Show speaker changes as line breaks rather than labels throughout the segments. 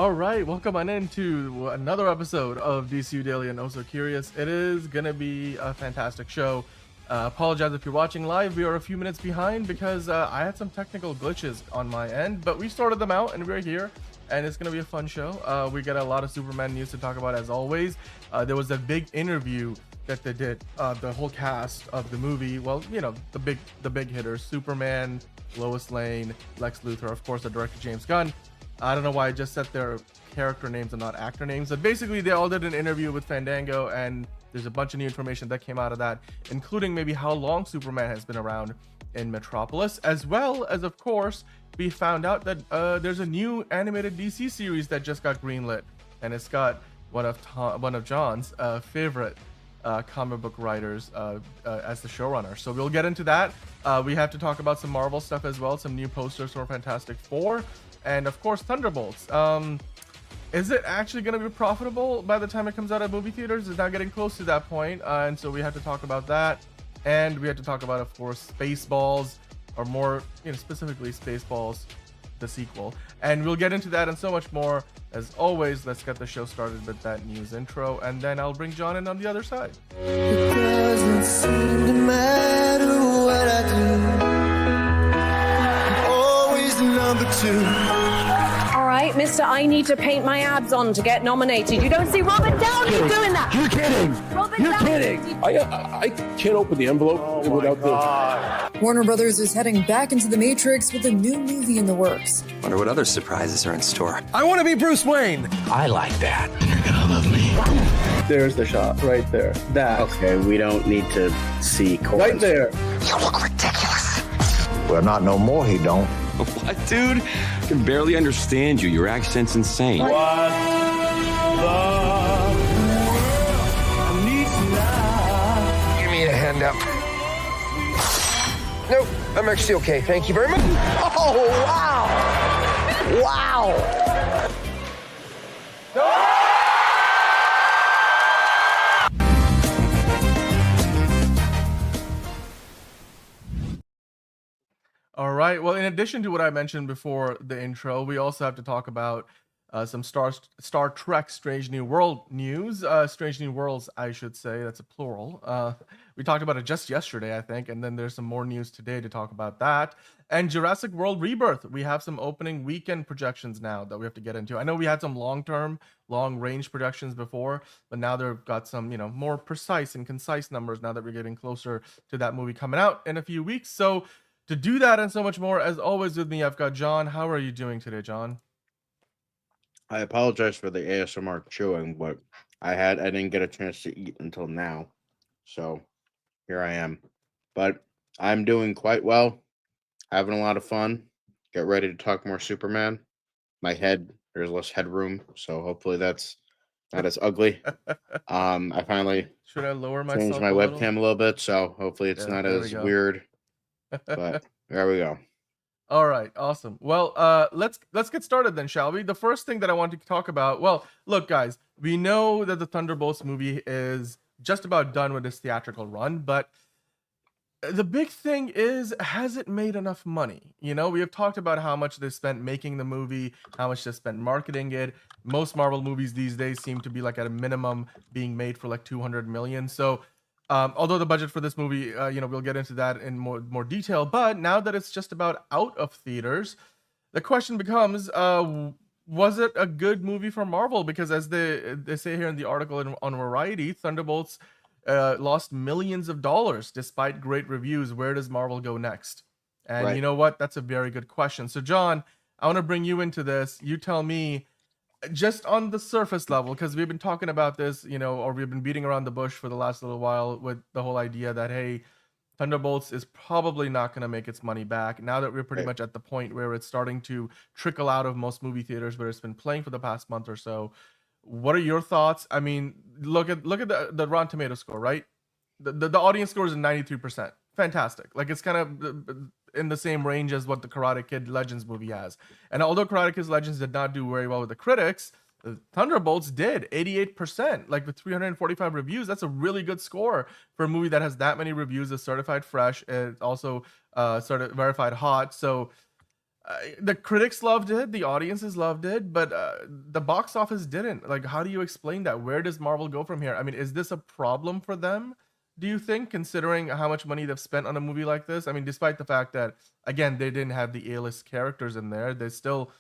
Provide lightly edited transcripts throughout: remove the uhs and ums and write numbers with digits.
All right, welcome on into another episode of DCU Daily and Also Curious. It is gonna be a fantastic show. Apologize if you're watching live. We are a few minutes behind because I had some technical glitches on my end, but we sorted them out and we're here, and it's gonna be a fun show. We got a lot of Superman news to talk about as always. There was a big interview that they did, the whole cast of the movie. Well, you know, the big hitters: Superman, Lois Lane, Lex Luthor, of course, the director James Gunn. I don't know why I just set their character names and not actor names, but basically they all did an interview with Fandango, and there's a bunch of new information that came out of that, including maybe how long Superman has been around in Metropolis, as well as, of course, we found out that there's a new animated DC series that just got greenlit, and it's got one of John's favorite comic book writers as the showrunner. So we'll get into that. We have to talk about some Marvel stuff as well, some new posters for Fantastic Four, and of course Thunderbolts. Is it actually going to be profitable by the time it comes out at movie theaters? It's now getting close to that point, and so we have to talk about that. And we have to talk about, of course, Spaceballs, or more, specifically Spaceballs, the sequel. And we'll get into that and so much more. As always, let's get the show started with that news intro, and then I'll bring John in on the other side.
It doesn't seem to matter what I do. I'm always the number two.
All right, mister, I need to paint my abs on to get nominated. You don't see Robert Downey doing that.
You're kidding.
You're
kidding. I can't open the envelope without the...
Warner Brothers is heading back into the Matrix with a new movie in the works.
Wonder what other surprises are in store.
I want to be Bruce Wayne. I like that. You're gonna love me.
There's the shot right there. That.
Okay, we don't need to see chords.
Right there.
You look ridiculous.
Well, not no more, he don't.
What, dude? I can barely understand you. Your accent's insane.
What the needs now?
Give me a hand up. Nope, I'm actually okay. Thank you very much. Oh, wow. Wow.
All right. Well, in addition to what I mentioned before the intro, we also have to talk about some Star Trek Strange New World news. Strange New Worlds, I should say. That's a plural. We talked about it just yesterday, I think, and then there's some more news today to talk about that. And Jurassic World Rebirth. We have some opening weekend projections now that we have to get into. I know we had some long-range projections before, but now they've got some, more precise and concise numbers now that we're getting closer to that movie coming out in a few weeks. So to do that and so much more, as always with me, I've got John. How are you doing today, John?
I apologize for the ASMR chewing, but I didn't get a chance to eat until now. So here I am. But I'm doing quite well, having a lot of fun. Get ready to talk more Superman. There's less headroom, so hopefully that's not as ugly. I finally
Should I lower myself
changed my
a little?
webcam a little bit, so hopefully it's not
there we
as
go.
weird. But there we go.
All right, awesome. Well, let's get started then, shall we? The first thing that I want to talk about, well, look, guys, we know that the Thunderbolts movie is just about done with its theatrical run, but the big thing is, has it made enough money? We have talked about how much they spent making the movie, how much they spent marketing it. Most Marvel movies these days seem to be like at a minimum being made for like 200 million. So although the budget for this movie, we'll get into that in more detail, but now that it's just about out of theaters, the question becomes, was it a good movie for Marvel? Because as they say here in the article on Variety, Thunderbolts lost millions of dollars despite great reviews. Where does Marvel go next? And
Right.
You know what? That's a very good question. So John, I want to bring you into this. You tell me, just on the surface level, because we've been talking about this, or we've been beating around the bush for the last little while with the whole idea that, hey, Thunderbolts is probably not going to make its money back now that we're pretty much at the point where it's starting to trickle out of most movie theaters where it's been playing for the past month or so. What are your thoughts? I mean, look at the Rotten Tomato score, right? The audience score is 93%. Fantastic. Like, it's kind of in the same range as what the Karate Kid Legends movie has. And although Karate Kid Legends did not do very well with the critics, Thunderbolts did 88%, like with 345 reviews. That's a really good score for a movie that has that many reviews. It's certified fresh. It's also verified hot. So The critics loved it, the audiences loved it, but the box office didn't. Like, how do you explain that? Where does Marvel go from here? I mean, is this a problem for them? Do you think, considering how much money they've spent on a movie like this? I mean, despite the fact that, again, they didn't have the A-list characters in there, they still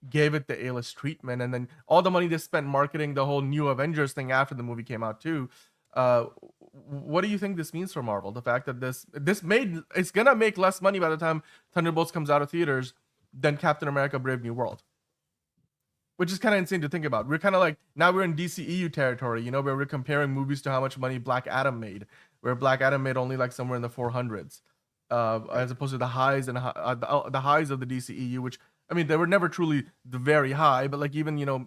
gave it the A-list treatment, and then all the money they spent marketing the whole new Avengers thing after the movie came out too. What do you think this means for Marvel? The fact that it's gonna make less money by the time Thunderbolts comes out of theaters than Captain America: Brave New World, which is kind of insane to think about. We're kind of like, now we're in DCEU territory, you know, where we're comparing movies to how much money Black Adam made, where Black Adam made only like somewhere in the 400s, as opposed to the highs and the highs of the DCEU, which, I mean, they were never truly the very high, but like, even, you know,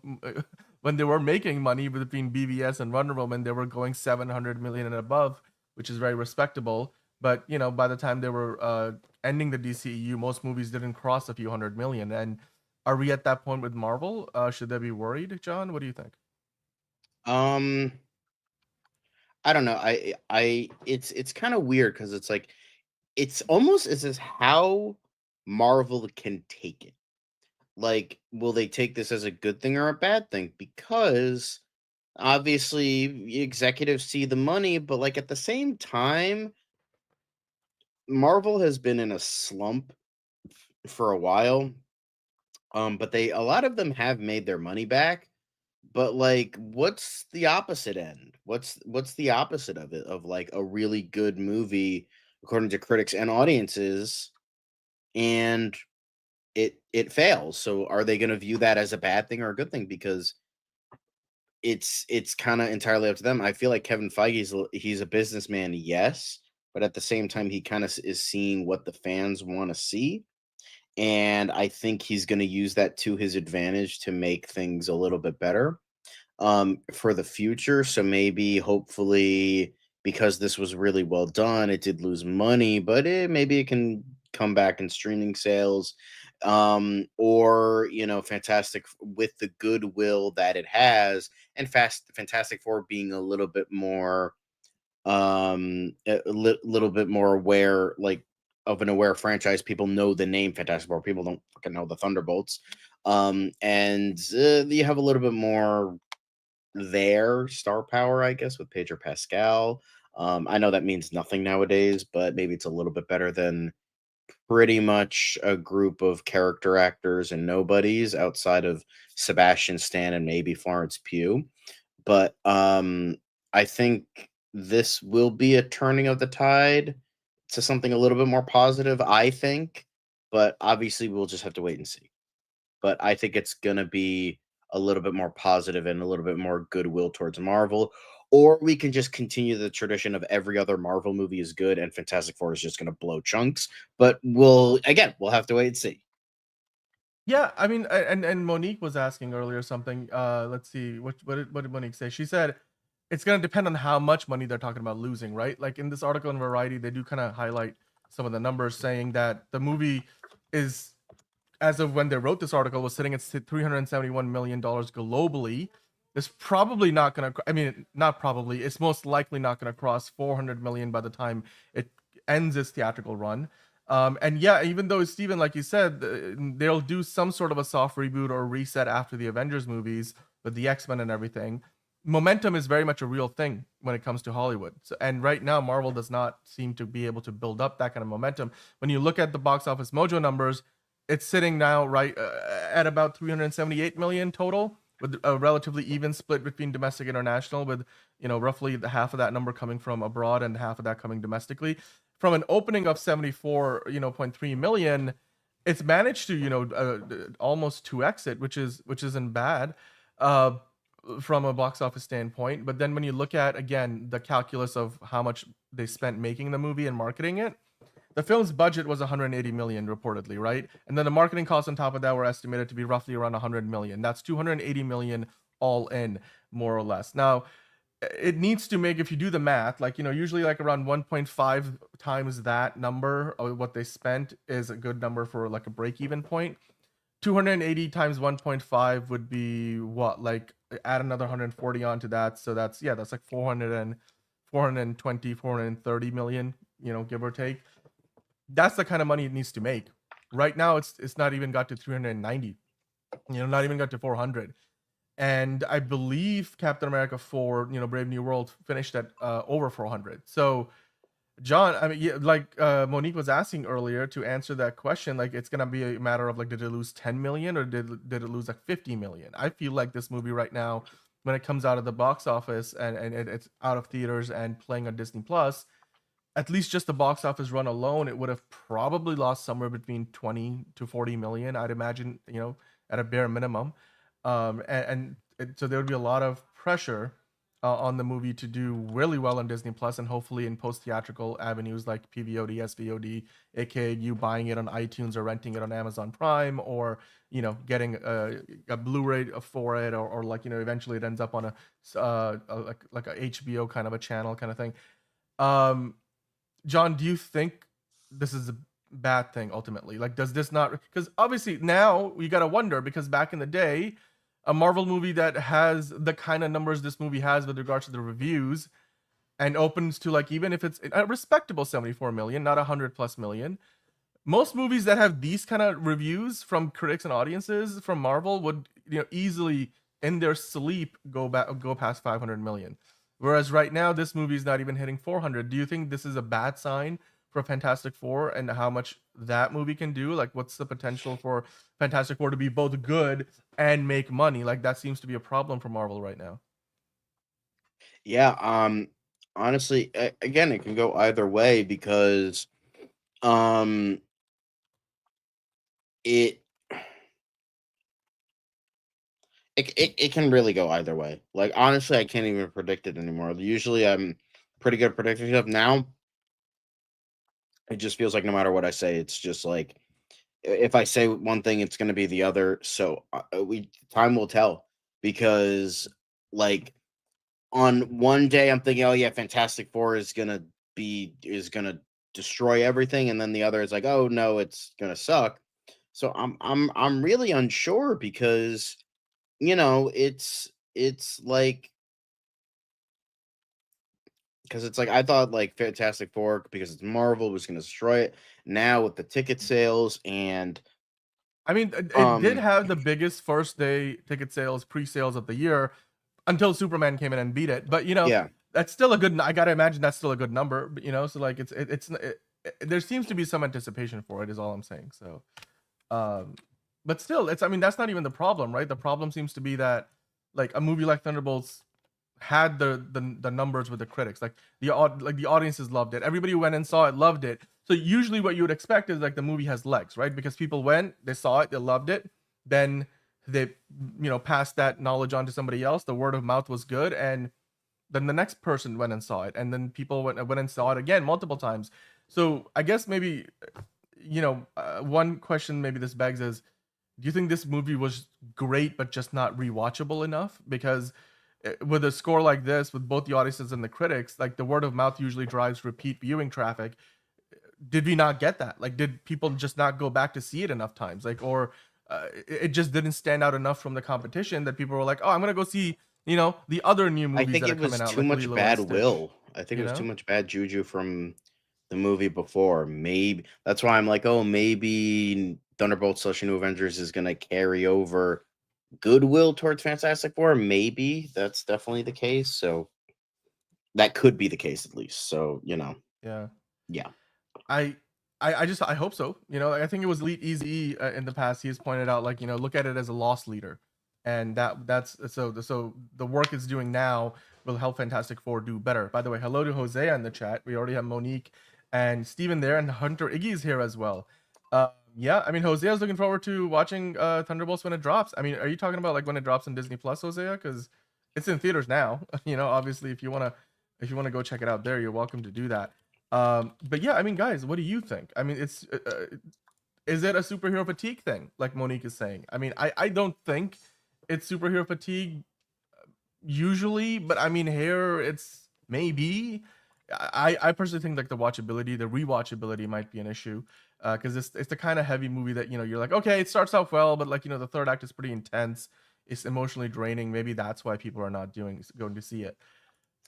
when they were making money between BVS and Wonder Woman, they were going 700 million and above, which is very respectable. But, you know, by the time they were ending the DCEU, most movies didn't cross a few hundred million. And are we at that point with Marvel? Should they be worried, John? What do you think?
I don't know. It's kind of weird because it's like, it's almost as if how Marvel can take it. Like, will they take this as a good thing or a bad thing? Because obviously executives see the money, but like at the same time, Marvel has been in a slump for a while. But a lot of them have made their money back. But like, what's the opposite end? What's the opposite of it, of like a really good movie according to critics and audiences, and it fails? So are they going to view that as a bad thing or a good thing? Because it's kind of entirely up to them. I feel like Kevin Feige, he's a businessman, yes, but at the same time, he kind of is seeing what the fans want to see. And I think he's going to use that to his advantage to make things a little bit better for the future. So maybe, hopefully, because this was really well done, it did lose money, but maybe it can come back in streaming sales. Or, you know, Fantastic, with the goodwill that it has, and Fantastic Four being a little bit more, little bit more aware, like, of an aware franchise. People know the name Fantastic Four. People don't fucking know the Thunderbolts. And you have a little bit more their star power, I guess, with Pedro Pascal. I know that means nothing nowadays, but maybe it's a little bit better than pretty much a group of character actors and nobodies outside of Sebastian Stan and maybe Florence Pugh. But I think this will be a turning of the tide to something a little bit more positive, I think. But obviously, we'll just have to wait and see. But I think it's going to be a little bit more positive and a little bit more goodwill towards Marvel. Or we can just continue the tradition of every other Marvel movie is good and Fantastic Four is just going to blow chunks. But we'll have to wait and see.
Yeah, I mean, and Monique was asking earlier something. Let's see, what did Monique say? She said it's going to depend on how much money they're talking about losing, right? Like, in this article in Variety, they do kind of highlight some of the numbers, saying that the movie is, as of when they wrote this article, was sitting at $371 million globally. It's probably not going to, I mean, not probably, it's most likely not going to cross 400 million by the time it ends its theatrical run. And yeah, even though, Steven, like you said, they'll do some sort of a soft reboot or reset after the Avengers movies with the X-Men and everything, momentum is very much a real thing when it comes to Hollywood. So, and right now, Marvel does not seem to be able to build up that kind of momentum. When you look at the box office mojo numbers, it's sitting now right at about 378 million total, with a relatively even split between domestic and international, with, you know, roughly the half of that number coming from abroad and half of that coming domestically. From an opening of 74.3 million, it's managed to almost 2x it, which isn't bad from a box office standpoint. But then when you look at, again, the calculus of how much they spent making the movie and marketing it, the film's budget was 180 million reportedly, right? And then the marketing costs on top of that were estimated to be roughly around 100 million. That's 280 million all in, more or less. Now, it needs to make, if you do the math, like, usually like around 1.5 times that number of what they spent is a good number for like a break-even point. 280 times 1.5 would be what? Like, add another 140 onto that. So that's like 420, 430 million, give or take. That's the kind of money it needs to make. Right now, it's not even got to 390. Not even got to 400. And I believe Captain America 4, Brave New World finished at over 400. So, John, I mean, yeah, like Monique was asking earlier, to answer that question, like it's gonna be a matter of like, did it lose 10 million or did it lose like 50 million? I feel like this movie right now, when it comes out of the box office and it's out of theaters and playing on Disney Plus, at least just the box office run alone, it would have probably lost somewhere between 20 to 40 million, I'd imagine, at a bare minimum. So there would be a lot of pressure on the movie to do really well on Disney Plus, and hopefully in post theatrical avenues like PVOD, SVOD, aka you buying it on iTunes or renting it on Amazon Prime, or getting a Blu-ray for it, or like eventually it ends up on like a HBO kind of a channel kind of thing. John, do you think this is a bad thing ultimately? Like, does this not, because obviously now we gotta wonder, because back in the day, a Marvel movie that has the kind of numbers this movie has with regards to the reviews, and opens to like, even if it's a respectable 74 million, not 100 plus million, most movies that have these kind of reviews from critics and audiences from Marvel would easily in their sleep go past 500 million. Whereas right now, this movie is not even hitting 400. Do you think this is a bad sign for Fantastic Four and how much that movie can do? Like, what's the potential for Fantastic Four to be both good and make money? Like, that seems to be a problem for Marvel right now.
Yeah, honestly, again, it can go either way because it it can really go either way. Like, honestly, I can't even predict it anymore. Usually I'm pretty good at predicting stuff. Now it just feels like no matter what I say, it's just like, if I say one thing, it's going to be the other. So time will tell, because like on one day I'm thinking, oh yeah, Fantastic Four is gonna destroy everything, and then the other is like, oh no, it's gonna suck. So I'm really unsure, because it's like, because it's like, I thought like Fantastic Four, because it's Marvel, was gonna destroy it. Now with the ticket sales and
I mean, it did have the biggest first day ticket sales, pre-sales of the year, until Superman came in and beat it. But
yeah,
that's still a good. I gotta imagine that's still a good number. So like there seems to be some anticipation for it. Is all I'm saying. So, but still, I mean, that's not even the problem, right? The problem seems to be that like a movie like Thunderbolts had the numbers with the critics, like the audiences loved it. Everybody who went and saw it loved it. So usually what you would expect is like the movie has legs, right? Because people went, they saw it, they loved it, then they passed that knowledge on to somebody else. The word of mouth was good, and then the next person went and saw it, and then people went and saw it again multiple times. So I guess maybe one question maybe this begs is, do you think this movie was great but just not rewatchable enough? Because with a score like this, with both the audiences and the critics, like the word of mouth usually drives repeat viewing traffic. Did we not get that? Like, did people just not go back to see it enough times? Like, or it just didn't stand out enough from the competition that people were like, oh, I'm gonna go see the other new movies.
I think
that
it
are
was
coming out,
too
like
much
Lilo
bad
and Stitch,
will. I think it was too much bad juju from the movie before. Maybe that's why I'm like, oh, maybe Thunderbolts / New Avengers is gonna carry over goodwill towards Fantastic Four. Maybe that's definitely the case. So that could be the case, at least. So
Yeah.
yeah.
I hope so. Like, I think it was Easy in the past. He has pointed out, like, look at it as a loss leader, and that's so the work it's doing now will help Fantastic Four do better. By the way, hello to Jose in the chat. We already have Monique and Steven there, and Hunter Iggy is here as well. Yeah, I mean, Hosea is looking forward to watching Thunderbolts when it drops. I mean, are you talking about like when it drops on Disney Plus, Hosea? Because it's in theaters now. Obviously, if you wanna go check it out there, you're welcome to do that. But yeah, I mean, guys, what do you think? I mean, is it a superhero fatigue thing, like Monique is saying? I mean, I don't think it's superhero fatigue usually, but I mean, here it's maybe. I personally think like the rewatchability might be an issue, because it's the kind of heavy movie that you're like, okay, it starts out well, but like the third act is pretty intense, it's emotionally draining. Maybe that's why people are not going to see it.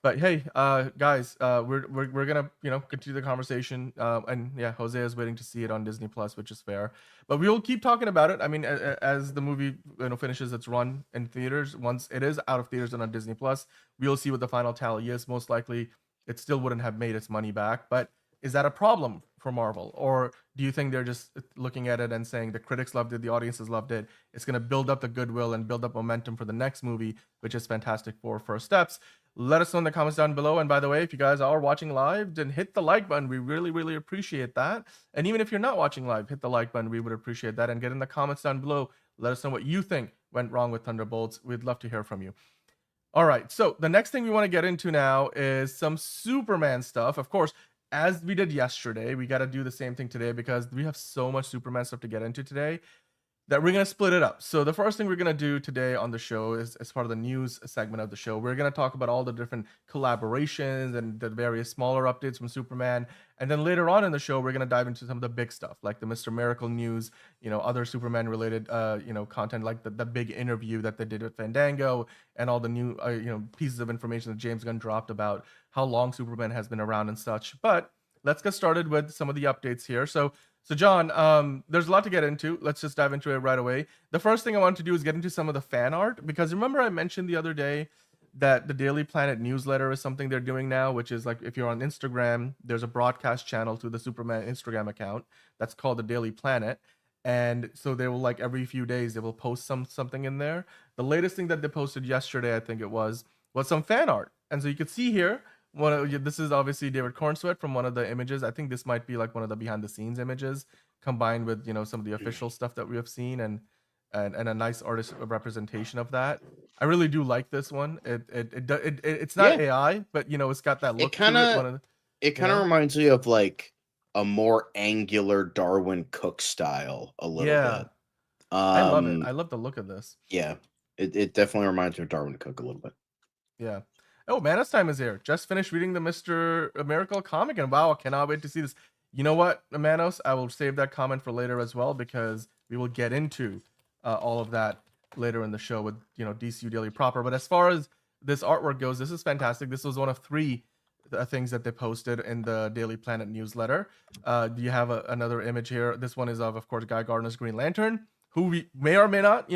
But hey, guys, we're gonna continue the conversation, and yeah, Jose is waiting to see it on Disney Plus, which is fair. But we will keep talking about it. I mean, as the movie finishes its run in theaters, once it is out of theaters and on Disney Plus, we'll see what the final tally is. Most likely, it still wouldn't have made its money back. But is that a problem for Marvel, or do you think they're just looking at it and saying the critics loved it, the audiences loved it? It's gonna build up the goodwill and build up momentum for the next movie, which is Fantastic Four: First Steps. Let us know in the comments down below. And by the way, if you guys are watching live, then hit the like button. We really, really appreciate that. And even if you're not watching live, hit the like button. We would appreciate that. And get in the comments down below. Let us know what you think went wrong with Thunderbolts. We'd love to hear from you. All right. So the next thing we want to get into now is some Superman stuff. Of course, as we did yesterday, we got to do the same thing today because we have so much Superman stuff to get into today that we're going to split it up. So the first thing we're going to do today on the show is, as part of the news segment of the show, we're going to talk about all the different collaborations and the various smaller updates from Superman. And then later on in the show, we're going to dive into some of the big stuff, like the Mr. Miracle news, other Superman related, content, like the big interview that they did with Fandango, and all the new, pieces of information that James Gunn dropped about how long Superman has been around and such. But let's get started with some of the updates here. So John, there's a lot to get into. Let's just dive into it right away. The first thing I want to do is get into some of the fan art, because remember I mentioned the other day that the Daily Planet newsletter is something they're doing now, which is like if you're on Instagram, there's a broadcast channel to the Superman Instagram account that's called the Daily Planet. And so they will, like, every few days they will post something in there. The latest thing that they posted yesterday, I think it was some fan art. And so you could see here, this is obviously David Cornsweet from one of the images. I think this might be like one of the behind the scenes images combined with some of the official stuff that we have seen, and a nice artist representation of that. I really do like this one. It's not AI, but it's got that look.
It kind of reminds me of like a more angular Darwin Cook style a little bit.
I love it. I love the look of this.
Yeah, it definitely reminds me of Darwin Cook a little bit.
Yeah. Oh, Manos Time is here. Just finished reading the Mr. Miracle comic, and wow, I cannot wait to see this. You know what, Manos? I will save that comment for later as well, because we will get into all of that later in the show with DCU Daily proper. But as far as this artwork goes, this is fantastic. This was one of 3 things that they posted in the Daily Planet newsletter. You have another image here. This one is of course, Guy Gardner's Green Lantern, who we may or may not,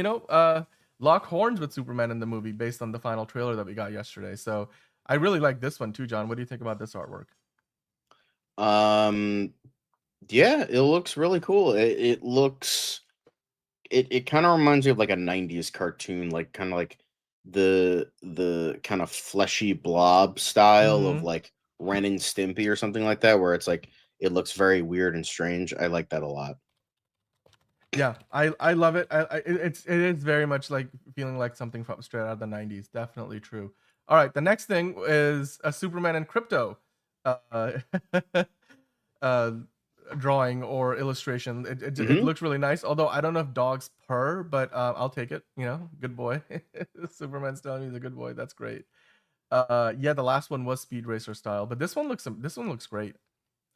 lock horns with Superman in the movie based on the final trailer that we got yesterday. So I really like this one too, John. What do you think about this artwork?
Yeah, it looks really cool. It looks, it kind of reminds me of like a 90s cartoon, like kind of like the kind of fleshy blob style of like Ren and Stimpy or something like that, where it's like it looks very weird and strange. I like that a lot.
Yeah, I love it. It is very much like feeling like something from straight out of the 90s. Definitely true. All right, the next thing is a Superman and Crypto drawing or illustration. It looks really nice, although I don't know if dogs purr, but I'll take it. Good boy. Superman's telling me he's a good boy. That's great. Yeah, the last one was Speed Racer style, but this one looks great.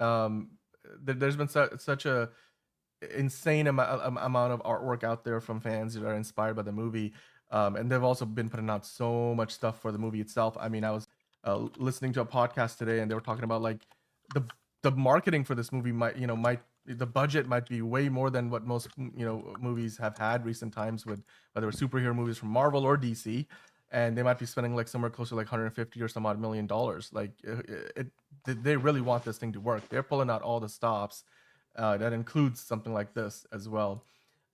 There's been such a insane amount of artwork out there from fans that are inspired by the movie, and they've also been putting out so much stuff for the movie itself. I mean, I was listening to a podcast today, and they were talking about like the marketing for this movie the budget might be way more than what most movies have had recent times, with whether it's superhero movies from Marvel or DC, and they might be spending like somewhere close to like 150 or some odd $1 million. Like they really want this thing to work. They're pulling out all the stops. That includes something like this as well.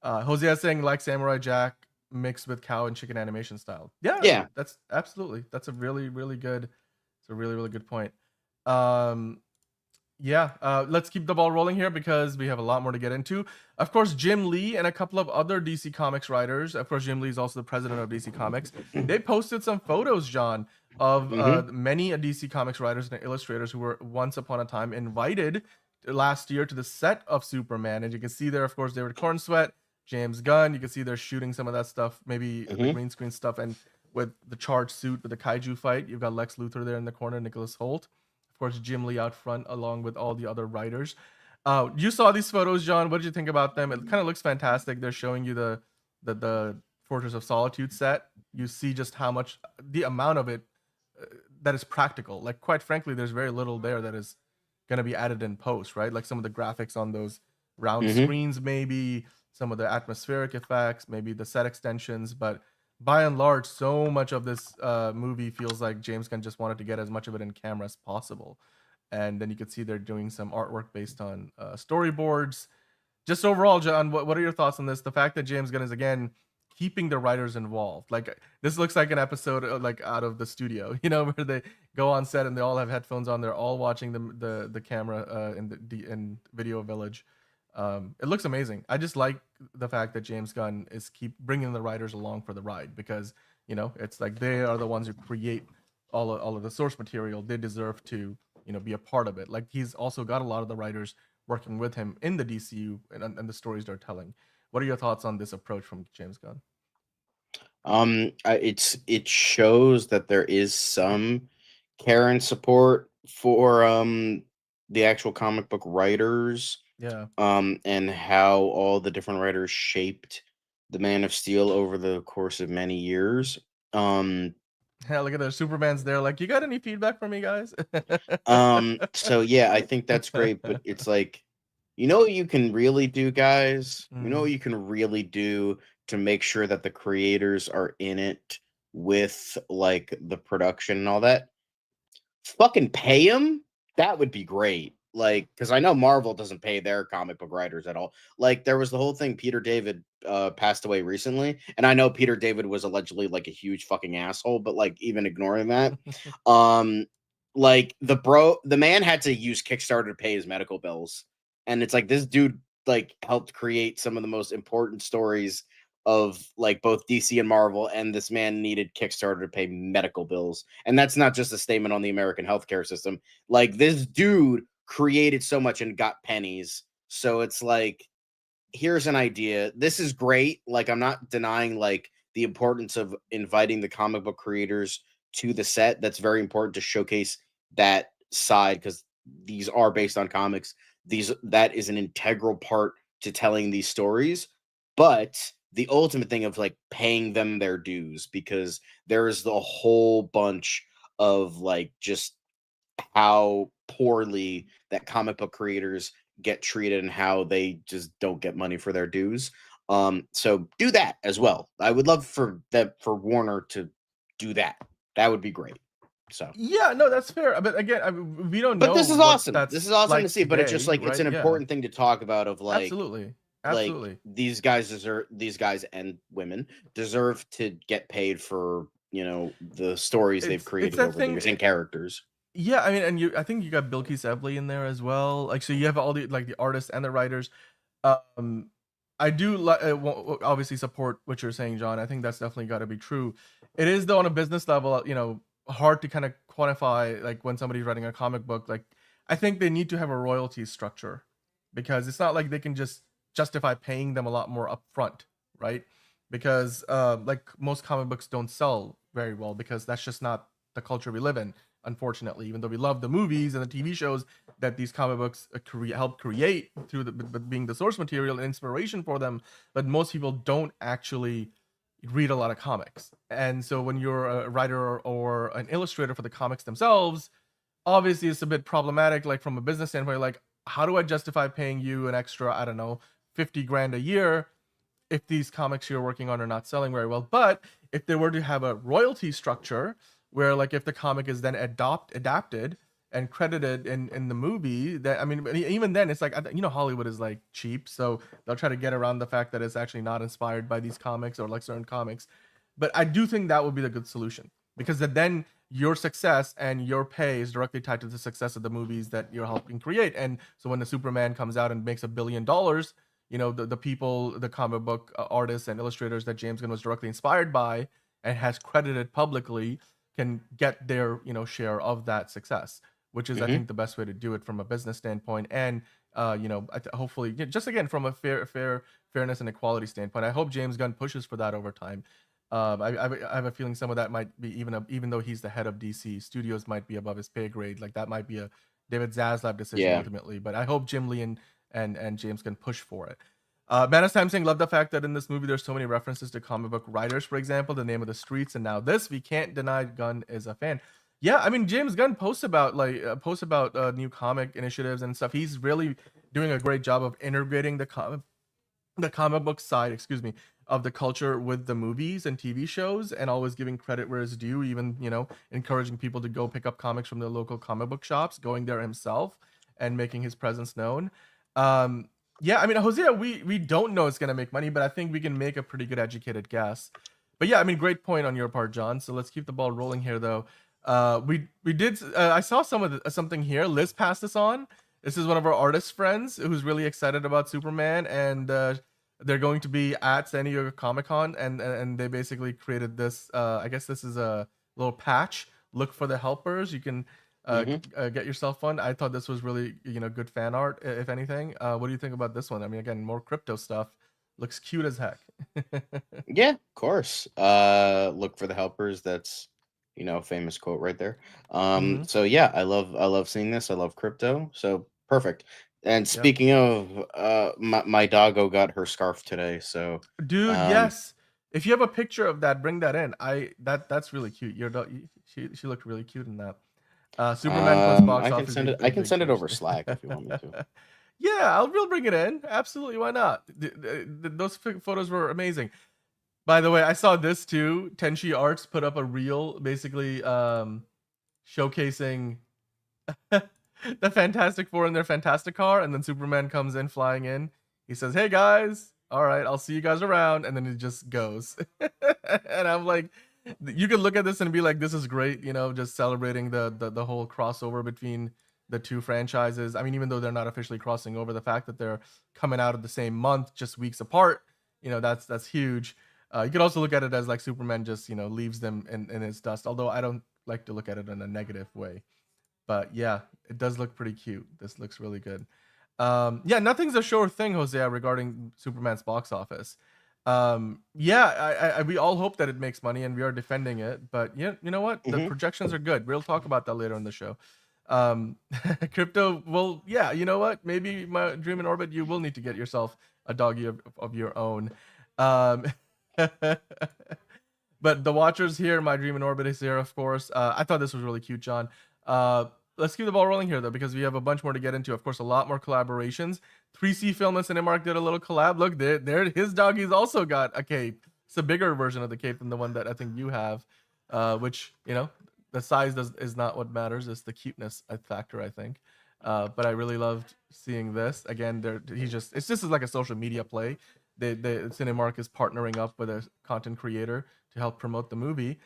Jose is saying like Samurai Jack mixed with cow and chicken animation style. Yeah, that's absolutely. That's a really, really good. It's a really, really good point. Let's keep the ball rolling here because we have a lot more to get into. Of course, Jim Lee and a couple of other DC Comics writers. Of course, Jim Lee is also the president of DC Comics. They posted some photos, John, of many DC Comics writers and illustrators who were once upon a time invited last year to the set of Superman. And you can see there, of course, David Cornsweet, James Gunn. You can see they're shooting some of that stuff, maybe the green screen stuff, and with the charged suit with the kaiju fight. You've got Lex Luthor there in the corner, Nicholas Hoult, of course, Jim Lee out front, along with all the other writers. You saw these photos, John. What did you think about them? It kind of looks fantastic. They're showing you the Fortress of Solitude set. You see just how much, the amount of it, that is practical. Like, quite frankly, there's very little there that is going to be added in post, right? Like some of the graphics on those round screens, maybe some of the atmospheric effects, maybe the set extensions, but by and large, so much of this movie feels like James Gunn just wanted to get as much of it in camera as possible. And then you could see they're doing some artwork based on storyboards. Just overall, John, what are your thoughts on this? The fact that James Gunn is, again, keeping the writers involved. Like, this looks like an episode like out of the studio, you know, where they go on set and they all have headphones on. They're all watching the camera in Video Village. It looks amazing. I just like the fact that James Gunn is keep bringing the writers along for the ride, because, you know, it's like they are the ones who create all of the source material. They deserve to, you know, be a part of it. Like, he's also got a lot of the writers working with him in the DCU and the stories they're telling. What are your thoughts on this approach from James Gunn?
It shows that there is some care and support for the actual comic book writers.
Yeah.
And how all the different writers shaped the Man of Steel over the course of many years.
Yeah, look at the Superman's there. Like, you got any feedback from me, guys?
So yeah, I think that's great, but it's like, you know what you can really do, guys? You know what you can really do to make sure that the creators are in it with like the production and all that? Fucking pay them. That would be great. Like, because I know Marvel doesn't pay their comic book writers at all. Like, there was the whole thing, Peter David passed away recently, and I know Peter David was allegedly like a huge fucking asshole, but like, even ignoring that, like the man had to use Kickstarter to pay his medical bills, and it's like, this dude like helped create some of the most important stories of like both DC and Marvel, and this man needed Kickstarter to pay medical bills. And that's not just a statement on the American healthcare system. Like, this dude created so much and got pennies. So it's like, here's an idea. This is great. Like, I'm not denying like the importance of inviting the comic book creators to the set. That's very important to showcase that side, because these are based on comics. That is an integral part to telling these stories. But the ultimate thing of like paying them their dues, because there is the whole bunch of like just how poorly that comic book creators get treated and how they just don't get money for their dues. So do that as well. I would love for Warner to do that. That would be great. So
yeah, no, that's fair. But again, we don't know.
But this is awesome. This is awesome
like
to see. But it's just like,
today,
it's an
right?
important thing to talk about. Of like,
Absolutely.
like, these guys and women deserve to get paid for, you know, the stories they've created over the years and characters.
Yeah, I mean, and I think you got Bilquis Evely in there as well. Like, so you have all the like the artists and the writers. I do obviously support what you're saying, John. I think that's definitely got to be true. It is, though, on a business level, you know, hard to kind of quantify like when somebody's writing a comic book. Like, I think they need to have a royalty structure, because it's not like they can just justify paying them a lot more upfront, right? Because like, most comic books don't sell very well, because that's just not the culture we live in, unfortunately. Even though we love the movies and the TV shows that these comic books help create through being the source material and inspiration for them, but most people don't actually read a lot of comics. And so when you're a writer or an illustrator for the comics themselves, obviously it's a bit problematic, like from a business standpoint. Like, how do I justify paying you an extra, I don't know, 50 grand a year if these comics you're working on are not selling very well? But if they were to have a royalty structure where, like, if the comic is then adapted and credited in the movie, that, I mean, even then it's like, you know, Hollywood is like cheap, so they'll try to get around the fact that it's actually not inspired by these comics or like certain comics. But I do think that would be the good solution, because then your success and your pay is directly tied to the success of the movies that you're helping create. And so when the Superman comes out and makes $1 billion, you know, the people, the comic book artists and illustrators that James Gunn was directly inspired by and has credited publicly can get their, you know, share of that success, which is, I think, the best way to do it from a business standpoint. And, you know, hopefully, just again, from a fairness and equality standpoint, I hope James Gunn pushes for that over time. I have a feeling some of that might be, even though he's the head of DC Studios, might be above his pay grade. Like, that might be a David Zaslav decision ultimately. But I hope Jim Lee and James can push for it. Manus Time saying, love the fact that in this movie there's so many references to comic book writers, for example, the name of the streets, and now this. We can't deny Gunn is a fan. Yeah, I mean, James Gunn posts about new comic initiatives and stuff. He's really doing a great job of integrating the comic book side, excuse me, of the culture with the movies and TV shows, and always giving credit where it's due. Even encouraging people to go pick up comics from the local comic book shops, going there himself, and making his presence known. Yeah, I mean, Hosea, we don't know it's gonna make money, but I think we can make a pretty good educated guess. But yeah, I mean, great point on your part, John. So let's keep the ball rolling here, though. We did. I saw something here. Liz passed this on. This is one of our artist friends who's really excited about Superman, and they're going to be at San Diego Comic Con, and they basically created this. I guess this is a little patch. Look for the helpers. You can get yourself one. I thought this was really good fan art, if anything. What do you think about this one? I mean, again, more crypto stuff. Looks cute as heck.
Yeah, of course. Look for the helpers. That's famous quote right there.
Mhm.
So yeah, I love seeing this. I love crypto. So perfect. And speaking of, my doggo got her scarf today. So
Dude,
um,
yes. If you have a picture of that, bring that in. That's really cute. Your dog, she looked really cute in that. Superman plus box
I can
office
send it.
beat
I
Big
can
Big
send it over
Fish.
Slack if you want me to.
Yeah, we'll bring it in. Absolutely, why not? Those photos were amazing. By the way, I saw this too. Tenchi Arts put up a reel, basically showcasing the Fantastic Four in their Fantastic car, and then Superman comes in flying in. He says, "Hey guys, all right, I'll see you guys around," and then he just goes. And I'm like, you could look at this and be like, "This is great," just celebrating the whole crossover between the two franchises. I mean, even though they're not officially crossing over, the fact that they're coming out of the same month, just weeks apart, that's huge. You could also look at it as like Superman just leaves them in his dust. Although I don't like to look at it in a negative way. But yeah, it does look pretty cute. This looks really good. Yeah, nothing's a sure thing, Hosea, regarding Superman's box office. Yeah, we all hope that it makes money, and we are defending it. But yeah, you know what? The projections are good. We'll talk about that later in the show. Crypto. Well, yeah, you know what? Maybe my dream in orbit. You will need to get yourself a doggy of your own. Um, but the Watchers here, my dream in orbit is here, of course. I thought this was really cute, John. Let's keep the ball rolling here, though, because we have a bunch more to get into. Of course, a lot more collaborations. 3C Film and Cinemark did a little collab. Look, there, his doggy's also got a cape. It's a bigger version of the cape than the one that I think you have, which, the size is not what matters. It's the cuteness factor, I think. But I really loved seeing this. Again, it's just like a social media play. Cinemark is partnering up with a content creator to help promote the movie.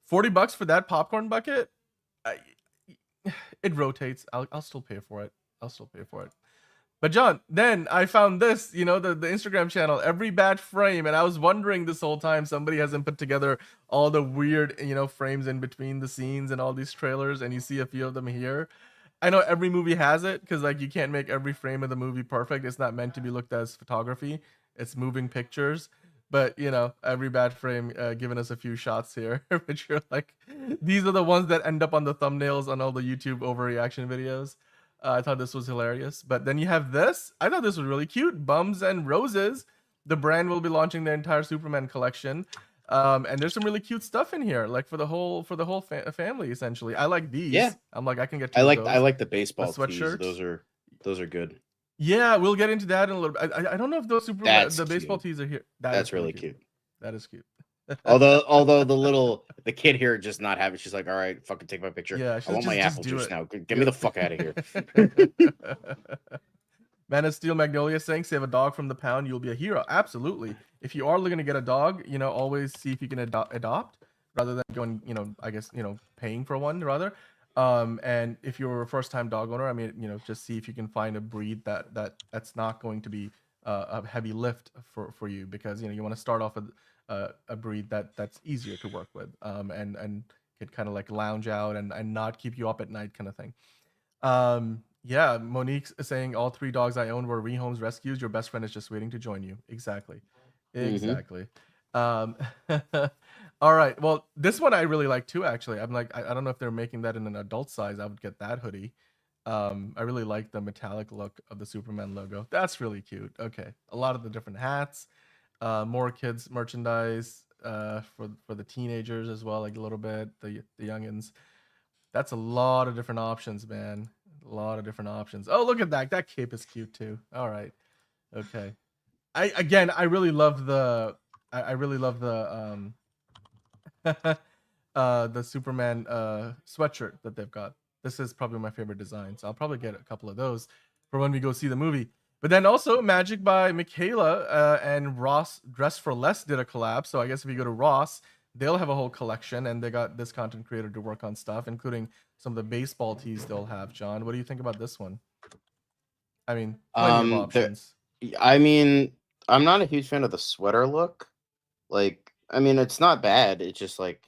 $40 for that popcorn bucket. It rotates. I'll still pay for it. But John, then I found this, the Instagram channel, Every Bad Frame, and I was wondering this whole time somebody hasn't put together all the weird, frames in between the scenes and all these trailers, and you see a few of them here. I know every movie has it, because like you can't make every frame of the movie perfect. It's not meant to be looked at as photography. It's moving pictures. But Every Bad Frame giving us a few shots here, which are like, these are the ones that end up on the thumbnails on all the YouTube overreaction videos. I thought this was hilarious. But then you have this. I thought this was really cute. Bums and Roses. The brand will be launching their entire Superman collection. And there's some really cute stuff in here, like for the whole family, essentially. I like these.
Yeah,
I'm like, I can get
I
two
like
of those.
the baseball tees.
Sweatshirts.
Those are good.
Yeah, we'll get into that in a little bit. I don't know if those the baseball
cute.
tees are here.
That's really cute.
That is cute.
Although the kid here just not have it. She's like, all right, fucking take my picture.
Yeah,
I want my
just
apple
do
juice
it.
now. Get me the fuck out of here.
Man of Steel Magnolia saying, save a dog from the pound, you'll be a hero. Absolutely. If you are looking to get a dog, always see if you can adopt rather than going, I guess, paying for one rather. And if you're a first-time dog owner, I mean, just see if you can find a breed that's not going to be a heavy lift for you, because you want to start off with a breed that's easier to work with, and can kind of like lounge out and not keep you up at night, kind of thing. Yeah, Monique's saying all 3 dogs I own were rehomes, rescues. Your best friend is just waiting to join you. Exactly. All right. Well, this one I really like too, actually. I'm like, I don't know if they're making that in an adult size. I would get that hoodie. I really like the metallic look of the Superman logo. That's really cute. Okay. A lot of the different hats, more kids merchandise, for the teenagers as well, like a little bit, the youngins. That's a lot of different options, man. A lot of different options. Oh, look at that. That cape is cute too. All right. Okay. I really love the I really love the Superman sweatshirt that they've got. This is probably my favorite design, so I'll probably get a couple of those for when we go see the movie. But then also Magic by Michaela and Ross Dress for Less did a collab. So I guess if you go to Ross, they'll have a whole collection, and they got this content creator to work on stuff, including some of the baseball tees they'll have. John, what do you think about this one? I mean, plenty of options.
I mean, I'm not a huge fan of the sweater look. Like, I mean, it's not bad. It's just like,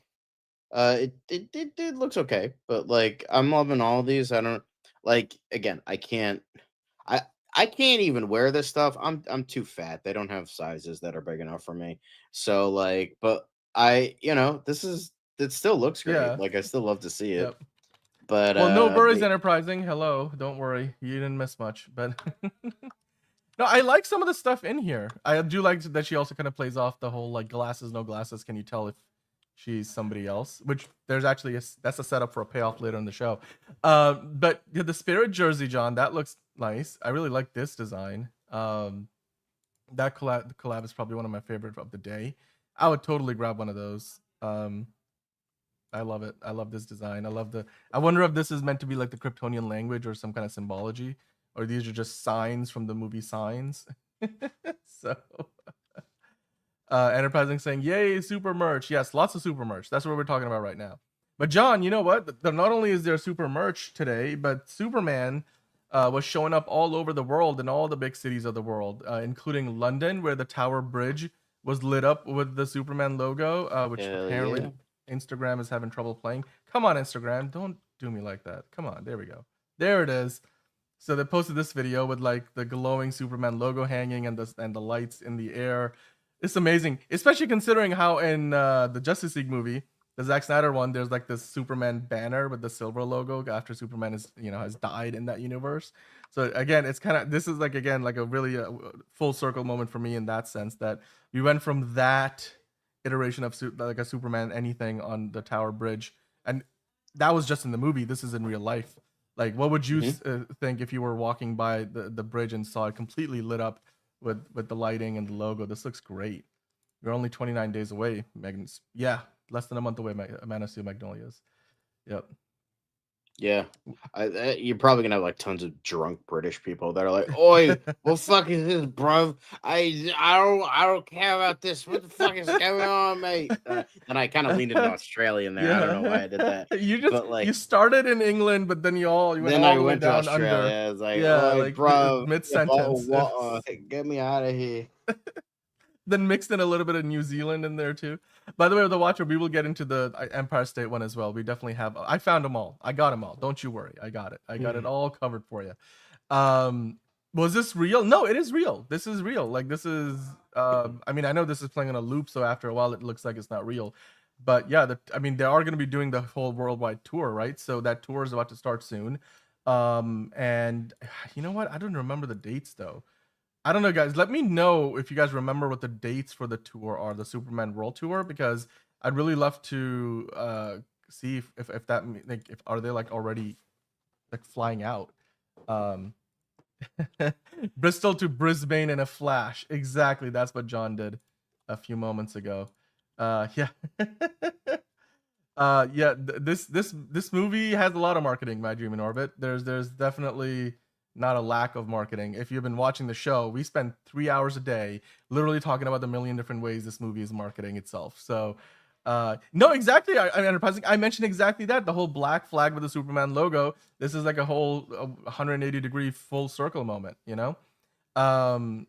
it looks okay, but like, I'm loving all of these. I don't like. Again, I can't even wear this stuff. I'm too fat. They don't have sizes that are big enough for me. So like, but it still looks great.
Yeah.
Like, I still love to see it.
Yep.
But
Well, no worries, Enterprising. Hello, don't worry, you didn't miss much. But no, I like some of the stuff in here. I do like that she also kind of plays off the whole like glasses, no glasses. Can you tell if she's somebody else? Which there's actually that's a setup for a payoff later in the show. But yeah, the Spirit jersey, John, that looks nice. I really like this design. That collab is probably one of my favorite of the day. I would totally grab one of those. I love it. I love this design. I wonder if this is meant to be like the Kryptonian language or some kind of symbology, or these are just signs from the movie Signs. So Enterprising saying, yay, super merch. Yes, lots of super merch. That's what we're talking about right now. But John, you know what? Not only is there super merch today, but Superman was showing up all over the world in all the big cities of the world, including London, where the Tower Bridge was lit up with the Superman logo, which apparently Instagram is having trouble playing. Come on, Instagram, don't do me like that. Come on, there we go. There it is. So they posted this video with like the glowing Superman logo hanging and the lights in the air. It's amazing, especially considering how in the Justice League movie, the Zack Snyder one, there's like this Superman banner with the silver logo after Superman has died in that universe. So again, it's kind of, this is like, again, like a really full circle moment for me in that sense, that we went from that iteration of like a Superman anything on the Tower Bridge, and that was just in the movie. This is in real life. Like, what would you think if you were walking by the bridge and saw it completely lit up with the lighting and the logo? This looks great. We're only 29 days away, Magnus. Yeah, less than a month away, Man of Steel Magnolias. Yep.
Yeah, you're probably gonna have like tons of drunk British people that are like, "Oi, what fuck is this, bro? I don't care about this. What the fuck is going on, mate?" And I kind of leaned into Australian there. Yeah. I don't know why I did that.
You started in England, but then you went all the way down under.
I was like, "Yeah, like bro,
mid sentence.
Get me out of here."
Then mixed in a little bit of New Zealand in there too. By the way, the Watcher, we will get into the Empire State one as well. We definitely have. I found them all. I got them all. Don't you worry. I got it. I got it all covered for you. Was this real? No, it is real. This is real. Like, this is. I mean, I know this is playing on a loop, so after a while, it looks like it's not real. But yeah, I mean, they are going to be doing the whole worldwide tour, right? So that tour is about to start soon. And you know what? I don't remember the dates though. I don't know, guys. Let me know if you guys remember what the dates for the tour are, the Superman World Tour, because I'd really love to see if that, like, if are they like already like flying out. Bristol to Brisbane in a flash. Exactly, that's what John did a few moments ago. Yeah. Yeah. This movie has a lot of marketing. My Dream in Orbit. There's definitely not a lack of marketing. If you've been watching the show, we spend 3 hours a day literally talking about the million different ways this movie is marketing itself. So no, exactly. I mentioned exactly that, the whole black flag with the Superman logo. This is like a whole 180 degree full circle moment, you know. Oh,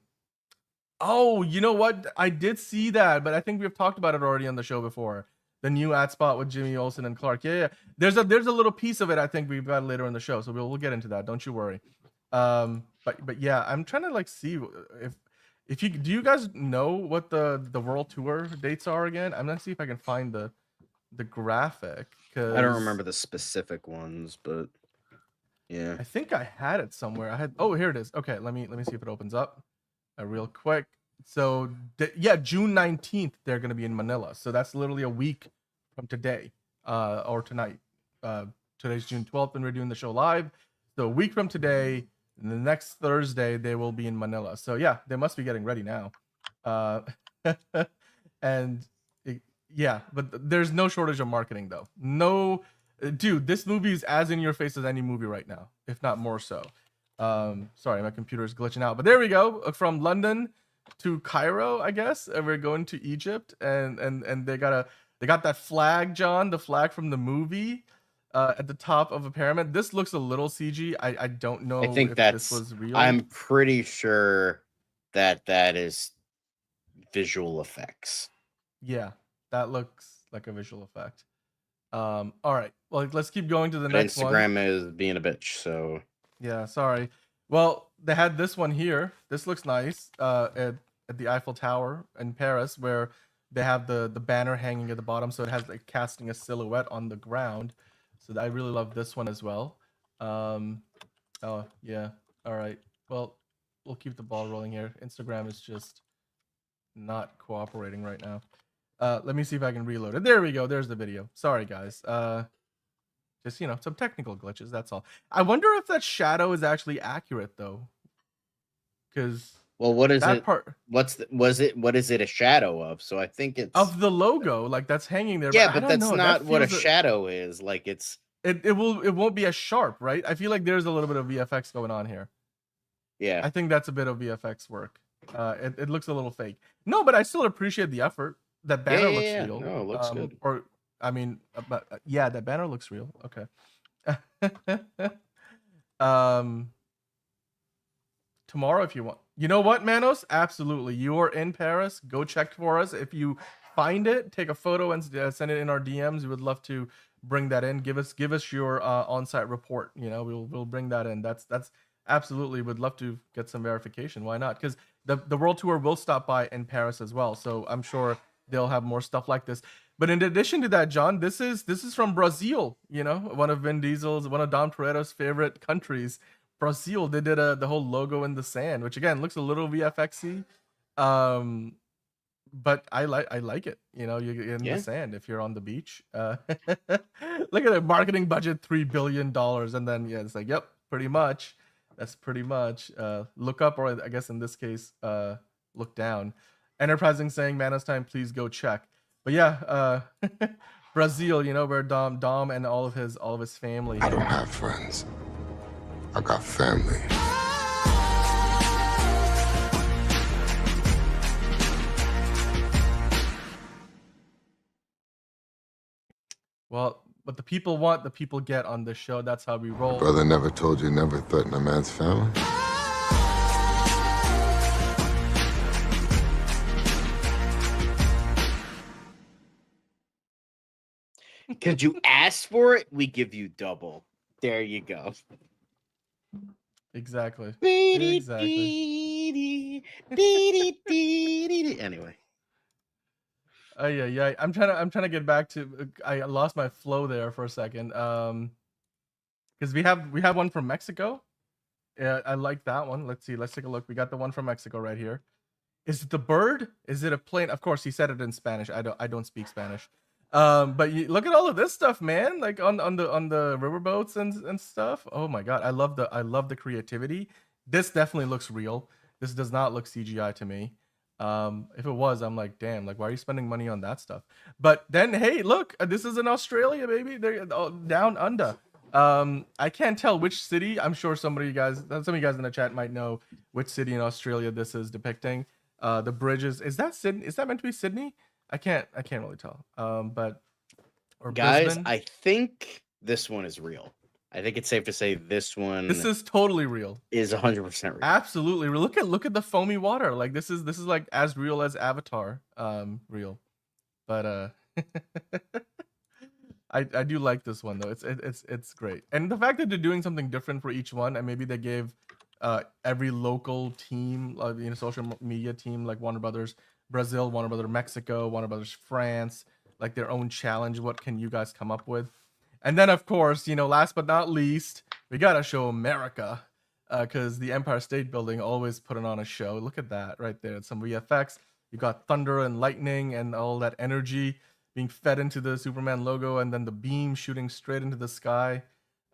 you know what, I did see that, but I think we've talked about it already on the show before. The new ad spot with Jimmy Olsen and Clark. Yeah. There's a little piece of it I think we've got later in the show, so we'll get into that, don't you worry. But yeah, I'm trying to like see if you do you guys know what the world tour dates are again? I'm gonna see if I can find the graphic.
I don't remember the specific ones, but yeah,
I think I had it somewhere. Oh, here it is. Okay, let me see if it opens up real quick. So yeah, June 19th they're gonna be in Manila, so that's literally a week from today, or tonight, today's June 12th, and we're doing the show live. So a week from today, the next Thursday, they will be in Manila. So yeah, they must be getting ready now. And yeah, but there's no shortage of marketing though. No, dude, this movie is as in your face as any movie right now, if not more so. Sorry, my computer is glitching out, but there we go. From London to Cairo, I guess, and we're going to Egypt, and they got that flag, John, the flag from the movie, at the top of a pyramid. This looks a little CG. I don't know.
I think
if
that's.
This was real.
I'm pretty sure that is visual effects.
Yeah, that looks like a visual effect. All right. Well, let's keep going to the
But
next one.
Instagram is being a bitch, so
Yeah, sorry. Well, they had this one here. This looks nice. At the Eiffel Tower in Paris, where they have the banner hanging at the bottom, so it has like casting a silhouette on the ground. So I really love this one as well. Oh yeah. All right. Well, we'll keep the ball rolling here. Instagram is just not cooperating right now. Let me see if I can reload it. There we go. There's the video. Sorry, guys. Just, you know, some technical glitches. That's all. I wonder if that shadow is actually accurate though. Because
well, what is
that
it?
part
What is it a shadow of? So I think it's
of the logo, like that's hanging there.
Yeah,
I
but
don't
that's
know.
not
That
what a
feels
shadow is. Like it
won't be as sharp, right? I feel like there's a little bit of VFX going on here.
Yeah.
I think that's a bit of VFX work. It looks a little fake. No, but I still appreciate the effort. That banner looks real.
No, it looks good.
Or I mean, but yeah, that banner looks real. Okay. Tomorrow, if you want. You know what, Manos? Absolutely. You are in Paris. Go check for us. If you find it, take a photo and send it in our DMs. We would love to bring that in. Give us your on-site report. You know, we'll bring that in. That's absolutely would love to get some verification. Why not? Because the world tour will stop by in Paris as well. So I'm sure they'll have more stuff like this. But in addition to that, John, this is from Brazil. You know, one of Vin Diesel's, one of Dom Toretto's favorite countries. Brazil. They did the whole logo in the sand, which again looks a little VFXy. But I like it. You know, you're in the sand if you're on the beach. Look at the marketing budget, $3 billion, and then yeah, it's like, yep, pretty much. That's pretty much look up, or I guess in this case, look down. Enterprising saying, Manos time, please go check. But yeah, Brazil, you know, where Dom and all of his family.
I don't have friends. I got family.
Well, what the people want, the people get on this show. That's how we roll.
Brother never told you never threaten a man's family?
Because you asked for it, we give you double. There you go.
Exactly.
Anyway.
Yeah. I'm trying to get back to. I lost my flow there for a second. Because we have one from Mexico. Yeah, I like that one. Let's see. Let's take a look. We got the one from Mexico right here. Is it the bird? Is it a plane? Of course, he said it in Spanish. I don't speak Spanish. But look at all of this stuff, man. Like on the riverboats and stuff. Oh my god, I love the creativity. This definitely looks real. This does not look CGI to me. If it was, I'm like, damn, like why are you spending money on that stuff? But then, hey, look, this is in Australia, baby. They're down under. I can't tell which city. I'm sure some of you guys in the chat might know which city in Australia this is depicting. The bridges. Is that Sydney? Is that meant to be Sydney? I can't really tell. But or
guys,
Brisbane?
I think this one is real. I think it's safe to say this one.
This is totally real.
Is 100% real.
Absolutely. Look at the foamy water. Like this is like as real as Avatar. Real. But I do like this one though. It's great. And the fact that they're doing something different for each one, and maybe they gave every local team, social media team, like Warner Brothers Brazil, Warner Brothers Mexico, Warner Brothers France, like their own challenge. What can you guys come up with? And then, of course, last but not least, we gotta show America, because the Empire State Building always putting on a show. Look at that right there. It's some VFX. You got thunder and lightning and all that energy being fed into the Superman logo, and then the beam shooting straight into the sky.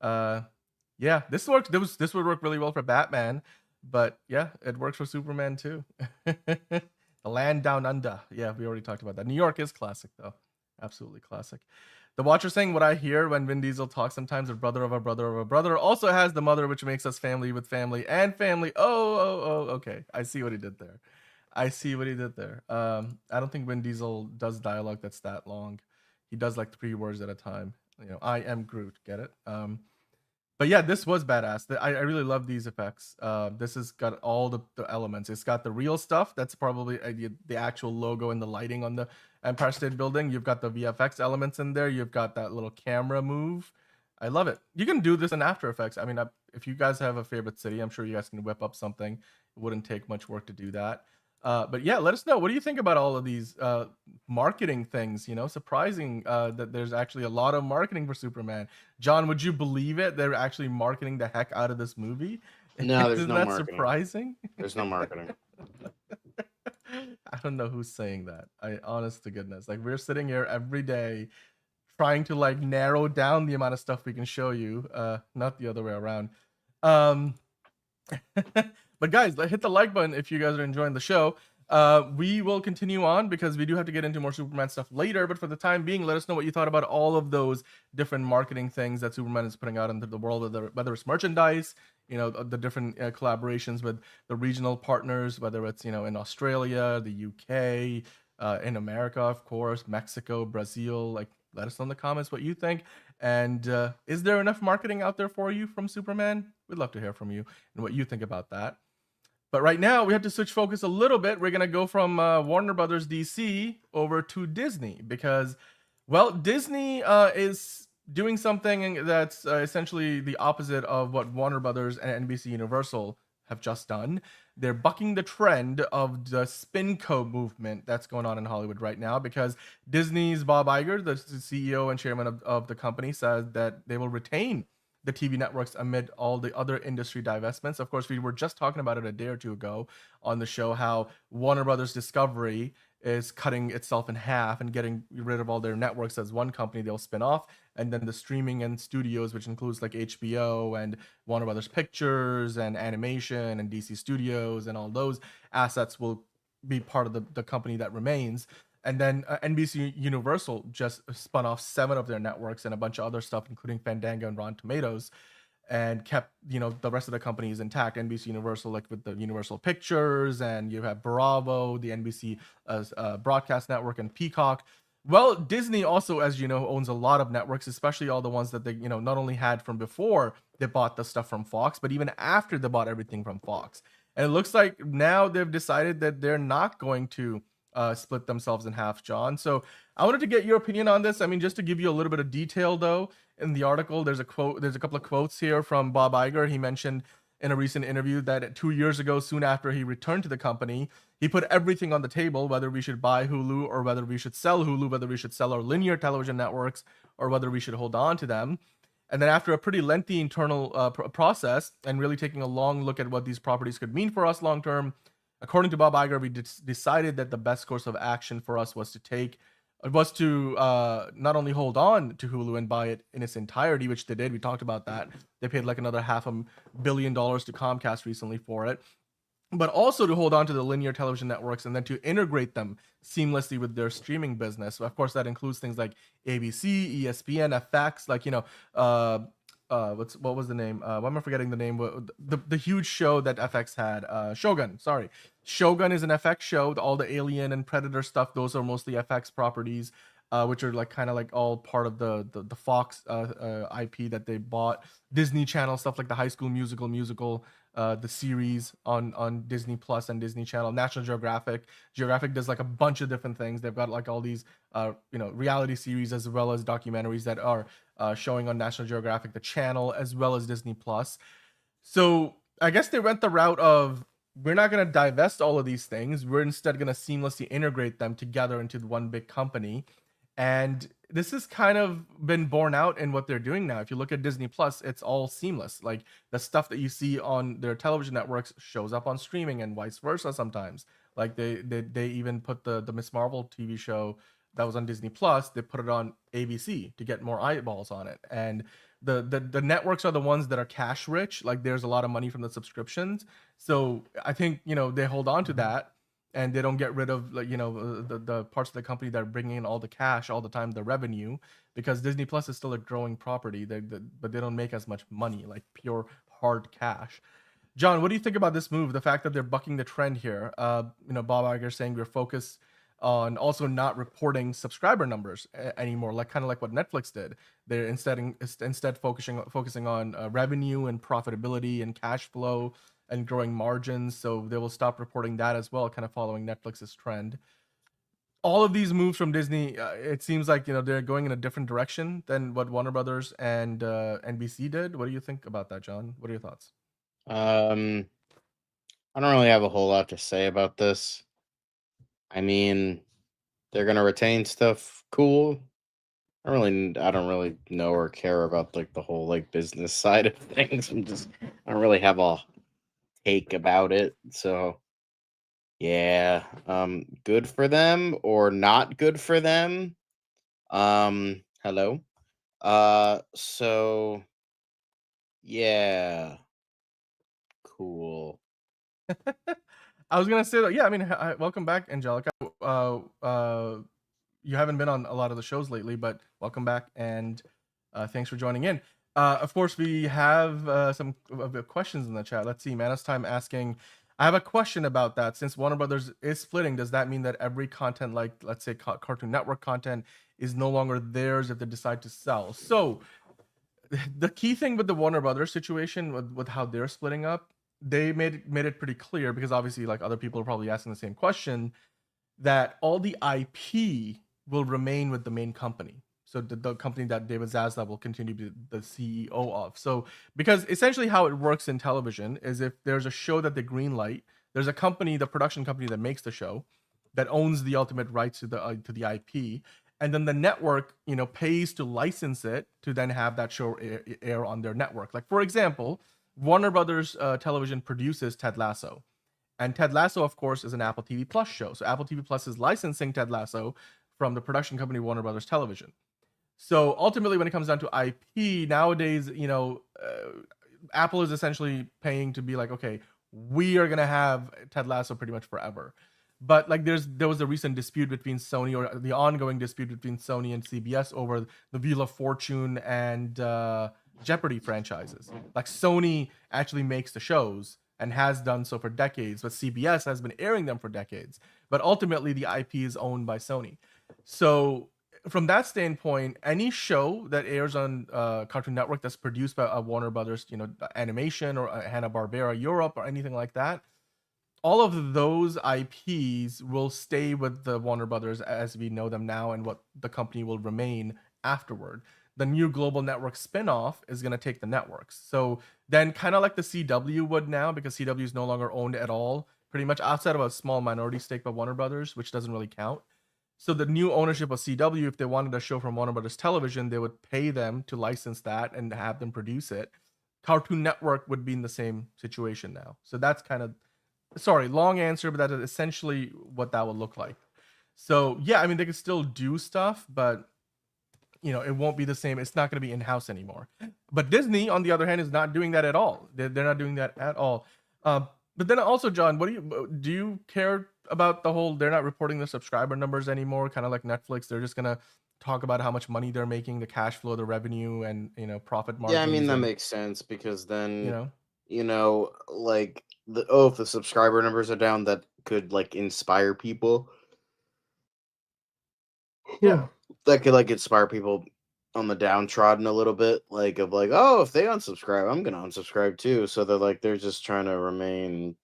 Yeah, this worked. This would work really well for Batman, but yeah, it works for Superman too. The land down under. Yeah, we already talked about that. New York is classic though, absolutely classic. The Watcher saying what I hear when Vin Diesel talks sometimes, a brother of a brother of a brother also has the mother, which makes us family with family and family. Oh, okay. I see what he did there. I see what he did there. I don't think Vin Diesel does dialogue that's that long. He does like 3 words at a time. You know, I am Groot. Get it? But yeah, this was badass. I really love these effects. This has got all the elements. It's got the real stuff. That's probably the actual logo and the lighting on the Empire State Building. You've got the VFX elements in there. You've got that little camera move. I love it. You can do this in After Effects. I mean, if you guys have a favorite city, I'm sure you guys can whip up something. It wouldn't take much work to do that. But yeah, let us know. What do you think about all of these marketing things? You know, surprising that there's actually a lot of marketing for Superman. John, would you believe it? They're actually marketing the heck out of this movie.
No, there's
Isn't
no
that
marketing.
surprising?
There's no marketing.
I don't know who's saying that. Honest to goodness, like we're sitting here every day trying to like narrow down the amount of stuff we can show you, not the other way around. But guys, hit the like button if you guys are enjoying the show. We will continue on because we do have to get into more Superman stuff later. But for the time being, let us know what you thought about all of those different marketing things that Superman is putting out into the world, whether it's merchandise, you know, the different collaborations with the regional partners, whether it's, you know, in Australia, the UK, in America, of course, Mexico, Brazil. Like, let us know in the comments what you think. And is there enough marketing out there for you from Superman? We'd love to hear from you and what you think about that. But right now, we have to switch focus a little bit. We're going to go from Warner Brothers DC over to Disney because, well, Disney is doing something that's essentially the opposite of what Warner Brothers and NBC Universal have just done. They're bucking the trend of the spinco movement that's going on in Hollywood right now because Disney's Bob Iger, the CEO and chairman of the company, said that they will retain the TV networks amid all the other industry divestments. Of course, we were just talking about it a day or two ago on the show, how Warner Brothers Discovery is cutting itself in half and getting rid of all their networks as one company they'll spin off. And then the streaming and studios, which includes like HBO and Warner Brothers Pictures and animation and DC Studios and all those assets will be part of the company that remains. And then NBC Universal just spun off 7 of their networks and a bunch of other stuff, including Fandango and Rotten Tomatoes, and kept, you know, the rest of the companies intact. NBC Universal, like with the Universal Pictures, and you have Bravo, the NBC broadcast network, and Peacock. Well, Disney also, as you know, owns a lot of networks, especially all the ones that they, you know, not only had from before they bought the stuff from Fox, but even after they bought everything from Fox. And it looks like now they've decided that they're not going to split themselves in half, John. So I wanted to get your opinion on this. I mean, just to give you a little bit of detail, though, in the article, there's a couple of quotes here from Bob Iger. He mentioned in a recent interview that 2 years ago, soon after he returned to the company, he put everything on the table, whether we should buy Hulu or whether we should sell Hulu, whether we should sell our linear television networks or whether we should hold on to them. And then after a pretty lengthy internal process and really taking a long look at what these properties could mean for us long term, according to Bob Iger, we decided that the best course of action for us was to not only hold on to Hulu and buy it in its entirety, which they did. We talked about that. They paid like another $500 million to Comcast recently for it, but also to hold on to the linear television networks and then to integrate them seamlessly with their streaming business. So of course, that includes things like ABC, ESPN, FX, like, you know, what was the name? Why am I forgetting the name? The huge show that FX had, Shogun. Sorry, Shogun is an FX show. All the Alien and Predator stuff, those are mostly FX properties, which are like kind of like all part of the Fox IP that they bought. Disney Channel stuff like the High School Musical, the series on Disney Plus and Disney Channel. National Geographic does like a bunch of different things. They've got like all these reality series as well as documentaries that are showing on National Geographic, the channel, as well as Disney Plus. So I guess they went the route of, we're not going to divest all of these things. We're instead going to seamlessly integrate them together into one big company. And this has kind of been borne out in what they're doing now. If you look at Disney Plus, it's all seamless. Like the stuff that you see on their television networks shows up on streaming and vice versa sometimes. Like they even put the Miss Marvel TV show that was on Disney Plus, they put it on ABC to get more eyeballs on it. And the networks are the ones that are cash rich. Like there's a lot of money from the subscriptions. So I think, they hold on to that and they don't get rid of, like, the parts of the company that are bringing in all the cash all the time, the revenue, because Disney Plus is still a growing property. But they don't make as much money, like pure hard cash. John, what do you think about this move? The fact that they're bucking the trend here. Bob Iger saying we're focused on also not reporting subscriber numbers anymore, like kind of like what Netflix did. They're instead focusing on revenue and profitability and cash flow and growing margins. So they will stop reporting that as well, kind of following Netflix's trend. All of these moves from Disney, it seems like they're going in a different direction than what Warner Brothers and NBC did. What do you think about that, John? What are your thoughts?
I don't really have a whole lot to say about this. I mean, they're gonna retain stuff. Cool. I don't really know or care about like the whole like business side of things. I don't really have a take about it. So yeah, good for them or not good for them. Hello. So yeah, cool.
I was gonna say that. Yeah, I mean, welcome back, Angelica. You haven't been on a lot of the shows lately, but welcome back, and thanks for joining in. Of course, we have some questions in the chat. Let's see. Manus Time asking, I have a question about that. Since Warner Brothers is splitting, does that mean that every content, like let's say Cartoon Network content, is no longer theirs if they decide to sell? So the key thing with the Warner Brothers situation, with how they're splitting up, they made it pretty clear, because obviously, like, other people are probably asking the same question, that all the IP will remain with the main company. So the company that David Zaslav will continue to be the CEO of. So because essentially how it works in television is, if there's a show that they greenlight, there's a company, the production company that makes the show, that owns the ultimate rights to the IP, and then the network, pays to license it to then have that show air on their network. Like, for example, Warner Brothers Television produces Ted Lasso. And Ted Lasso, of course, is an Apple TV Plus show. So Apple TV Plus is licensing Ted Lasso from the production company Warner Brothers Television. So ultimately, when it comes down to IP, nowadays, Apple is essentially paying to be like, okay, we are going to have Ted Lasso pretty much forever. But like there was a recent dispute between Sony, or the ongoing dispute between Sony and CBS over the Wheel of Fortune and Jeopardy franchises. Like, Sony actually makes the shows and has done so for decades, but CBS has been airing them for decades. But ultimately, the IP is owned by Sony. So from that standpoint, any show that airs on Cartoon Network that's produced by Warner Brothers, Animation or Hanna-Barbera Europe or anything like that, all of those IPs will stay with the Warner Brothers as we know them now, and what the company will remain afterward. The new Global Network spinoff is going to take the networks. So then, kind of like the CW would now, because CW is no longer owned at all, pretty much outside of a small minority stake by Warner Brothers, which doesn't really count. So the new ownership of CW, if they wanted a show from Warner Brothers Television, they would pay them to license that and have them produce it. Cartoon Network would be in the same situation now. So that's kind of, sorry, long answer, but that is essentially what that would look like. So yeah, I mean, they could still do stuff, but it won't be the same. It's not going to be in-house anymore. But Disney, on the other hand, is not doing that at all. They're not doing that at all. But then also, John, do you care about the whole, they're not reporting the subscriber numbers anymore, kind of like Netflix? They're just going to talk about how much money they're making, the cash flow, the revenue, and profit margins.
Yeah, I mean, that makes sense, because then like if the subscriber numbers are down, that could like inspire people.
Yeah.
That could like inspire people on the downtrodden a little bit, oh, if they unsubscribe, I'm gonna unsubscribe too. So they're just trying to remain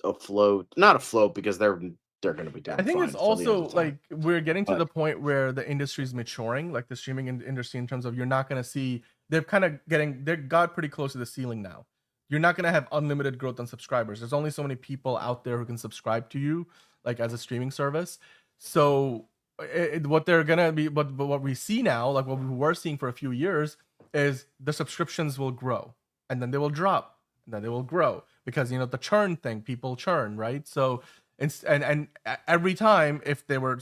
afloat, not afloat, because they're gonna be down.
I think it's also like we're getting to the point where the industry is maturing, like the streaming industry, in terms of you're not gonna see, they got pretty close to the ceiling now. You're not gonna have unlimited growth on subscribers. There's only so many people out there who can subscribe to you, like as a streaming service. So what they're gonna be, but what we see now, like what we were seeing for a few years, is the subscriptions will grow and then they will drop and then they will grow, because the churn thing, people churn, right? So and every time, if there were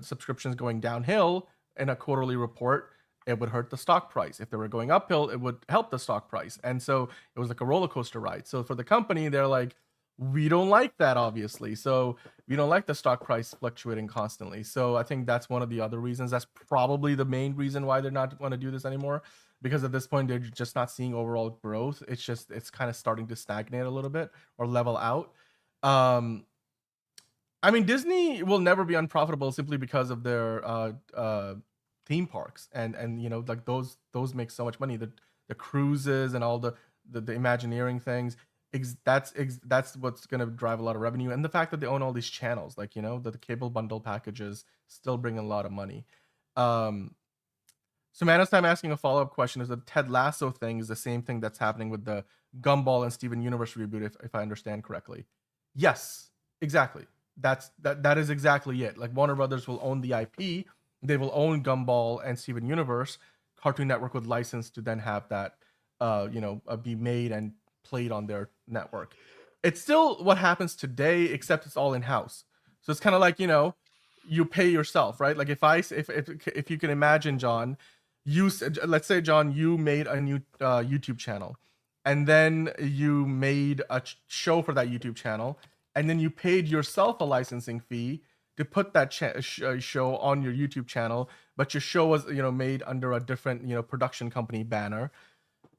subscriptions going downhill in a quarterly report, it would hurt the stock price. If they were going uphill, it would help the stock price. And so it was like a roller coaster ride. So for the company, they're like, we don't like that, obviously. So we don't like the stock price fluctuating constantly. So I think that's one of the other reasons. That's probably the main reason why they're not want to do this anymore. Because at this point, they're just not seeing overall growth. It's kind of starting to stagnate a little bit or level out. I mean, Disney will never be unprofitable simply because of their theme parks and like those make so much money. The cruises and all the Imagineering things. That's what's gonna drive a lot of revenue, and the fact that they own all these channels, like the cable bundle packages still bring a lot of money. Samantha's time asking a follow-up question is the Ted Lasso thing is the same thing that's happening with the Gumball and Steven Universe reboot, if I understand correctly. Yes, exactly. That is exactly it. Like Warner Brothers will own the IP, they will own Gumball and Steven Universe. Cartoon Network would license to then have that be made and played on their network. It's still what happens today, except it's all in-house. So it's kind of like, you pay yourself, right? Like if you can imagine, John, let's say, John, you made a new YouTube channel, and then you made a show for that YouTube channel, and then you paid yourself a licensing fee to put that show on your YouTube channel, but your show was made under a different production company banner,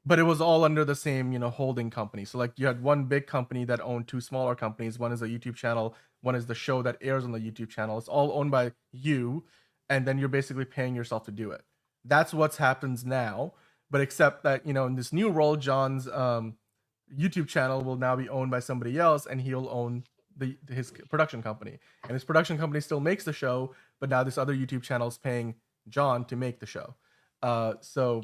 but it was all under the same holding company. So like you had one big company that owned two smaller companies. One is a YouTube channel, one is the show that airs on the YouTube channel. It's all owned by you, and then you're basically paying yourself to do it. That's what happens now, but except that in this new role, John's YouTube channel will now be owned by somebody else, and he'll own his production company, and his production company still makes the show, but now this other YouTube channel is paying John to make the show. So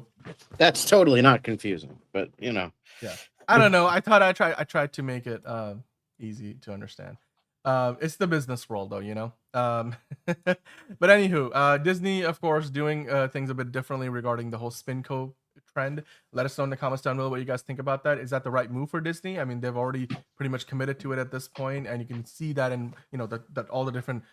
that's totally not confusing, but
yeah, I don't know. I thought I tried to make it easy to understand. It's the business world, though, but anywho, Disney, of course, doing things a bit differently regarding the whole SpinCo trend. Let us know in the comments down below what you guys think about that. Is that the right move for Disney? I mean, they've already pretty much committed to it at this point, and you can see that in that all the different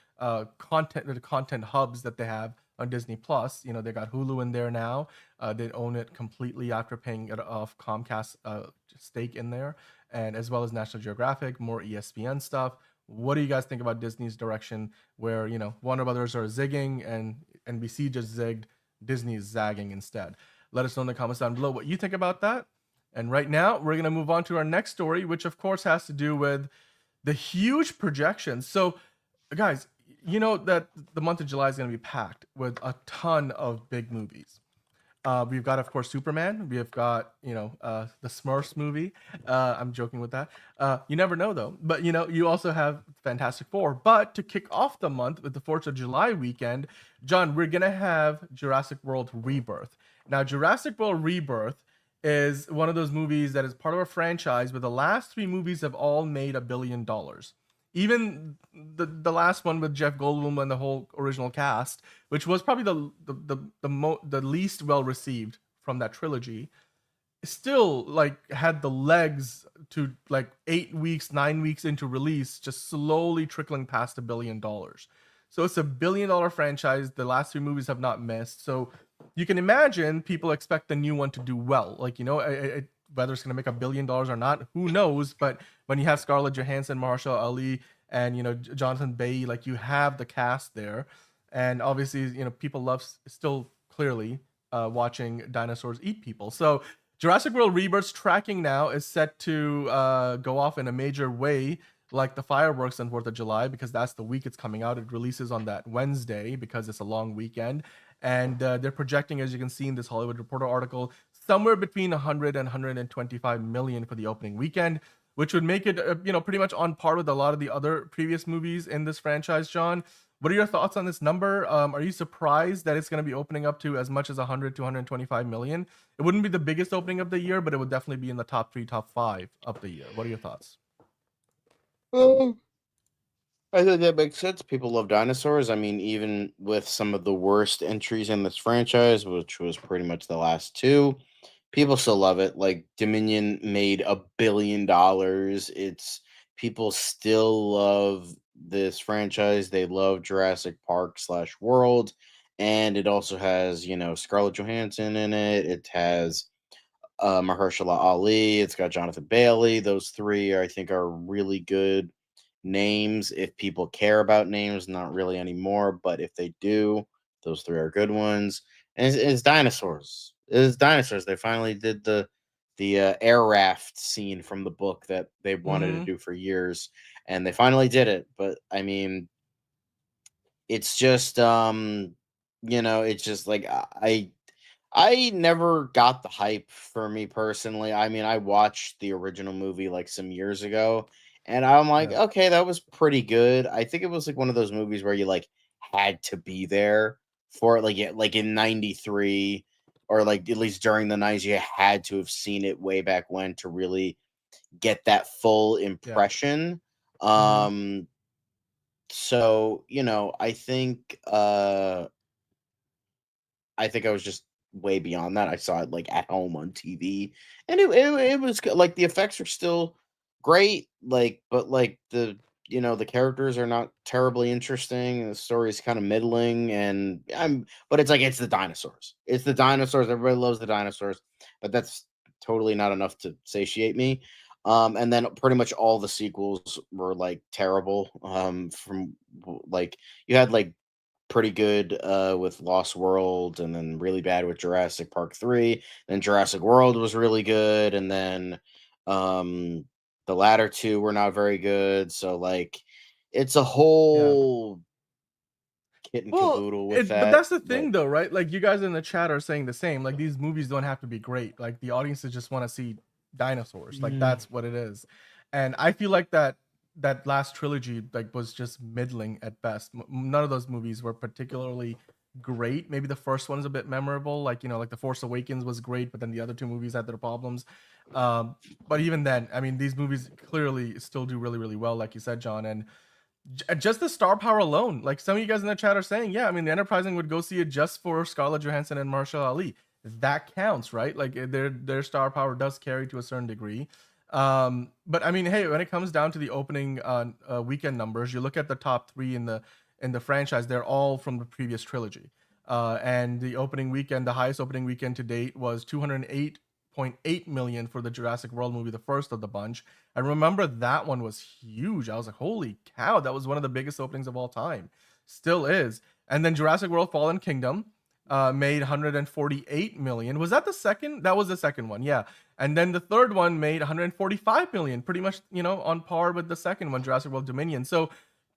content hubs that they have on Disney Plus. They got Hulu in there now. They own it completely after paying it off Comcast stake in there, and as well as National Geographic, more ESPN stuff. What do you guys think about Disney's direction, where Warner Brothers are zigging and NBC just zigged, Disney is zagging instead? Let us know in the comments down below what you think about that. And right now, we're going to move on to our next story, which of course has to do with the huge projections. So, guys, that the month of July is going to be packed with a ton of big movies. We've got, of course, Superman. We've got, the Smurfs movie. I'm joking with that. You never know, though. But, you also have Fantastic Four. But to kick off the month with the 4th of July weekend, John, we're going to have Jurassic World Rebirth. Now, Jurassic World Rebirth is one of those movies that is part of a franchise where the last 3 movies have all made $1 billion. Even the last one with Jeff Goldblum and the whole original cast, which was probably the least well received from that trilogy, still like had the legs to like 8 weeks, 9 weeks into release, just slowly trickling past $1 billion. So it's $1 billion franchise. The last 3 movies have not missed. So you can imagine people expect the new one to do well. Like, whether it's going to make $1 billion or not, who knows? But when you have Scarlett Johansson, Mahershala Ali, and Jonathan Bailey, like you have the cast there, and obviously people love still clearly watching dinosaurs eat people. So Jurassic World Rebirth's tracking now is set to go off in a major way, like the fireworks on 4th of July, because that's the week it's coming out. It releases on that Wednesday because it's a long weekend. And they're projecting, as you can see in this Hollywood Reporter article, somewhere between 100 and 125 million for the opening weekend, which would make it, pretty much on par with a lot of the other previous movies in this franchise. John, what are your thoughts on this number? Are you surprised that it's going to be opening up to as much as 100 to 125 million? It wouldn't be the biggest opening of the year, but it would definitely be in the top 3, top 5 of the year. What are your thoughts?
I think that makes sense. People love dinosaurs. I mean, even with some of the worst entries in this franchise, which was pretty much the last 2, people still love it. Like Dominion made $1 billion. It's people still love this franchise. They love Jurassic Park /World, and it also has, Scarlett Johansson in it. It has Mahershala Ali. It's got Jonathan Bailey. Those three, I think, are really good names. If people care about names, not really anymore, but if they do, those three are good ones. And it's dinosaurs. It's dinosaurs. They finally did the air raft scene from the book that they wanted to
Mm-hmm.
do for years, and they finally did it. But I mean, it's just it's just like I never got the hype for me personally. I mean, I watched the original movie like some years ago, and I'm like,
Yeah.
okay, that was pretty good. I think it was like one of those movies where you like had to be there for it, like in '93 or like at least during the '90s, you had to have seen it way back when to really get that full
Yeah.
impression.
Mm-hmm.
So, I think I was just way beyond that. I saw it like at home on TV, and it was good. Like the effects are still great, but like the characters are not terribly interesting, and the story is kind of middling. And but it's the dinosaurs. It's the dinosaurs. Everybody loves the dinosaurs, but that's totally not enough to satiate me. And then pretty much all the sequels were like terrible. Like you had like pretty good with Lost World, and then really bad with Jurassic Park 3. Then Jurassic World was really good, and then um the latter two were not very good. So like it's a
Yeah.
whole kit and
Well,
caboodle with
but
that.
that's the
But
thing though, right? Like you guys in the chat are saying the same. Like these movies don't have to be great. Like the audiences just want to see dinosaurs. Like
mm,
that's what it is. And I feel like that last trilogy like was just middling at best. None of those movies were particularly great. Maybe the first one is a bit memorable, like like The Force Awakens was great, but then the other two movies had their problems. Um, but even then, I mean, these movies clearly still do really, really well, like you said, John. And just the star power alone, like some of you guys in the chat are saying, yeah, I mean, the Enterprising would go see it just for Scarlett Johansson and Mahershala Ali. That counts, right? Like their star power does carry to a certain degree. But I mean, hey, when it comes down to the opening weekend numbers, you look at the top three in the franchise; they're all from the previous trilogy. And the opening weekend, the highest opening weekend to date was 208.8 million for the Jurassic World movie, the first of the bunch. I remember that one was huge. I was like, holy cow, that was one of the biggest openings of all time. Still is. And then Jurassic World Fallen Kingdom made 148 million. Was that the second? That was the second one, yeah. And then the third one made 145 million, pretty much, on par with the second one, Jurassic World Dominion. So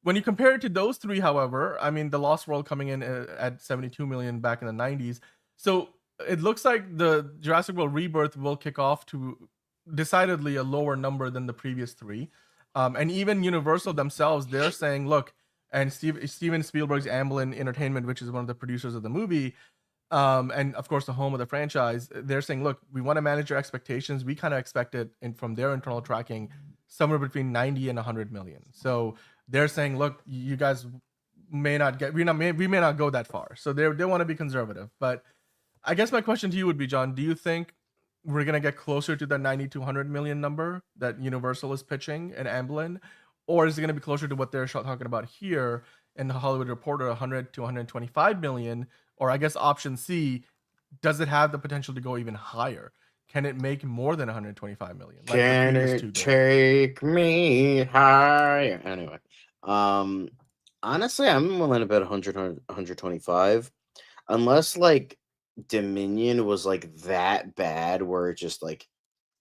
when you compare it to those three, however, I mean, The Lost World coming in at 72 million back in the 90s. So it looks like the Jurassic World Rebirth will kick off to decidedly a lower number than the previous three. And even Universal themselves, they're saying, look, and Steven Spielberg's Amblin Entertainment, which is one of the producers of the movie, and of course the home of the franchise, they're saying, look, we want to manage your expectations. We kind of expect it from their internal tracking somewhere between 90 and 100 million. So they're saying, look, you guys may not get, we may not go that far. So they want to be conservative. But I guess my question to you would be, John, do you think we're gonna get closer to the 90 to 100 million number that Universal is pitching and Amblin, or is it gonna be closer to what they're talking about here in the Hollywood Reporter, 100 to 125 million? Or I guess option C, does it have the potential to go even higher? Can it make more than 125 million? Like the
can
previous two
it
did?
take me higher? Anyway, honestly, I'm willing to bet 100, 125, unless like Dominion was like that bad where it just like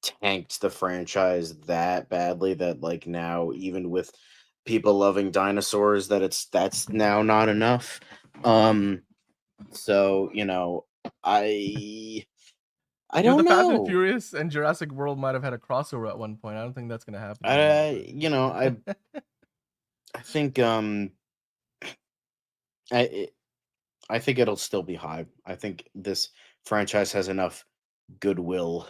tanked the franchise that badly that like now even with people loving dinosaurs that's now not enough. So, I
The
don't
Fast and
know.
Furious and Jurassic World might have had a crossover at one point. I don't think that's gonna happen anymore.
I you know, I think I it- I think it'll still be high. I think this franchise has enough goodwill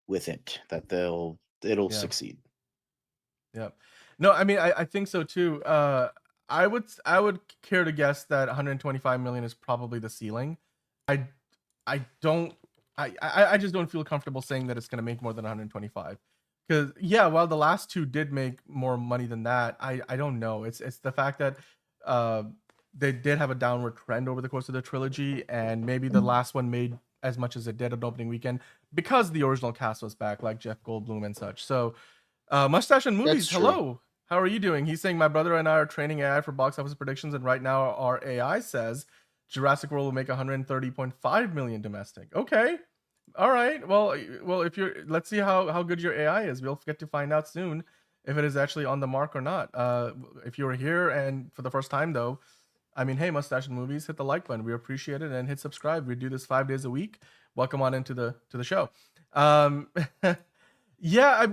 with it that it'll
Yeah.
succeed.
Yeah. No, I mean, I think so too. I would care to guess that 125 million is probably the ceiling. I I don't I just don't feel comfortable saying that it's going to make more than 125. Cuz yeah, while the last two did make more money than that, I don't know. It's the fact that uh they did have a downward trend over the course of the trilogy, and maybe the last one made as much as it did at opening weekend because the original cast was back, like Jeff Goldblum and such. So, Mustache and Movies, hello. How are you doing? He's saying, my brother and I are training AI for box office predictions, and right now our AI says Jurassic World will make 130.5 million domestic. Okay. All right. Well, if you're, let's see how good your AI is. We'll get to find out soon if it is actually on the mark or not. If you were here and for the first time though, I mean, hey, Mustache and Movies, hit the like button. We appreciate it, and hit subscribe. We do this 5 days a week. Welcome on into the show. Yeah,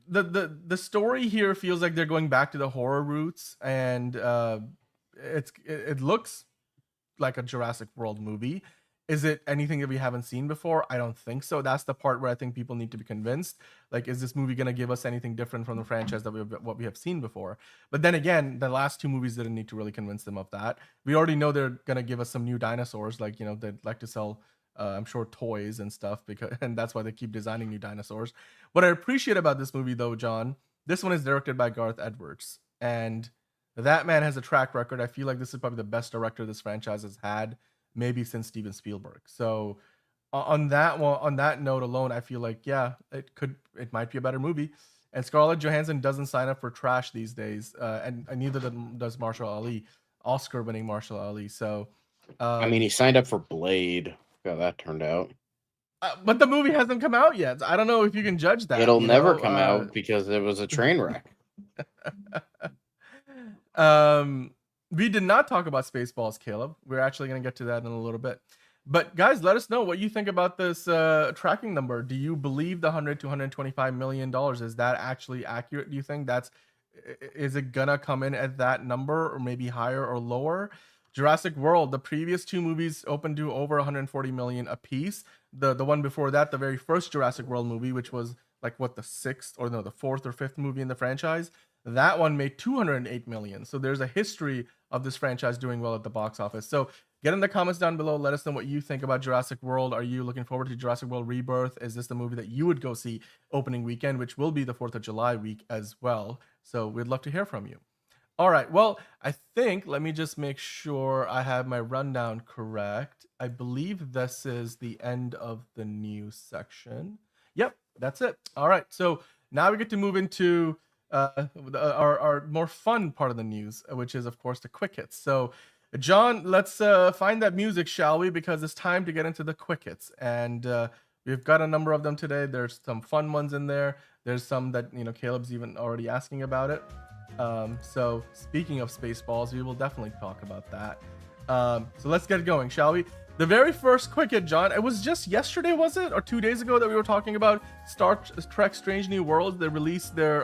the story here feels like they're going back to the horror roots, and it looks like a Jurassic World movie. Is it anything that we haven't seen before? I don't think so. That's the part where I think people need to be convinced. Like, is this movie going to give us anything different from the franchise that what we have seen before? But then again, the last two movies didn't need to really convince them of that. We already know they're going to give us some new dinosaurs. Like, you know, they'd like to sell, I'm sure, toys and stuff, and that's why they keep designing new dinosaurs. What I appreciate about this movie, though, John, this one is directed by Garth Edwards, and that man has a track record. I feel like this is probably the best director this franchise has had, maybe since Steven Spielberg. So on that note alone, I feel like, yeah, it might be a better movie. And Scarlett Johansson doesn't sign up for trash these days, and neither does Marshall Ali, Oscar-winning Marshall Ali. So,
I mean, he signed up for Blade. How that turned out.
But the movie hasn't come out yet. I don't know if you can judge that.
It'll never come out because it was a train wreck.
We did not talk about Spaceballs, Caleb. We're actually going to get to that in a little bit. But guys, let us know what you think about this tracking number. Do you believe the $100 to $125 million? Is that actually accurate? Do you think is it gonna come in at that number, or maybe higher or lower? Jurassic World, the previous two movies opened to over 140 million a piece. The one before that, the very first Jurassic World movie, which was like the fourth or fifth movie in the franchise, that one made 208 million. So there's a history of this franchise doing well at the box office. So get in the comments down below. Let us know what you think about Jurassic World. Are you looking forward to Jurassic World Rebirth? Is this the movie that you would go see opening weekend, which will be the 4th of July week as well? So we'd love to hear from you. All right. Well, I think, let me just make sure I have my rundown correct. I believe this is the end of the news section. Yep, that's it. All right. So now we get to move into our more fun part of the news, which is, of course, the quick hits. So, John, let's find that music, shall we? Because it's time to get into the quick hits. And we've got a number of them today. There's some fun ones in there. There's some that, Caleb's even already asking about it. So speaking of Spaceballs, we will definitely talk about that. So let's get going, shall we? The very first quick hit, John, it was just yesterday, was it? Or 2 days ago that we were talking about Star Trek Strange New Worlds. They released their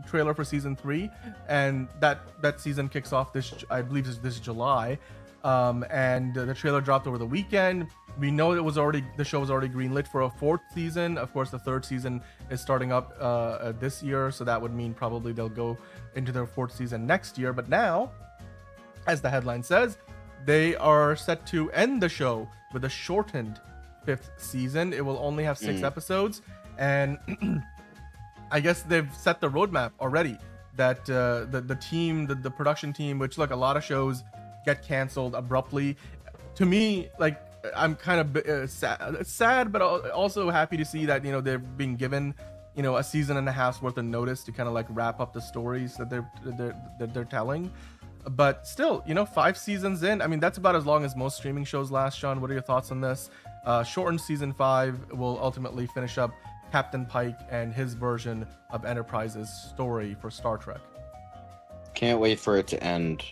trailer for season 3, and that season kicks off I believe this July. And the trailer dropped over the weekend. We know the show was already greenlit for a 4th season. Of course, the 3rd season is starting up this year, so that would mean probably they'll go into their 4th season next year. But now, as the headline says, they are set to end the show with a shortened 5th season. It will only have 6 episodes, and I guess they've set the roadmap already. That the team, the production team, which, look, a lot of shows get canceled abruptly. To me, like, I'm kind of sad, but also happy to see that they're being given a season and a half's worth of notice to kind of like wrap up the stories that they're telling. But still, 5 seasons in, I mean, that's about as long as most streaming shows last. Sean, what are your thoughts on this? Shortened season 5 will ultimately finish up Captain Pike and his version of Enterprise's story for Star Trek.
Can't wait for it to end,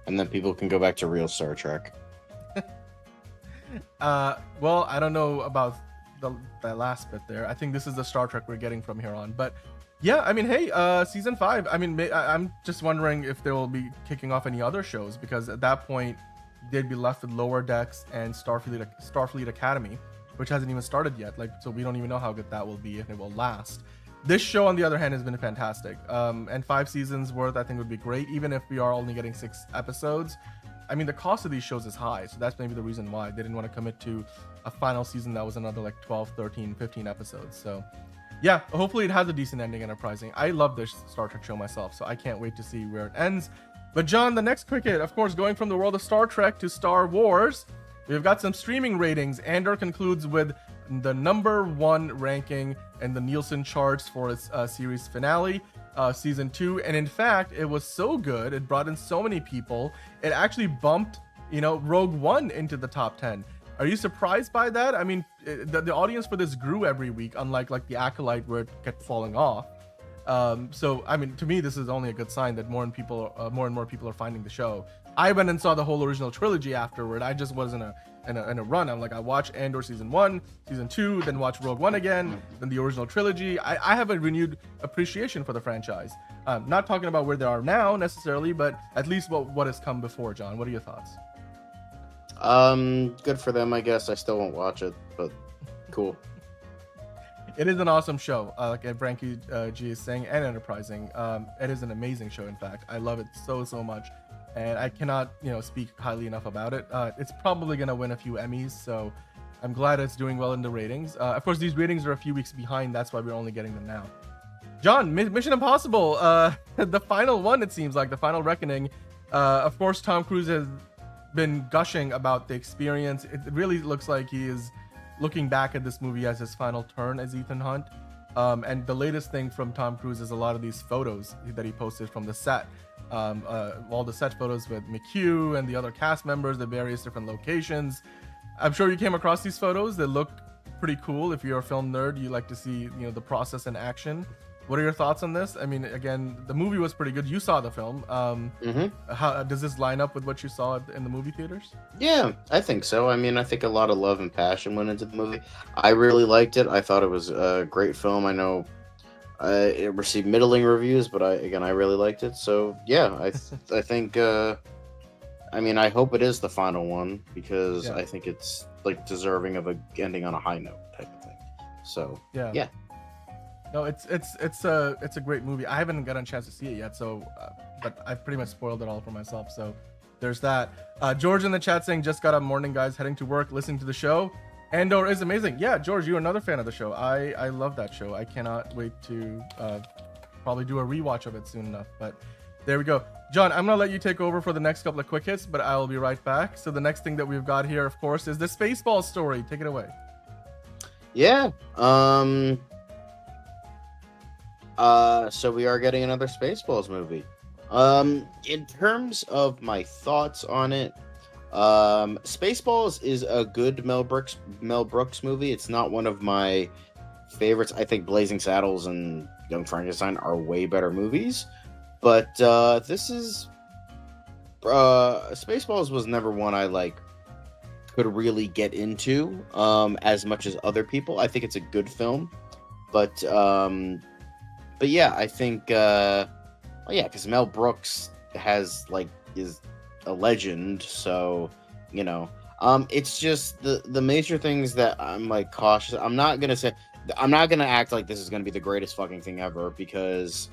and then people can go back to real Star Trek.
Well, I don't know about the last bit there. I think this is the Star Trek we're getting from here on. But yeah, I mean, hey, season 5. I mean, I'm just wondering if they will be kicking off any other shows, because at that point they'd be left with Lower Decks and Starfleet Academy, which hasn't even started yet. Like, so we don't even know how good that will be if it will last. This show, on the other hand, has been fantastic. And 5 seasons worth, I think, would be great, even if we are only getting 6 episodes. I mean, the cost of these shows is high, so that's maybe the reason why they didn't want to commit to a final season that was another like 12, 13, 15 episodes. So yeah, hopefully it has a decent ending, Enterprising. I love this Star Trek show myself, so I can't wait to see where it ends. But John, the next quick hit, of course, going from the world of Star Trek to Star Wars, we've got some streaming ratings. Andor concludes with the #1 ranking in the Nielsen charts for its series finale, season 2. And in fact, it was so good, it brought in so many people, it actually bumped, Rogue One into the top 10. Are you surprised by that? I mean, the audience for this grew every week, unlike The Acolyte, where it kept falling off. So I mean, to me, this is only a good sign that more and more people are finding the show. I went and saw the whole original trilogy afterward. I just wasn't in a run. I'm like, I watched Andor season 1, season 2, then watched Rogue One again, then the original trilogy. I have a renewed appreciation for the franchise. Not talking about where they are now necessarily, but at least what has come before. John, what are your thoughts?
Good for them, I guess. I still won't watch it, but cool.
It is an awesome show, like Frankie G is saying, and enterprising. It is an amazing show, in fact. I love it so much, and I cannot, speak highly enough about it. It's probably going to win a few Emmys, so I'm glad it's doing well in the ratings. Of course, these ratings are a few weeks behind. That's why we're only getting them now. John, Mission Impossible, the final one, it seems like, the final reckoning. Of course, Tom Cruise has been gushing about the experience. It really looks like he is looking back at this movie as his final turn as Ethan Hunt. And the latest thing from Tom Cruise is a lot of these photos that he posted from the set. All the set photos with McHugh and the other cast members, the various different locations. I'm sure you came across these photos. They look pretty cool. If you're a film nerd, you like to see, the process in action. What are your thoughts on this? I mean, again, the movie was pretty good. You saw the film. How does this line up with what you saw in the movie theaters?
Yeah, I think so. I mean, I think a lot of love and passion went into the movie. I really liked it. I thought it was a great film. I know it received middling reviews, but I really liked it. So yeah, I think. I mean, I hope it is the final one because I think it's deserving of ending on a high note type of thing. So yeah.
No, it's a great movie. I haven't gotten a chance to see it yet, so but I've pretty much spoiled it all for myself. So there's that. George in the chat saying, just got up, morning guys, heading to work, listening to the show. Andor is amazing. Yeah, George, you're another fan of the show. I love that show. I cannot wait to probably do a rewatch of it soon enough. But there we go. John, I'm gonna let you take over for the next couple of quick hits, but I will be right back. So the next thing that we've got here, of course, is the Spaceballs story. Take it away.
Yeah. So we are getting another Spaceballs movie. In terms of my thoughts on it, Spaceballs is a good Mel Brooks movie. It's not one of my favorites. I think Blazing Saddles and Young Frankenstein are way better movies. But this is Spaceballs was never one I could really get into as much as other people. I think it's a good film, but yeah, I think because Mel Brooks is a legend, so it's just the major things that I'm cautious. I'm not gonna act like this is gonna be the greatest fucking thing ever, because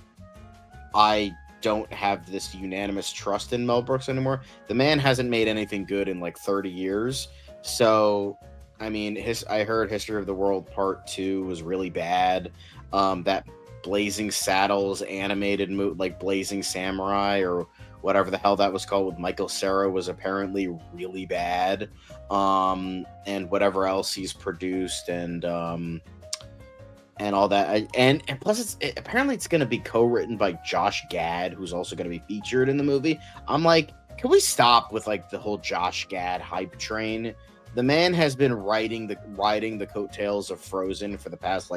I don't have this unanimous trust in Mel Brooks anymore. The man hasn't made anything good in 30 years. So I mean, I heard History of the World Part 2 was really bad. That Blazing Saddles animated movie, Blazing Samurai or whatever the hell that was called, with Michael Cera, was apparently really bad. And whatever else he's produced and all that. And plus apparently it's going to be co-written by Josh Gad, who's also going to be featured in the movie. I'm like, can we stop with the whole Josh Gad hype train? The man has been riding the coattails of Frozen for the past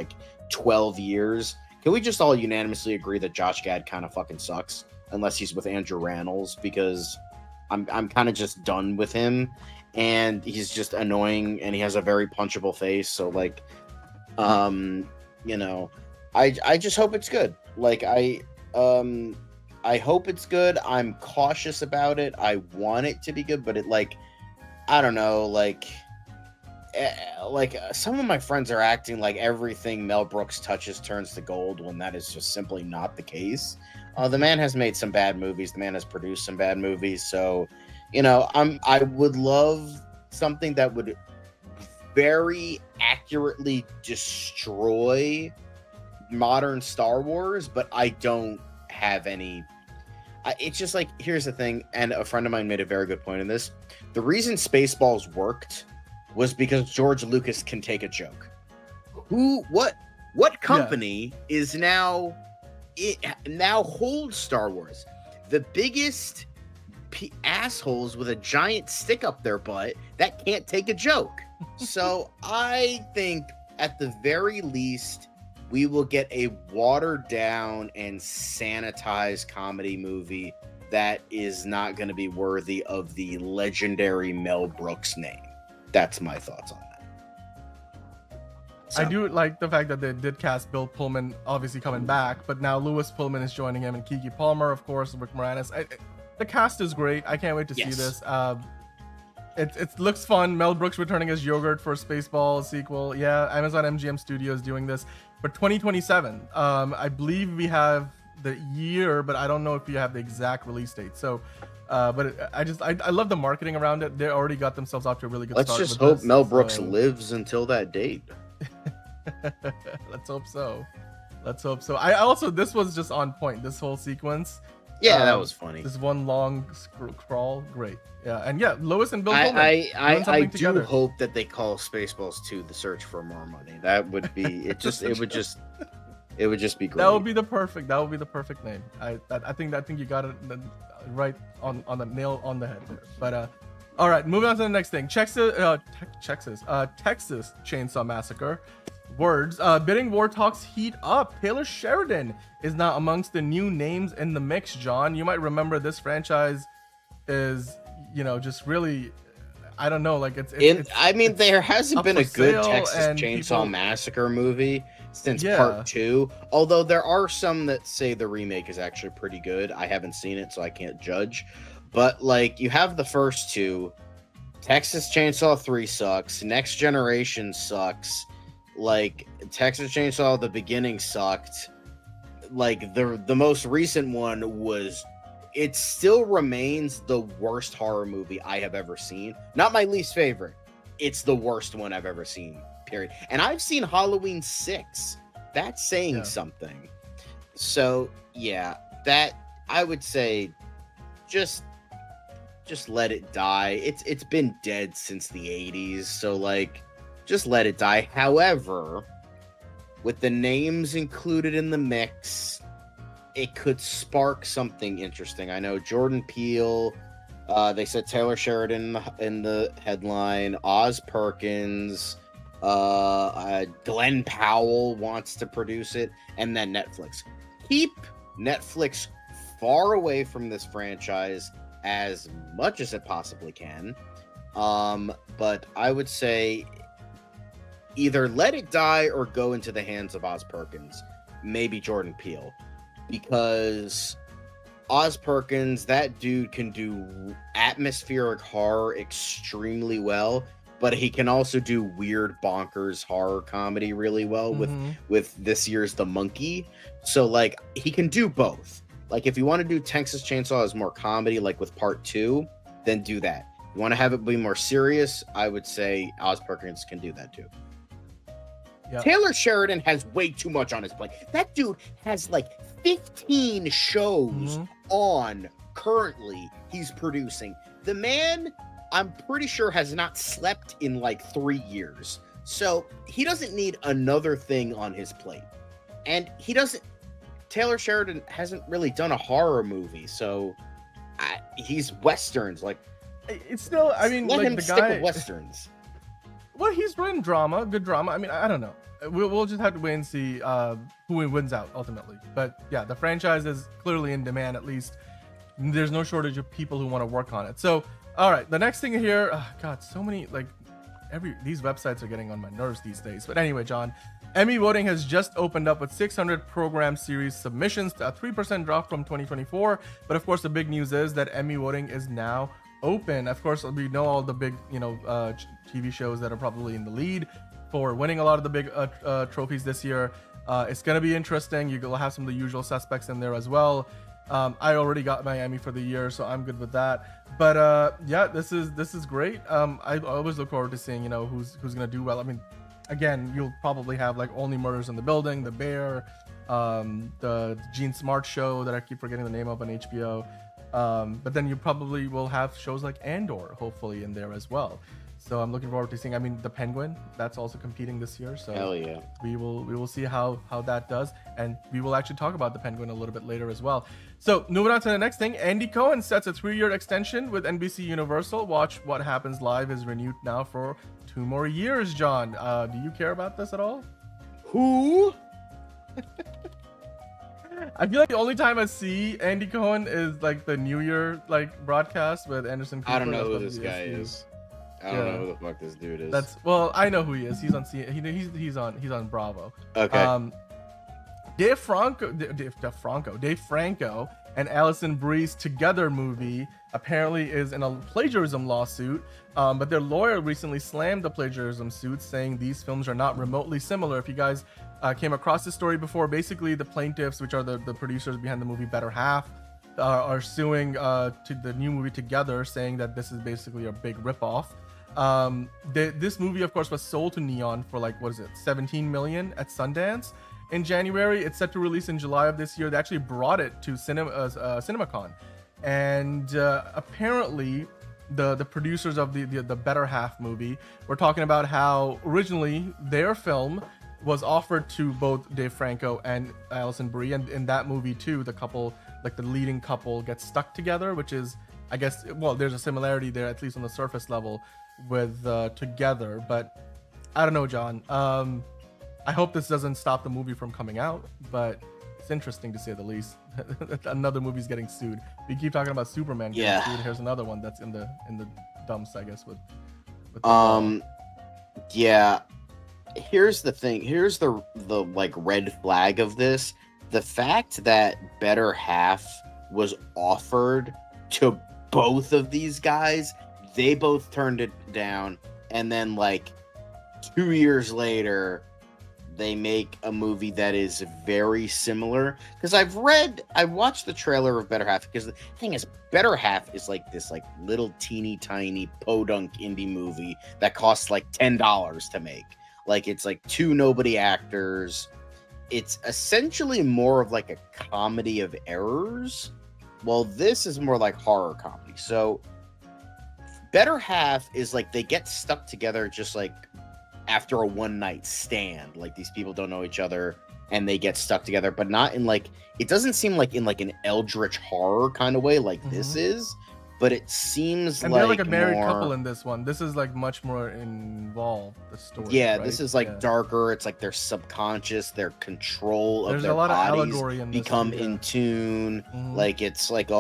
12 years. Can we just all unanimously agree that Josh Gad kind of fucking sucks, unless he's with Andrew Rannells? Because I'm kind of just done with him, and he's just annoying, and he has a very punchable face. So I just hope it's good. I hope it's good. I'm cautious about it. I want it to be good, but I don't know, some of my friends are acting like everything Mel Brooks touches turns to gold, when that is just simply not the case. The man has made some bad movies. The man has produced some bad movies. So, I would love something that would very accurately destroy modern Star Wars, but I don't have any. It's just like, here's the thing, and a friend of mine made a very good point in this. The reason Spaceballs worked was because George Lucas can take a joke. What company is now holds Star Wars? The biggest assholes with a giant stick up their butt that can't take a joke. So I think at the very least we will get a watered down and sanitized comedy movie that is not going to be worthy of the legendary Mel Brooks name. That's my thoughts on that. So.
I do like the fact that they did cast Bill Pullman, obviously coming back, but now Lewis Pullman is joining him, and Keke Palmer, of course, Rick Moranis. The cast is great. I can't wait to see this. It looks fun. Mel Brooks returning as Yogurt for Spaceballs sequel. Yeah, Amazon MGM Studios doing this for 2027. I believe we have the year, but I don't know if you have the exact release date. So, I love the marketing around it. They already got themselves off to a really good start.
Let's just hope Mel Brooks lives until that date.
Let's hope so. I also, this was just on point. This whole sequence.
Yeah, that was funny.
This one long crawl, great. Yeah, and yeah, Lois and Bill Pullman.
I do hope that they call Spaceballs 2 The Search for More Money. That would be it. It would just be great.
That would be the perfect name. I think you got it right on the nail on the head there. But all right, moving on to the next thing. Texas Chainsaw Massacre. Bidding war talks heat up. Taylor Sheridan is now amongst the new names in the mix. John, you might remember this franchise is, just really, I don't know, like
there hasn't been a good Texas Chainsaw Massacre movie since part 2. Although there are some that say the remake is actually pretty good. I haven't seen it, so I can't judge. But like, you have the first 2. Texas Chainsaw 3 sucks. Next Generation sucks. Like, Texas Chainsaw the beginning sucked. Like, the most recent one it still remains the worst horror movie I have ever seen. Not my least favorite. It's the worst one I've ever seen, period. And I've seen Halloween 6. That's saying something. So yeah, that I would say just let it die. It's been dead since the 80s, so like just let it die. However, with the names included in the mix, it could spark something interesting. I know Jordan Peele, they said Taylor Sheridan in the headline, Oz Perkins, Glenn Powell wants to produce it, and then Netflix. Keep Netflix far away from this franchise as much as it possibly can. But I would say either let it die or go into the hands of Oz Perkins, maybe Jordan Peele, because Oz Perkins, that dude can do atmospheric horror extremely well, but he can also do weird bonkers horror comedy really well with this year's The Monkey. So like he can do both. Like if you want to do Texas Chainsaw as more comedy, like with part 2, then do that. If you want to have it be more serious, I would say Oz Perkins can do that too. Yep. Taylor Sheridan has way too much on his plate. That dude has like 15 shows on currently he's producing. The man, I'm pretty sure, has not slept in like 3 years. So he doesn't need another thing on his plate. And Taylor Sheridan hasn't really done a horror movie. So he's Westerns. Like,
it's still, I mean,
let
like
him
the
stick
guy
with Westerns.
Well, he's written drama, good drama. I mean, I don't know. We'll just have to wait and see who wins out ultimately. But yeah, the franchise is clearly in demand. At least there's no shortage of people who want to work on it. So, all right, the next thing here, God, so many, like these websites are getting on my nerves these days. But anyway, John, Emmy voting has just opened up with 600 program series submissions, a 3% drop from 2024. But of course, the big news is that Emmy voting is now open. Of course, we know all the big, TV shows that are probably in the lead for winning a lot of the big trophies this year. It's gonna be interesting. You'll have some of the usual suspects in there as well. I already got my Emmy for the year, so I'm good with that. But yeah, this is great. I always look forward to seeing who's gonna do well. I mean, again, you'll probably have like Only Murders in the Building, The Bear, the Gene Smart show that I keep forgetting the name of on HBO. But then you probably will have shows like Andor, hopefully, in there as well. So I'm looking forward to seeing. I mean, the Penguin, that's also competing this year. So
hell yeah,
we will see how that does, and we will actually talk about the Penguin a little bit later as well. So moving on to the next thing, Andy Cohen sets a 3-year extension with NBC Universal. Watch What Happens Live is renewed now for 2 more years. John, do you care about this at all?
who?
I feel like the only time I see Andy Cohen is like the New Year like broadcast with Anderson Cooper.
I don't know who this guy is. I don't know who the fuck this dude is.
I know who he is. He's on he's on Bravo.
Okay.
Dave Franco and Alison Brie's Together movie apparently is in a plagiarism lawsuit, but their lawyer recently slammed the plagiarism suit, saying these films are not remotely similar. If you guys came across this story before, basically the plaintiffs, which are the producers behind the movie Better Half, are suing to the new movie Together, saying that this is basically a big ripoff. This movie, of course, was sold to Neon for like, what is it, 17 million at Sundance in January. It's set to release in July of this year. They actually brought it to CinemaCon, and apparently the producers of the Better Half movie were talking about how originally their film was offered to both Dave Franco and Alison Brie, and in that movie too, the couple, like the leading couple, gets stuck together, which is, I guess, well, there's a similarity there, at least on the surface level, with Together. But I don't know, John. I hope this doesn't stop the movie from coming out, but it's interesting to say the least. Another movie's getting sued. We keep talking about Superman getting sued. Here's another one that's in the dumps, I guess. With
yeah. Here's the thing. Here's the like red flag of this. The fact that Better Half was offered to both of these guys, they both turned it down, and then like 2 years later they make a movie that is very similar. Because I watched the trailer of Better Half, because the thing is, Better Half is like this like little teeny tiny podunk indie movie that costs like $10 to make. Like, it's like 2 nobody actors. It's essentially more of like a comedy of errors. Well, this is more like horror comedy. So Better Half is like they get stuck together just like after a one night stand. Like, these people don't know each other and they get stuck together, but not in like, it doesn't seem like in like an eldritch horror kind of way like this is, but it seems
and
like
they're like a married
more...
couple in this one. This is like much more involved, the story.
Yeah,
right?
This is like darker. It's like their subconscious, their control of their
a lot
bodies
of allegory in this
become
one,
in tune. Like, it's like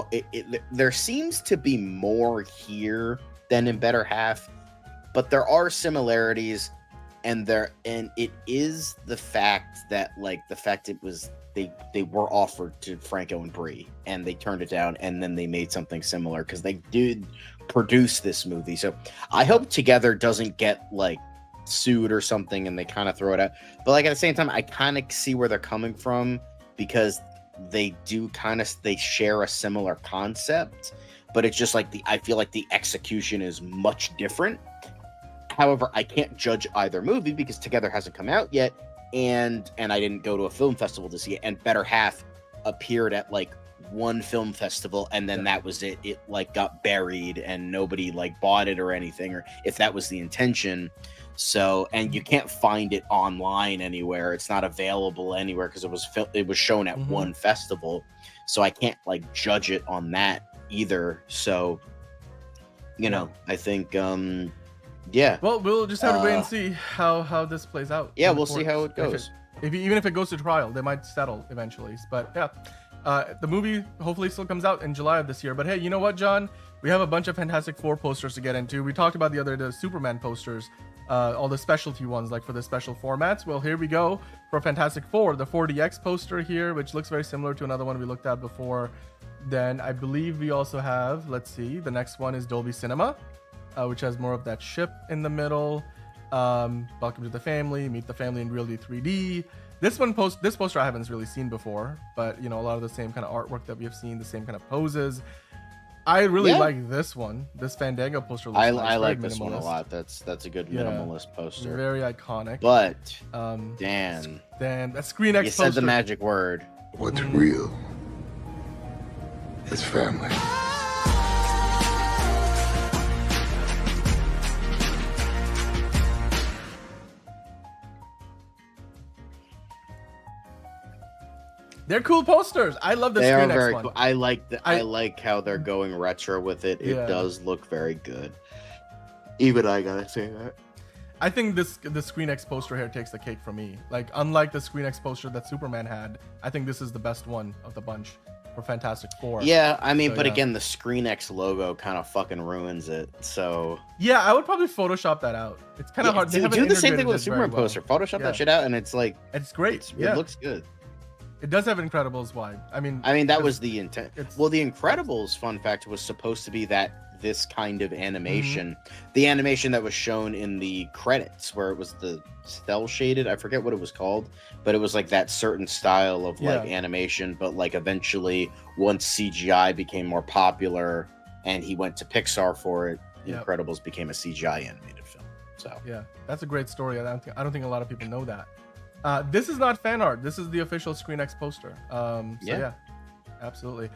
there seems to be more here than in Better Half, but there are similarities, and it is the fact that it was they were offered to Franco and Brie, and they turned it down, and then they made something similar because they did produce this movie. So I hope Together doesn't get like sued or something and they kind of throw it out. But like at the same time, I kind of see where they're coming from, because they share a similar concept, but it's just like I feel like the execution is much different. However, I can't judge either movie because Together hasn't come out yet. And I didn't go to a film festival to see it, and Better Half appeared at like one film festival, and then that was it. It like got buried and nobody like bought it or anything, or if that was the intention. So, and you can't find it online anywhere. It's not available anywhere because it was shown at one festival. So I can't like judge it on that either. So, you know, I think yeah.
Well, we'll just have to wait and see how this plays out.
Yeah, we'll see how it goes.
Even if it goes to trial, they might settle eventually. But yeah, the movie hopefully still comes out in July of this year. But hey, you know what, John? We have a bunch of Fantastic Four posters to get into. We talked about the Superman posters, all the specialty ones, like for the special formats. Well, here we go for Fantastic Four, the 4DX poster here, which looks very similar to another one we looked at before. Then I believe we also have, let's see, the next one is Dolby Cinema, which has more of that ship in the middle. Welcome to the family, meet the family in Reality 3D. This poster I haven't really seen before, but you know, a lot of the same kind of artwork that we have seen, the same kind of poses. I really
Yeah.
like this one. This Fandango poster looks
I
nice.
like
Very
this one a
minimalist.
lot. That's a good
Yeah.
minimalist poster.
Very iconic.
But
Dan, that Screen X
you
poster.
said the magic word.
What's real is family.
They're cool posters. I love the
They are
Screen X
very
one.
cool. I like how they're going retro with it. It
Yeah.
does look very good. Even I gotta say that.
I think the Screen X poster here takes the cake for me. Like, unlike the Screen X poster that Superman had, I think this is the best one of the bunch for Fantastic Four.
Yeah, I mean,
So,
but
yeah.
again, the Screen X logo kind of fucking ruins it. So
Yeah, I would probably Photoshop that out. It's kind of hard. They
do
haven't
the same thing
integrated
with
it
the Superman
very well.
poster. Photoshop
Yeah.
that shit out, and it's like
It's great. Yeah,
it looks good.
it does have Incredibles vibe. I mean,
that
because
was the intent.
it's-
Well, the Incredibles fun fact was supposed to be this kind of animation,
Mm-hmm.
the animation that was shown in the credits, where it was the cell shaded. I forget what it was called, but it was like that certain style of like
Yeah.
animation. But like eventually, once CGI became more popular, and he went to Pixar for it,
Yep.
Incredibles became a CGI animated film. So
Yeah, that's a great story. I don't think a lot of people know that. This is not fan art. This is the official Screen X poster. Yeah, absolutely.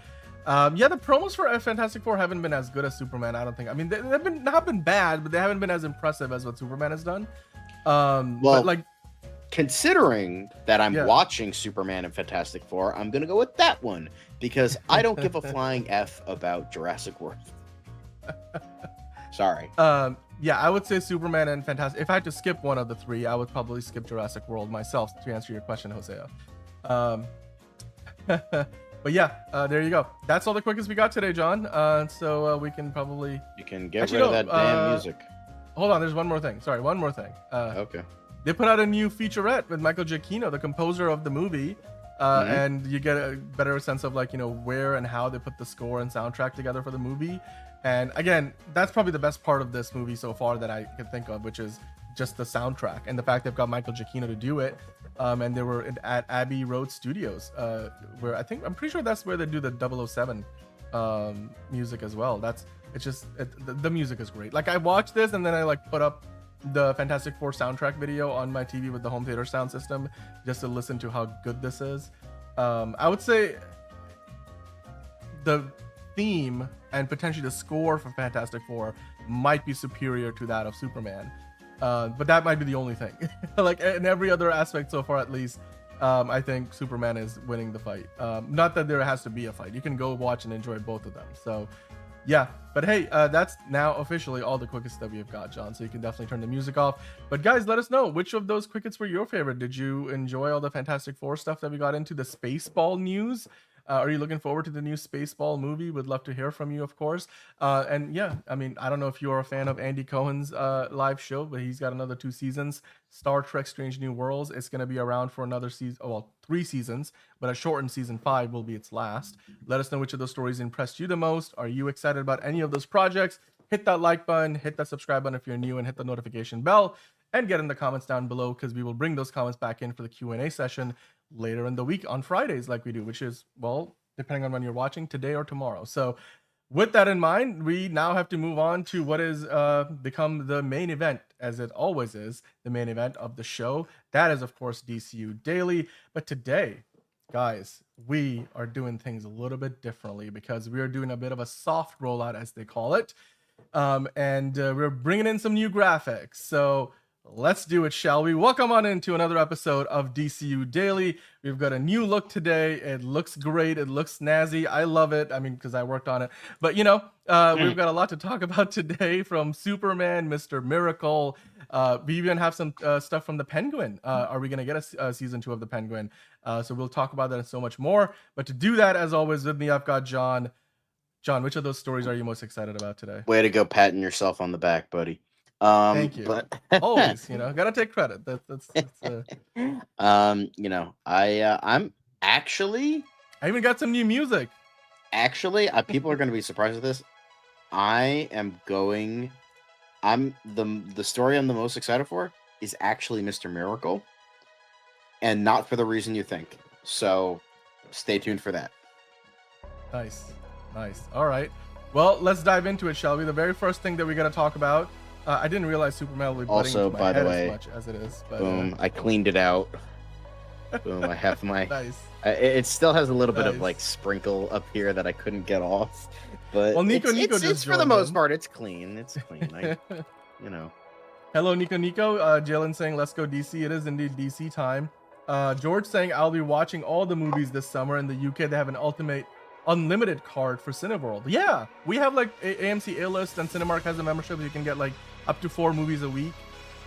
Yeah, the promos for Fantastic Four haven't been as good as Superman. I don't think. I mean, they've been not been bad, but they haven't been as impressive as what Superman has done. But like,
considering that I'm
Yeah.
watching Superman and Fantastic Four, I'm gonna go with that one because I don't give a flying F about Jurassic World. Sorry.
yeah, I would say Superman and Fantastic. If I had to skip one of the three, I would probably skip Jurassic World myself to answer your question, Hosea. But yeah, there you go. That's all the quickest we got today, John. So we can probably.
You can get
Actually,
rid of
no,
that damn music.
Hold on, there's one more thing. Sorry, one more thing.
Okay.
They put out a new featurette with Michael Giacchino, the composer of the movie, and you get a better sense of like where and how they put the score and soundtrack together for the movie. And again, that's probably the best part of this movie so far that I can think of, which is just the soundtrack and the fact they've got Michael Giacchino to do it. And they were at Abbey Road Studios, where I'm pretty sure that's where they do the 007 music as well. The music is great. Like I watched this and then I like put up the Fantastic Four soundtrack video on my TV with the home theater sound system just to listen to how good this is. I would say the theme and potentially the score for Fantastic Four might be superior to that of Superman. But that might be the only thing. Like in every other aspect so far, at least, I think Superman is winning the fight. Not that there has to be a fight. You can go watch and enjoy both of them. So, yeah. But hey, that's now officially all the quickest that we have got, John. So you can definitely turn the music off. But guys, let us know which of those quickets were your favorite. Did you enjoy all the Fantastic Four stuff that we got into? The Spaceball news? Are you looking forward to the new Spaceball movie? Would love to hear from you, of course. And yeah, I mean, I don't know if you're a fan of Andy Cohen's live show, but he's got another 2 seasons. Star Trek Strange New Worlds. It's going to be around for another season, well, 3 seasons, but a shortened season 5 will be its last. Let us know which of those stories impressed you the most. Are you excited about any of those projects? Hit that like button, hit that subscribe button if you're new, and hit the notification bell. And get in the comments down below because we will bring those comments back in for the Q&A session later in the week on Fridays like we do, which is, well, depending on when you're watching, today or tomorrow. So with that in mind, we now have to move on to what has become the main event, as it always is, the main event of the show. That is, of course, DCU Daily. But today, guys, we are doing things a little bit differently because we are doing a bit of a soft rollout, as they call it. And we're bringing in some new graphics. So let's do it, shall we? Welcome on into another episode of DCU Daily. We've got a new look today. It looks great. It looks snazzy. I love it. I mean, because I worked on it. But, we've got a lot to talk about today, from Superman, Mr. Miracle. We even have some stuff from the Penguin. Are we going to get a season 2 of the Penguin? So we'll talk about that and so much more. But to do that, as always, with me, I've got John. John, which of those stories are you most excited about today?
Way to go, patting yourself on the back, buddy.
Thank you.
But
Always, gotta take credit. That's
I'm actually
I even got some new music.
People are going to be surprised with this. I'm the story I'm the most excited for is actually Mr. Miracle, and not for the reason you think. So stay tuned for that.
Nice. All right. Well, let's dive into it, shall we? The very first thing that we got to talk about. I didn't realize Superman would be butting
Also,
into my
by the
head
way,
as much as it is. But,
boom, I cleaned it out. Boom, I have my.
Nice.
It still has a little bit of
Nice.
like sprinkle up here that I couldn't get off, but
Well, Nico
it's
just
for the
joined
most
in.
part it's clean. It's clean. You know.
Hello, Nico. Jalen saying, let's go DC. It is indeed DC time. George saying, I'll be watching all the movies this summer. In the UK, they have an ultimate unlimited card for Cineworld. Yeah, we have like AMC A-List, and Cinemark has a membership. You can get like up to 4 movies a week.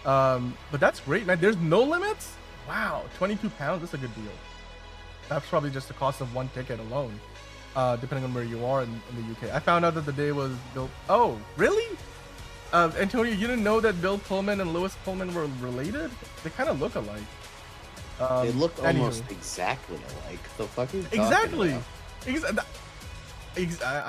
But that's great, man. There's no limits. Wow, £22. That's a good deal. That's probably just the cost of one ticket alone, depending on where you are in the UK. I found out that the day was built. Oh, really? Antonio, you didn't know that Bill Pullman and Lewis Pullman were related? They kind of look alike.
They look
anywho.
almost exactly alike. The fuck is
Exactly. I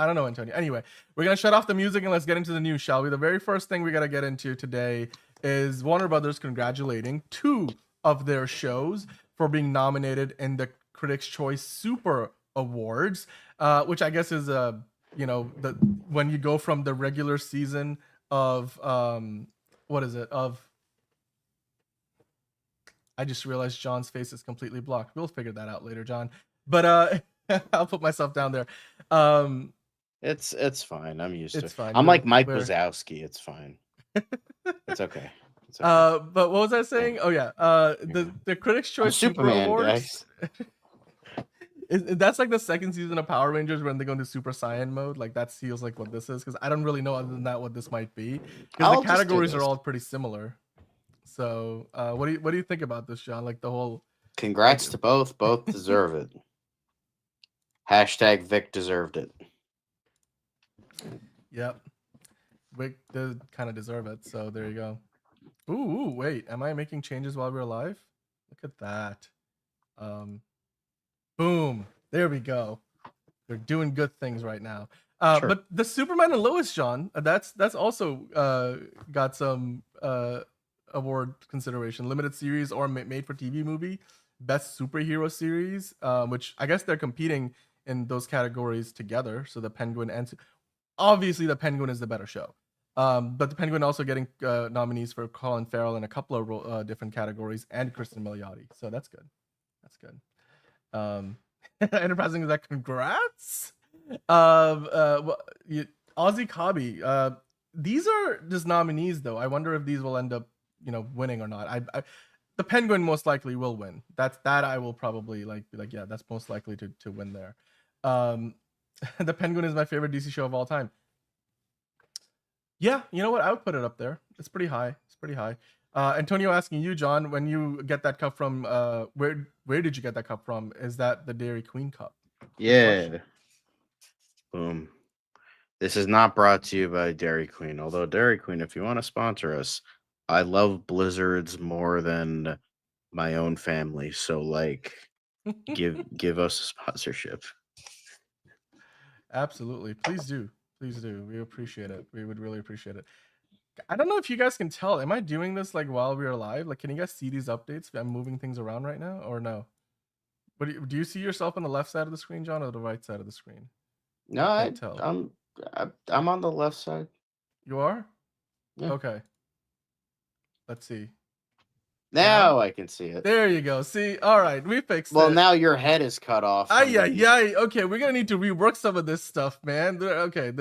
don't know, Antonio. Anyway, we're gonna shut off the music and let's get into the news, shall we? The very first thing we gotta get into today is Warner Brothers congratulating 2 of their shows for being nominated in the Critics' Choice Super Awards, which I guess is when you go from the regular season of I just realized John's face is completely blocked. We'll figure that out later, John. But I'll put myself down there.
It's fine. I'm used to it.
Fine.
I'm like Mike Wazowski. It's fine. It's okay. It's okay.
But what was I saying? Oh yeah. The Critics' Choice Super
Superman,
Awards. That's like the second season of Power Rangers when they go into Super Saiyan mode. Like that feels like what this is, because I don't really know other than that what this might be. Because the categories are all pretty similar. So what do you think about this, John? Like the whole.
Congrats to both. Both deserve it. Hashtag Vic deserved it.
Yep. Vic did kind of deserve it. So there you go. Ooh, wait. Am I making changes while we're live? Look at that. Boom. There we go. They're doing good things right now.
Sure.
But the Superman and Lois, John, that's also got some award consideration. Limited series or made for TV movie, best superhero series, which I guess they're competing in those categories together. So the Penguin and obviously the Penguin is the better show. But the Penguin also getting nominees for Colin Farrell in a couple of different categories and Kristen Milioti. So that's good. That's good. Enterprising is that congrats. Ozzy Cobby. These are just nominees though. I wonder if these will end up, winning or not. The Penguin most likely will win. That I will probably be like, yeah, that's most likely to win there. The Penguin is my favorite DC show of all time. Yeah, you know what? I would put it up there. It's pretty high. Antonio asking you, John, when you get that cup from, where did you get that cup from? Is that the Dairy Queen cup?
Yeah. Boom. This is not brought to you by Dairy Queen. Although Dairy Queen, if you want to sponsor us, I love blizzards more than my own family. So give us a sponsorship.
Absolutely. Please do. We appreciate it. We would really appreciate it. I don't know if you guys can tell. Am I doing this while we're live? Can you guys see these updates? I'm moving things around right now, or no? But do you see yourself on the left side of the screen, John, or the right side of the screen?
No, I'm on the left side.
You are?
Yeah.
Okay. Let's see.
Now I can see it.
There you go. See, all right, we fixed it.
Well, now your head is cut off.
Okay, we're gonna need to rework some of this stuff, man. Okay,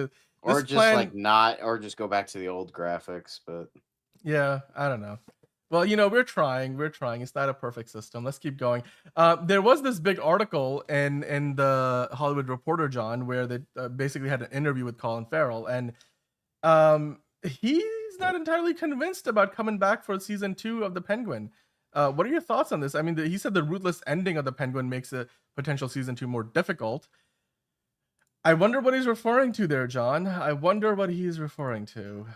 or just go back to the old graphics, but
yeah, I don't know. Well, we're trying. It's not a perfect system. Let's keep going. There was this big article in the Hollywood Reporter, John, where they basically had an interview with Colin Farrell, and he's not entirely convinced about coming back for season 2 of The Penguin. What are your thoughts on this? I mean, he said the ruthless ending of The Penguin makes a potential season 2 more difficult. I wonder what he's referring to there, John. I wonder what he's referring to.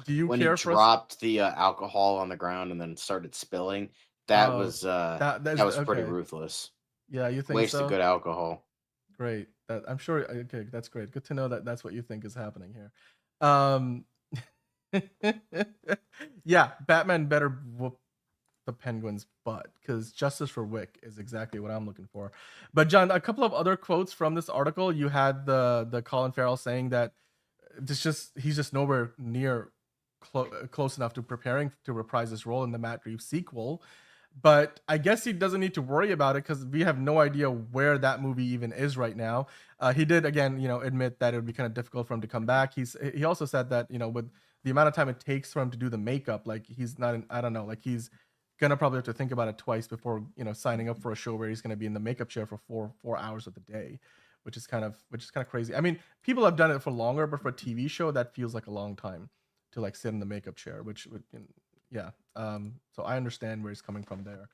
Do you
when
care
he dropped the alcohol on the ground and then started spilling? That was pretty ruthless.
Yeah, you think
wasted
so?
Good alcohol.
Great. I'm sure. Okay, that's great. Good to know that that's what you think is happening here. Yeah, Batman better whoop the Penguin's butt, because justice for Wick is exactly what I'm looking for. But John, a couple of other quotes from this article. You had the Colin Farrell saying that he's just nowhere near close enough to preparing to reprise his role in the Matt Reeves sequel. But I guess he doesn't need to worry about it because we have no idea where that movie even is right now. He did again, admit that it would be kind of difficult for him to come back. He also said that with the amount of time it takes for him to do the makeup, like he's not I don't know, like he's gonna probably have to think about it twice before signing up for a show where he's gonna be in the makeup chair for four hours of the day, which is kind of crazy. I mean, people have done it for longer, but for a TV show that feels like a long time to like sit in the makeup chair, which would yeah. So I understand where he's coming from there.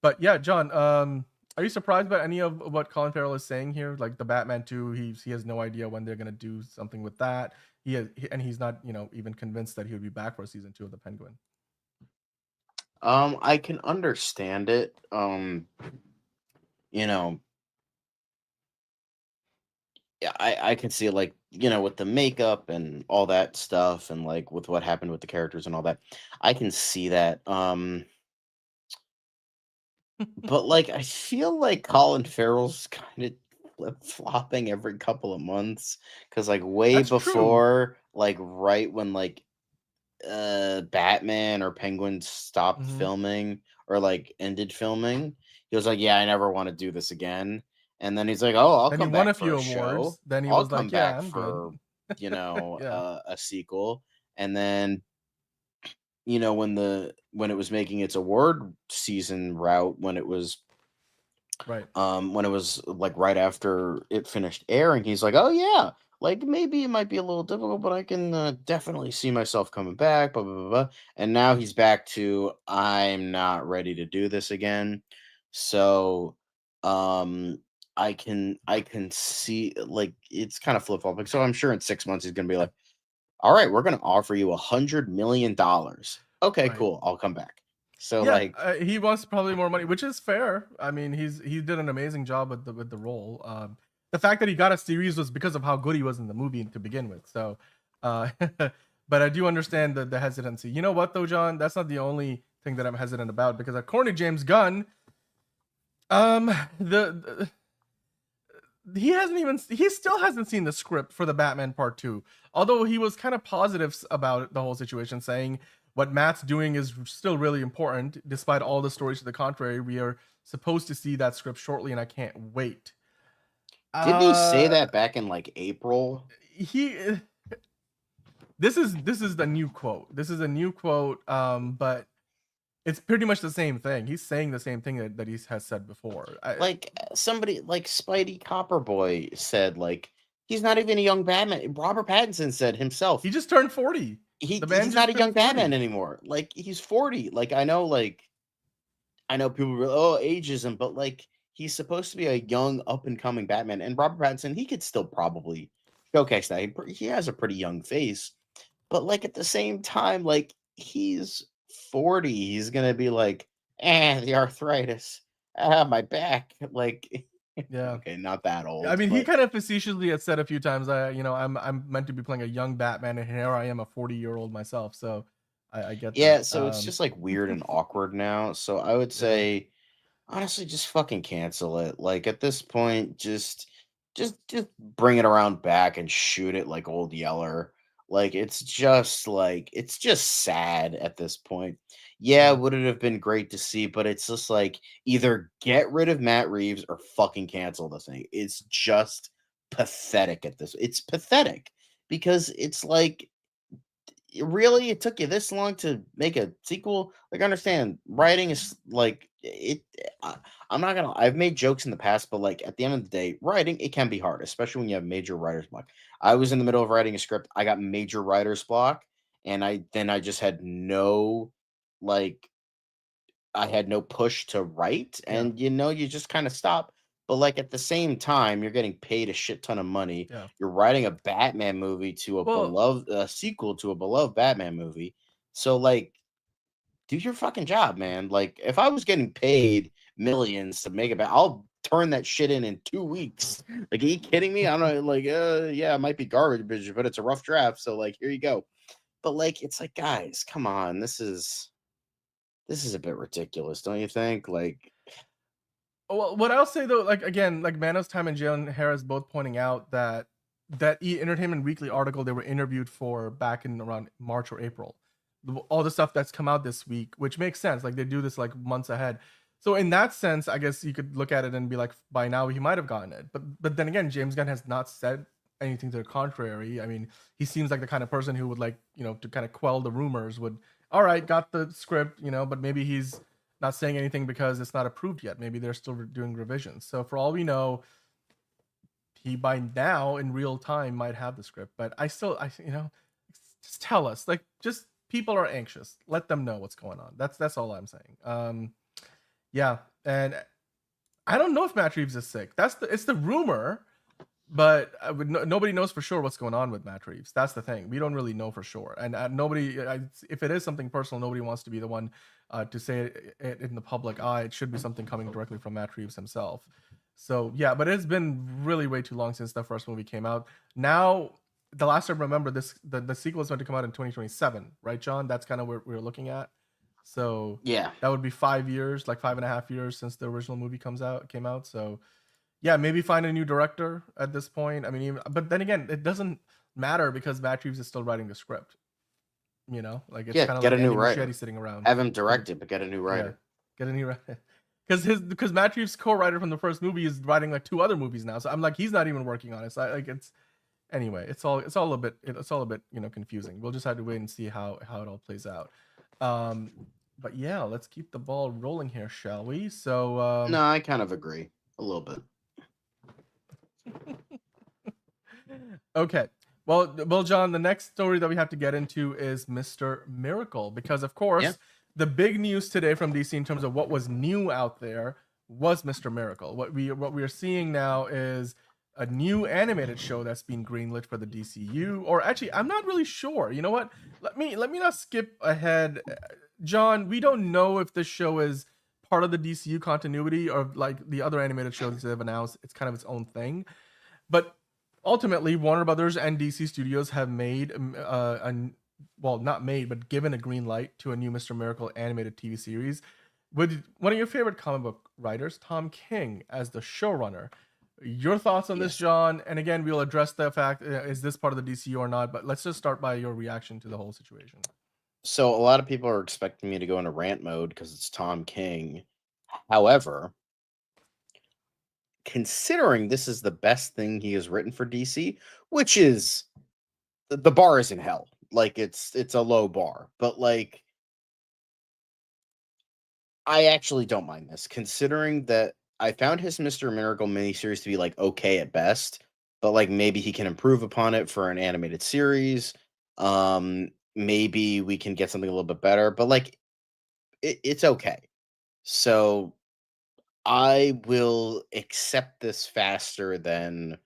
But yeah, John, are you surprised by any of what Colin Farrell is saying here? Like the Batman 2, he has no idea when they're gonna do something with that. He's not, even convinced that he would be back for season 2 of the Penguin.
I can understand it. Yeah, I can see like, with the makeup and all that stuff and like with what happened with the characters and all that. I can see that. But like I feel like Colin Farrell's kind of flip-flopping every couple of months because like way
That's true.
before, like right when like Batman or Penguin stopped filming or like ended filming, he was like, "Yeah, I never want to do this again." And then he's like, "Oh, I'll
Then he
come
won
back
a
for
few
a show.
awards. Then he
I'll
was
come
like, "Yeah,
back
I'm
for
good." Yeah.
a sequel." And then when it was making its award season route, when it was
Right.
when it was like right after it finished airing, he's like, "Oh yeah, like maybe it might be a little difficult, but I can definitely see myself coming back." Blah blah blah. Blah. And now he's back to, "I'm not ready to do this again." So, I can see like it's kind of flip flopping. So I'm sure in 6 months he's gonna be like, "All right, we're gonna offer you $100 million. Okay,
Right.
cool. I'll come back." So
Yeah,
like,
he wants probably more money, which is fair. I mean, he did an amazing job with the role. The fact that he got a series was because of how good he was in the movie to begin with. So, but I do understand the hesitancy. You know what though, John? That's not the only thing that I'm hesitant about because according to James Gunn, he still hasn't seen the script for the Batman Part 2. Although he was kind of positive about the whole situation, saying what Matt's doing is still really important, despite all the stories to the contrary. We are supposed to see that script shortly, and I can't wait.
didn't he say that back in like April?
This is the new quote. This is a new quote, but it's pretty much the same thing. He's saying the same thing that he has said before.
Like somebody like Spidey Copperboy said, like he's not even a young Batman. Robert Pattinson said himself,
he just turned 40.
He's not a young Batman anymore. Like he's 40. Like I know people were, oh, ageism, but like he's supposed to be a young up and coming Batman. And Robert Pattinson, he could still probably showcase that. He has a pretty young face, but like at the same time, like he's 40. He's gonna be like, the arthritis, my back, like.
Yeah.
Okay, not that old.
I mean, he kind of facetiously had said a few times, I'm meant to be playing a young Batman, and here I am, a 40-year-old myself. So I get
yeah.
that.
So it's just like weird and awkward now. So I would say, honestly, just fucking cancel it. Like at this point, just bring it around back and shoot it like Old Yeller. Like it's just sad at this point. Yeah, would it have been great to see, but it's just like either get rid of Matt Reeves or fucking cancel the thing. It's just pathetic at this. It's pathetic because it's like, really, it took you this long to make a sequel? Like, I understand writing is like it. I'm not gonna. I've made jokes in the past, but like at the end of the day, writing it can be hard, especially when you have major writer's block. I was in the middle of writing a script. I got major writer's block, and I just had no like I had no push to write, and you just kind of stop. But like at the same time, you're getting paid a shit ton of money.
Yeah.
You're writing a Batman movie to a sequel to a beloved Batman movie. So like, do your fucking job, man. Like if I was getting paid millions to make I'll turn that shit in 2 weeks. Like, are you kidding me? I don't know. Like, yeah, it might be garbage, but it's a rough draft. So like, here you go. But like, it's like, guys, come on. This is this is a bit ridiculous, don't you think? Like,
Well, what I'll say though, like again, like Manos Time and Jalen Harris both pointing out that Entertainment Weekly article they were interviewed for back in around March or April, all the stuff that's come out this week, which makes sense. Like they do this like months ahead. So in that sense, I guess you could look at it and be like, by now he might have gotten it. But then again, James Gunn has not said anything to the contrary. I mean, he seems like the kind of person who would like, to kind of quell the rumors. Would all right, got the script, but maybe he's not saying anything because it's not approved yet. Maybe they're still doing revisions. So for all we know, he by now in real time might have the script. But I just tell us. Like, just people are anxious. Let them know what's going on. That's all I'm saying. Yeah, and I don't know if Matt Reeves is sick. It's the rumor, but nobody knows for sure what's going on with Matt Reeves. That's the thing. We don't really know for sure, and if it is something personal, nobody wants to be the one to say it in the public eye. It should be something coming directly from Matt Reeves himself. So yeah, but it's been really way too long since the first movie came out. Now, the last I remember, the sequel is meant to come out in 2027, right, John? That's kind of where we're looking at. So
yeah,
that would be 5 years, like 5.5 years since the original movie came out. So yeah, maybe find a new director at this point. I mean, but then again, it doesn't matter because Matt Reeves is still writing the script. Like it's kind of
get
like
a new
Andy
writer
Muschietti sitting around.
Have him direct it, but get a new writer.
Yeah, get a new writer. Because Matt Reeves' co-writer from the first movie is writing like 2 other movies now. So I'm like, he's not even working on it. So anyway, it's all a bit confusing. We'll just have to wait and see how it all plays out. But yeah, let's keep the ball rolling here, shall we? So
no, I kind of agree a little bit.
Okay. Well, John, the next story that we have to get into is Mr. Miracle, because of course, the big news today from DC in terms of what was new out there was Mr. Miracle. What we are seeing now is a new animated show that's being greenlit for the DCU, or actually, I'm not really sure. You know what? Let me not skip ahead. John, we don't know if this show is part of the DCU continuity or like the other animated shows that they've announced. It's kind of its own thing. But ultimately, Warner Brothers and DC Studios have made, not made, but given a green light to a new Mr. Miracle animated TV series with one of your favorite comic book writers, Tom King, as the showrunner. Your thoughts on this, John? And again, we'll address the fact, is this part of the DCU or not? But let's just start by your reaction to the whole situation.
So a lot of people are expecting me to go into rant mode because it's Tom King. However, considering this is the best thing he has written for DC, which is the bar is in hell. Like it's a low bar, but like I actually don't mind this, considering that I found his Mr. Miracle miniseries to be like okay at best, but like maybe he can improve upon it for an animated series. Maybe we can get something a little bit better, but like it's okay. So I will accept this faster than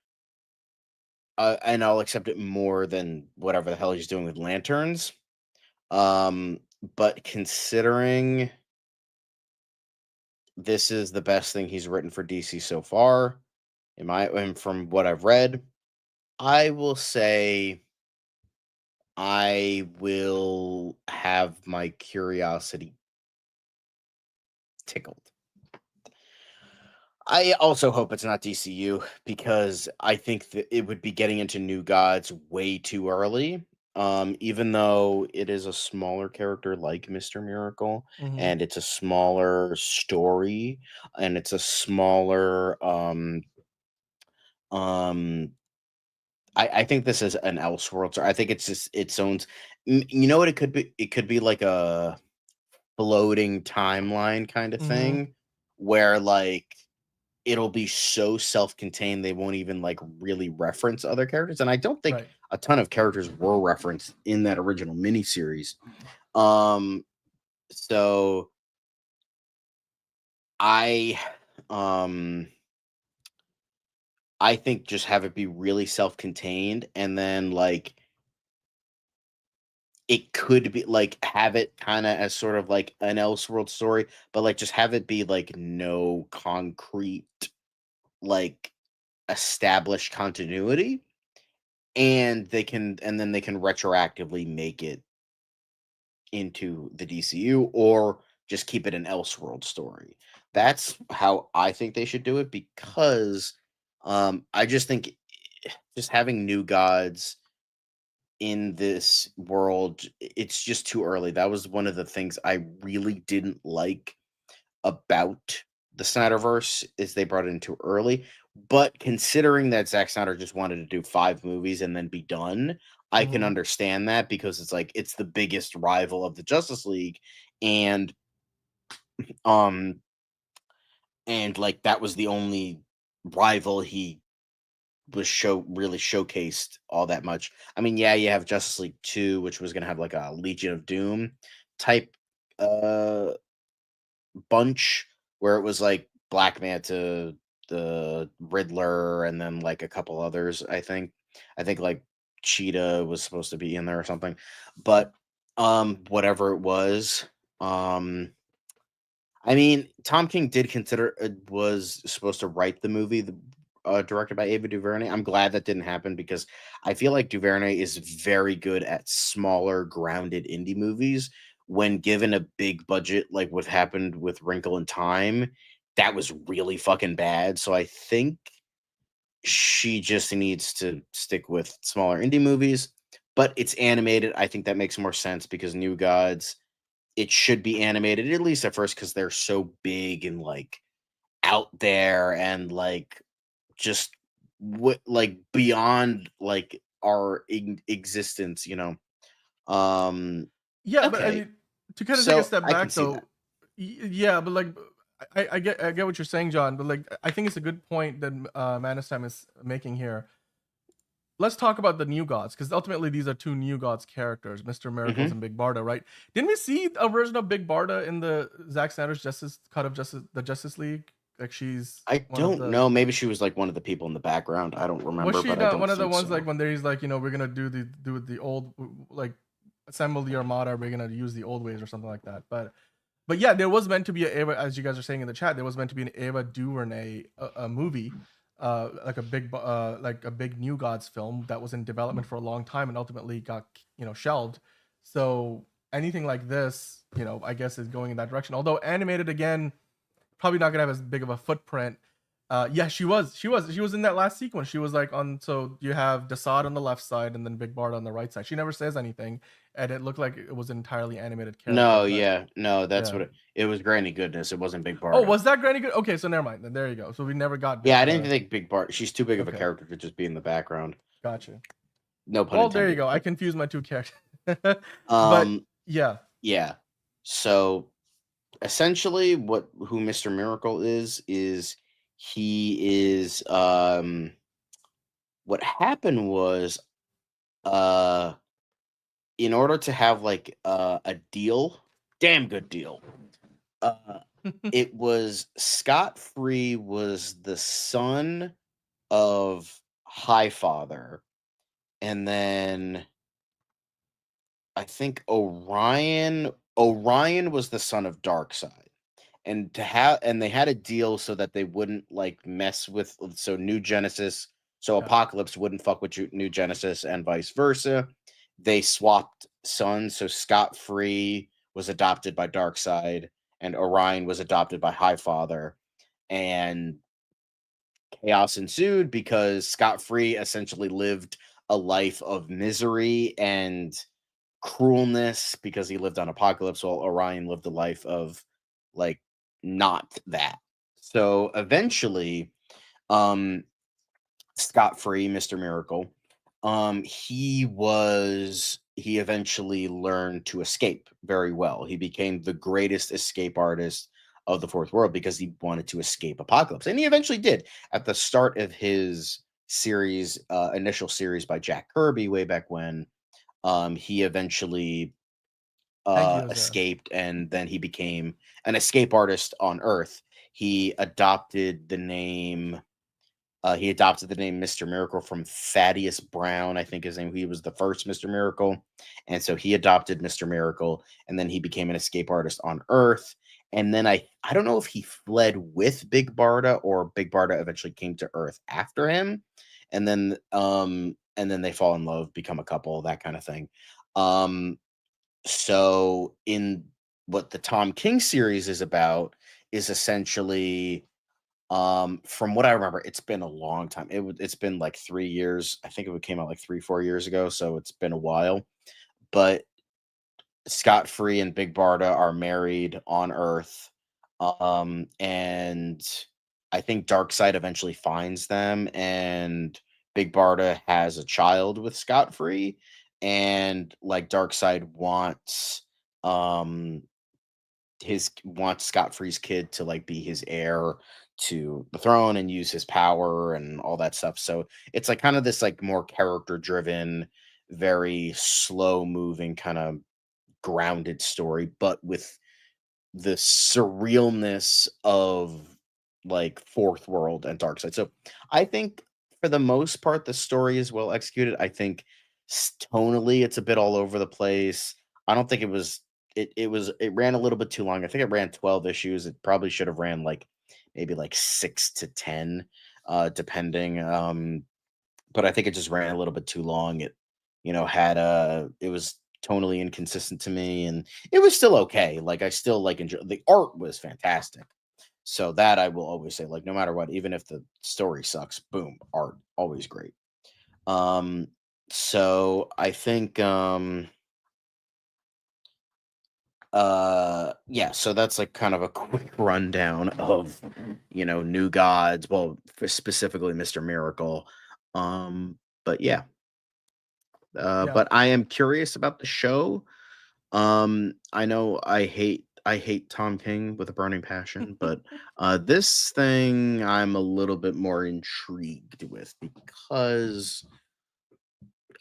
and I'll accept it more than whatever the hell he's doing with Lanterns. But considering this is the best thing he's written for DC so far, and from what I've read, I will say I will have my curiosity tickled. I also hope it's not DCU because I think that it would be getting into New Gods way too early. Even though it is a smaller character like Mr. Miracle, and it's a smaller story, and it's a smaller I think this is an Elseworlds. I think it's just its own. You know what it could be? It could be like a floating timeline kind of thing, where like it'll be so self-contained they won't even like really reference other characters. And I don't think a ton of characters were referenced in that original miniseries. So I think just have it be really self-contained, and then like it could be like have it kind of as sort of like an Elseworld story, but like just have it be like no concrete like established continuity, and then they can retroactively make it into the DCU, or just keep it an Elseworld story. That's how I think they should do it, because I just think just having new gods in this world, it's just too early. That was one of the things I really didn't like about the Snyderverse, is they brought it in too early. But considering that Zack Snyder just wanted to do 5 movies and then be done, I can understand that, because it's like it's the biggest rival of the Justice League, and um like that was the only rival he was really showcased all that much. I mean, yeah, you have Justice League 2, which was gonna have like a Legion of Doom type uh bunch, where it was like Black Manta, the Riddler, and then like a couple others. I think like Cheetah was supposed to be in there or something, but whatever it was, I mean, Tom King did consider was supposed to write the movie, directed by Ava DuVernay. I'm glad that didn't happen, because I feel like DuVernay is very good at smaller, grounded indie movies. When given a big budget, like what happened with Wrinkle in Time, that was really fucking bad. So I think she just needs to stick with smaller indie movies. But it's animated. I think that makes more sense, because New Gods, it should be animated, at least at first, because they're so big and like out there, and like just what, like beyond like our existence,
Yeah, but I
okay,
mean, to kind of take a
so
step
I can
back
see
though,
that.
yeah, but like I get what you're saying, John. But like I think it's a good point that Man of Time is making here. Let's talk about the new gods, because ultimately these are 2 new gods characters, Mr. Miracles
Hmm.
and Big Barda, right? Didn't we see a version of Big Barda in the Zack Snyder's Justice cut of the Justice League? Like she's
I
one of
don't
the
know, maybe she was like one of the people in the background. I don't
was
remember,
she
but I
not
don't
one of the
think
ones like
so.
when there's like, we're gonna do the old, like assemble the armada, we're gonna use the old ways or something like that. But yeah, there was meant to be a Ava, as you guys are saying in the chat, there was meant to be an Ava DuVernay a movie, like a big New Gods film that was in development for a long time and ultimately got shelved. So anything like this, I guess is going in that direction. Although animated again, probably not gonna have as big of a footprint. Yeah, she was in that last sequence. She was like on. So you have Desaad on the left side and then Big Bard on the right side. She never says anything, and it looked like it was an entirely animated character.
No,
But
yeah, no, that's
yeah.
what it was. Granny Goodness. It wasn't Big
Oh,
Barda.
was that Granny Good? Okay, so never mind. Then there you go. So we never got
Yeah, I didn't think Big Bart. She's too big of a
okay,
character to just be in the background.
gotcha.
No pun
Well, there you
intended.
go. I
But
confused my 2 characters. But
um,
yeah,
yeah. So essentially, who Mr. Miracle is he is what happened was, uh in order to have like a deal, damn good deal. Uh, it was Scott Free was the son of Highfather, and then I think Orion was the son of Darkseid. And they had a deal so that they wouldn't like mess with, so New Genesis, so
yeah.
Apocalypse wouldn't fuck with New Genesis and vice versa. They swapped sons, so Scott Free was adopted by Darkseid and Orion was adopted by Highfather, and chaos ensued because Scott Free essentially lived a life of misery and cruelness because he lived on Apocalypse, while Orion lived a life of like not that. So eventually, um, Scott Free, Mr. Miracle, he eventually learned to escape very well. He became the greatest escape artist of the fourth world because he wanted to escape Apocalypse. And he eventually did at the start of his series, initial series by Jack Kirby way back when. He eventually
Thank you, Azar.
escaped, and then he became an escape artist on Earth. He adopted the name. He adopted the name Mr. Miracle from Thaddeus Brown, I think his name. He was the first Mr. Miracle, and so he adopted Mr. Miracle, and then he became an escape artist on Earth. And then I don't know if he fled with Big Barda or Big Barda eventually came to Earth after him, and then they fall in love, become a couple, that kind of thing. Um, so in what the Tom King series is about is essentially, from what I remember, it's been a long time. It's been like 3 years. I think it came out like 3-4 years ago, so it's been a while. But Scott Free and Big Barda are married on Earth, and I think Darkseid eventually finds them, and Big Barda has a child with Scott Free, and like Darkseid wants Scott Free's kid to like be his heir to the throne and use his power and all that stuff. So it's like kind of this like more character driven, very slow moving kind of grounded story, but with the surrealness of like Fourth World and Darkseid. So I think for the most part the story is well executed. I think tonally it's a bit all over the place. I don't think it ran a little bit too long. I think it ran 12 issues. It probably should have ran like maybe like 6 to 10 depending, but I think it just ran a little bit too long. It it was tonally inconsistent to me, and it was still okay. Like I still like enjoy the art was fantastic. So that I will always say, like, no matter what, even if the story sucks, boom, art always great. So I think yeah, so that's like kind of a quick rundown of New Gods, well, specifically Mr. Miracle. But yeah. But I am curious about the show. I know I hate Tom King with a burning passion, but this thing I'm a little bit more intrigued with because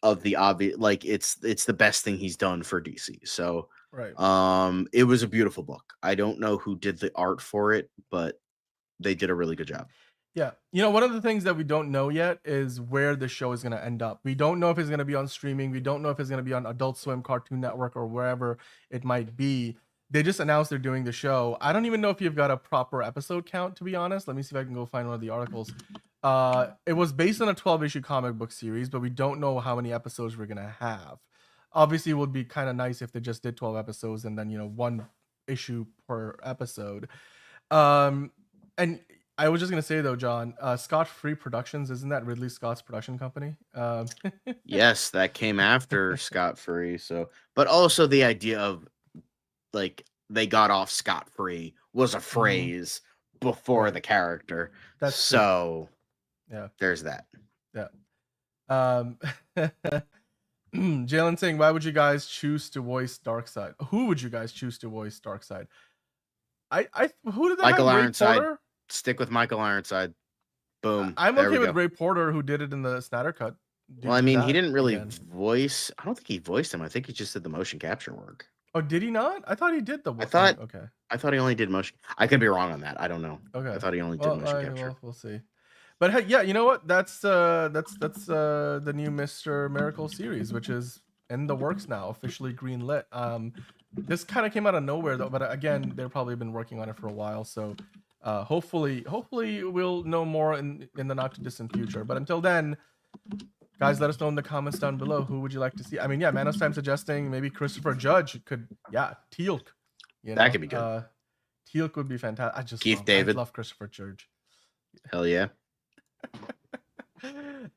of the obvious, like it's the best thing he's done for DC. So
Right.
It was a beautiful book. I don't know who did the art for it, but they did a really good job.
Yeah. One of the things that we don't know yet is where the show is going to end up. We don't know if it's going to be on streaming. We don't know if it's going to be on Adult Swim, Cartoon Network, or wherever it might be. They just announced they're doing the show. I don't even know if you've got a proper episode count, to be honest. Let me see if I can go find one of the articles. It was based on a 12-issue comic book series, but we don't know how many episodes we're going to have. Obviously, it would be kind of nice if they just did 12 episodes and then, one issue per episode. And I was just going to say, though, John, Scott Free Productions, isn't that Ridley Scott's production company?
Yes, that came after Scott Free. So, but also the idea of like they got off scot-free was a phrase before the character.
That's
so
true. Yeah.
There's that.
Yeah. Jalen saying, why would you guys choose to voice Darkseid? Who would you guys choose to voice Darkseid? Who did they
Michael
have?
Ironside. Stick with Michael Ironside. Boom.
I'm okay with Ray Porter, who did it in the Snyder Cut.
Well, I mean, he didn't really voice. I don't think he voiced him. I think he just did the motion capture work.
Oh, did he not? I thought he did the.
Okay. I thought he only did motion. I could be wrong on that. I don't know.
Okay.
I thought he only did motion capture.
Well, we'll see. But hey, yeah, you know what? That's the new Mr. Miracle series, which is in the works now, officially greenlit. This kind of came out of nowhere though, but again, they've probably been working on it for a while, so hopefully we'll know more in the not too distant future. But until then, guys, let us know in the comments down below who would you like to see. I mean, yeah, Manos Time suggesting maybe Christopher Judge could, Teal'c.
That could be good.
Teal'c would be fantastic. I love Christopher Judge.
Hell yeah.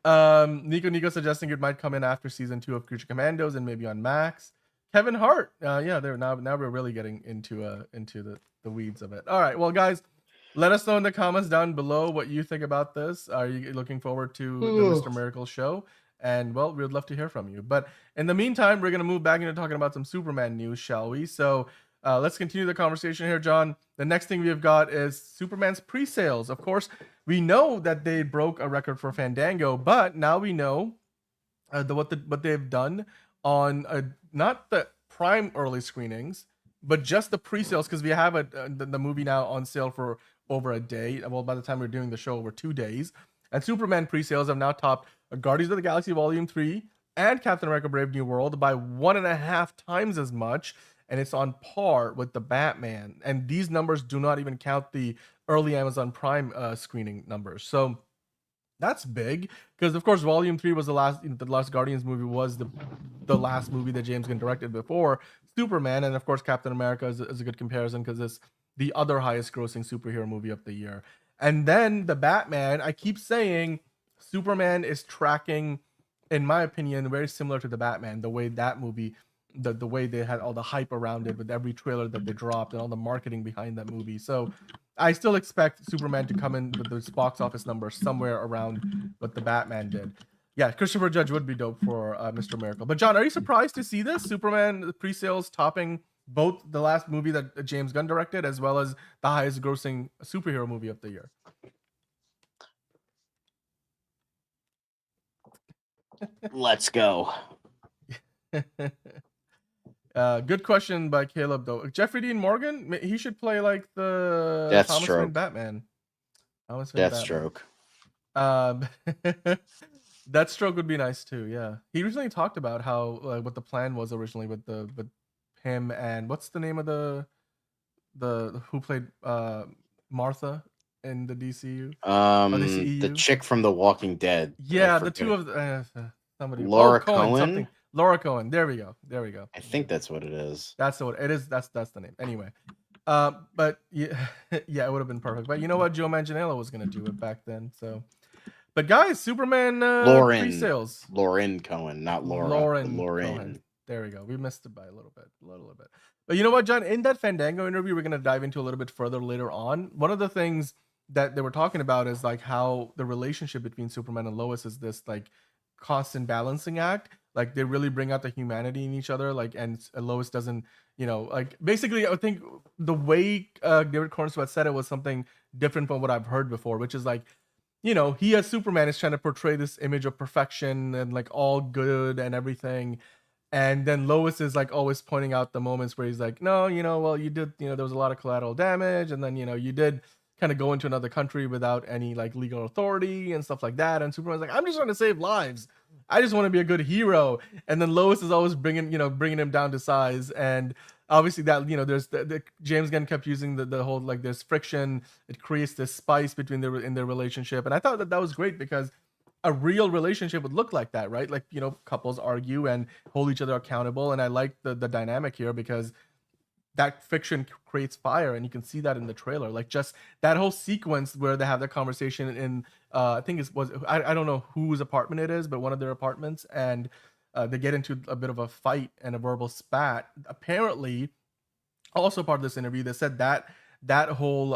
Nico suggesting it might come in after season 2 of Creature Commandos and maybe on Max. Kevin Hart, they're now we're really getting into the weeds of it. All right, well, guys, let us know in the comments down below what you think about this. Are you looking forward to the Mr. Miracle show? And well, we'd love to hear from you. But in the meantime, we're gonna move back into talking about some Superman news, shall we? So let's continue the conversation here, John. The next thing we've got is Superman's pre-sales. Of course, we know that they broke a record for Fandango, but now we know what they've done on not the prime early screenings, but just the pre-sales, because we have the movie now on sale for over a day. Well, by the time we're doing the show, over 2 days. And Superman pre-sales have now topped Guardians of the Galaxy Volume 3 and Captain America Brave New World by 1.5 times as much. And it's on par with the Batman. And these numbers do not even count the early Amazon Prime screening numbers. So that's big, because of course Volume 3 was the last Guardians movie was the the last movie that James Gunn directed before Superman, and of course Captain America is a good comparison because it's the other highest grossing superhero movie of the year. And then the Batman, I keep saying Superman is tracking, in my opinion, very similar to the Batman, the way that movie, the way they had all the hype around it with every trailer that they dropped and all the marketing behind that movie. So I still expect Superman to come in with this box office number somewhere around what the Batman did. Yeah, Christopher Judge would be dope for Mr. Miracle. But John, are you surprised to see this Superman pre-sales topping both the last movie that James Gunn directed as well as the highest grossing superhero movie of the year?
Let's go.
Good question by Caleb though. Jeffrey Dean Morgan, he should play like the Thomas Wayne Batman.
Deathstroke.
Deathstroke would be nice too. Yeah, he recently talked about how what the plan was originally with him and what's the name of the who played Martha in the DCU?
The chick from The Walking Dead.
Yeah, the two of somebody.
Laura Cohen.
Laura Cohen. There we go.
I think that's what it is.
That's what it is. That's the name. Anyway, but yeah, yeah, it would have been perfect. But you know what? Joe Manganiello was gonna do it back then. So, but guys, Superman pre-sales.
Lauren Cohen, not Laura.
Lauren Cohen. There we go. We missed it by a little bit. But you know what, John? In that Fandango interview, we're gonna dive into a little bit further later on. One of the things that they were talking about is like how the relationship between Superman and Lois is this like constant balancing act. Like they really bring out the humanity in each other. Like, and Lois doesn't, you know, like basically, I think the way David Cornswet said it was something different from what I've heard before, which is like, you know, he as Superman is trying to portray this image of perfection and like all good and everything. And then Lois is like always pointing out the moments where he's like, no, you know, well, you did, you know, there was a lot of collateral damage. And then, you know, you did kind of go into another country without any like legal authority and stuff like that. And Superman's like, I'm just trying to save lives. I just want to be a good hero. And then Lois is always bringing him down to size. And obviously that, you know, there's the James Gunn kept using the whole, like there's friction. It creates this spice between in their relationship. And I thought that was great because a real relationship would look like that, right? Like, you know, couples argue and hold each other accountable. And I like the dynamic here because that fiction creates fire, and you can see that in the trailer. Like just that whole sequence where they have that conversation in, I think I don't know whose apartment it is, but one of their apartments, and they get into a bit of a fight and a verbal spat. Apparently, also part of this interview, they said that whole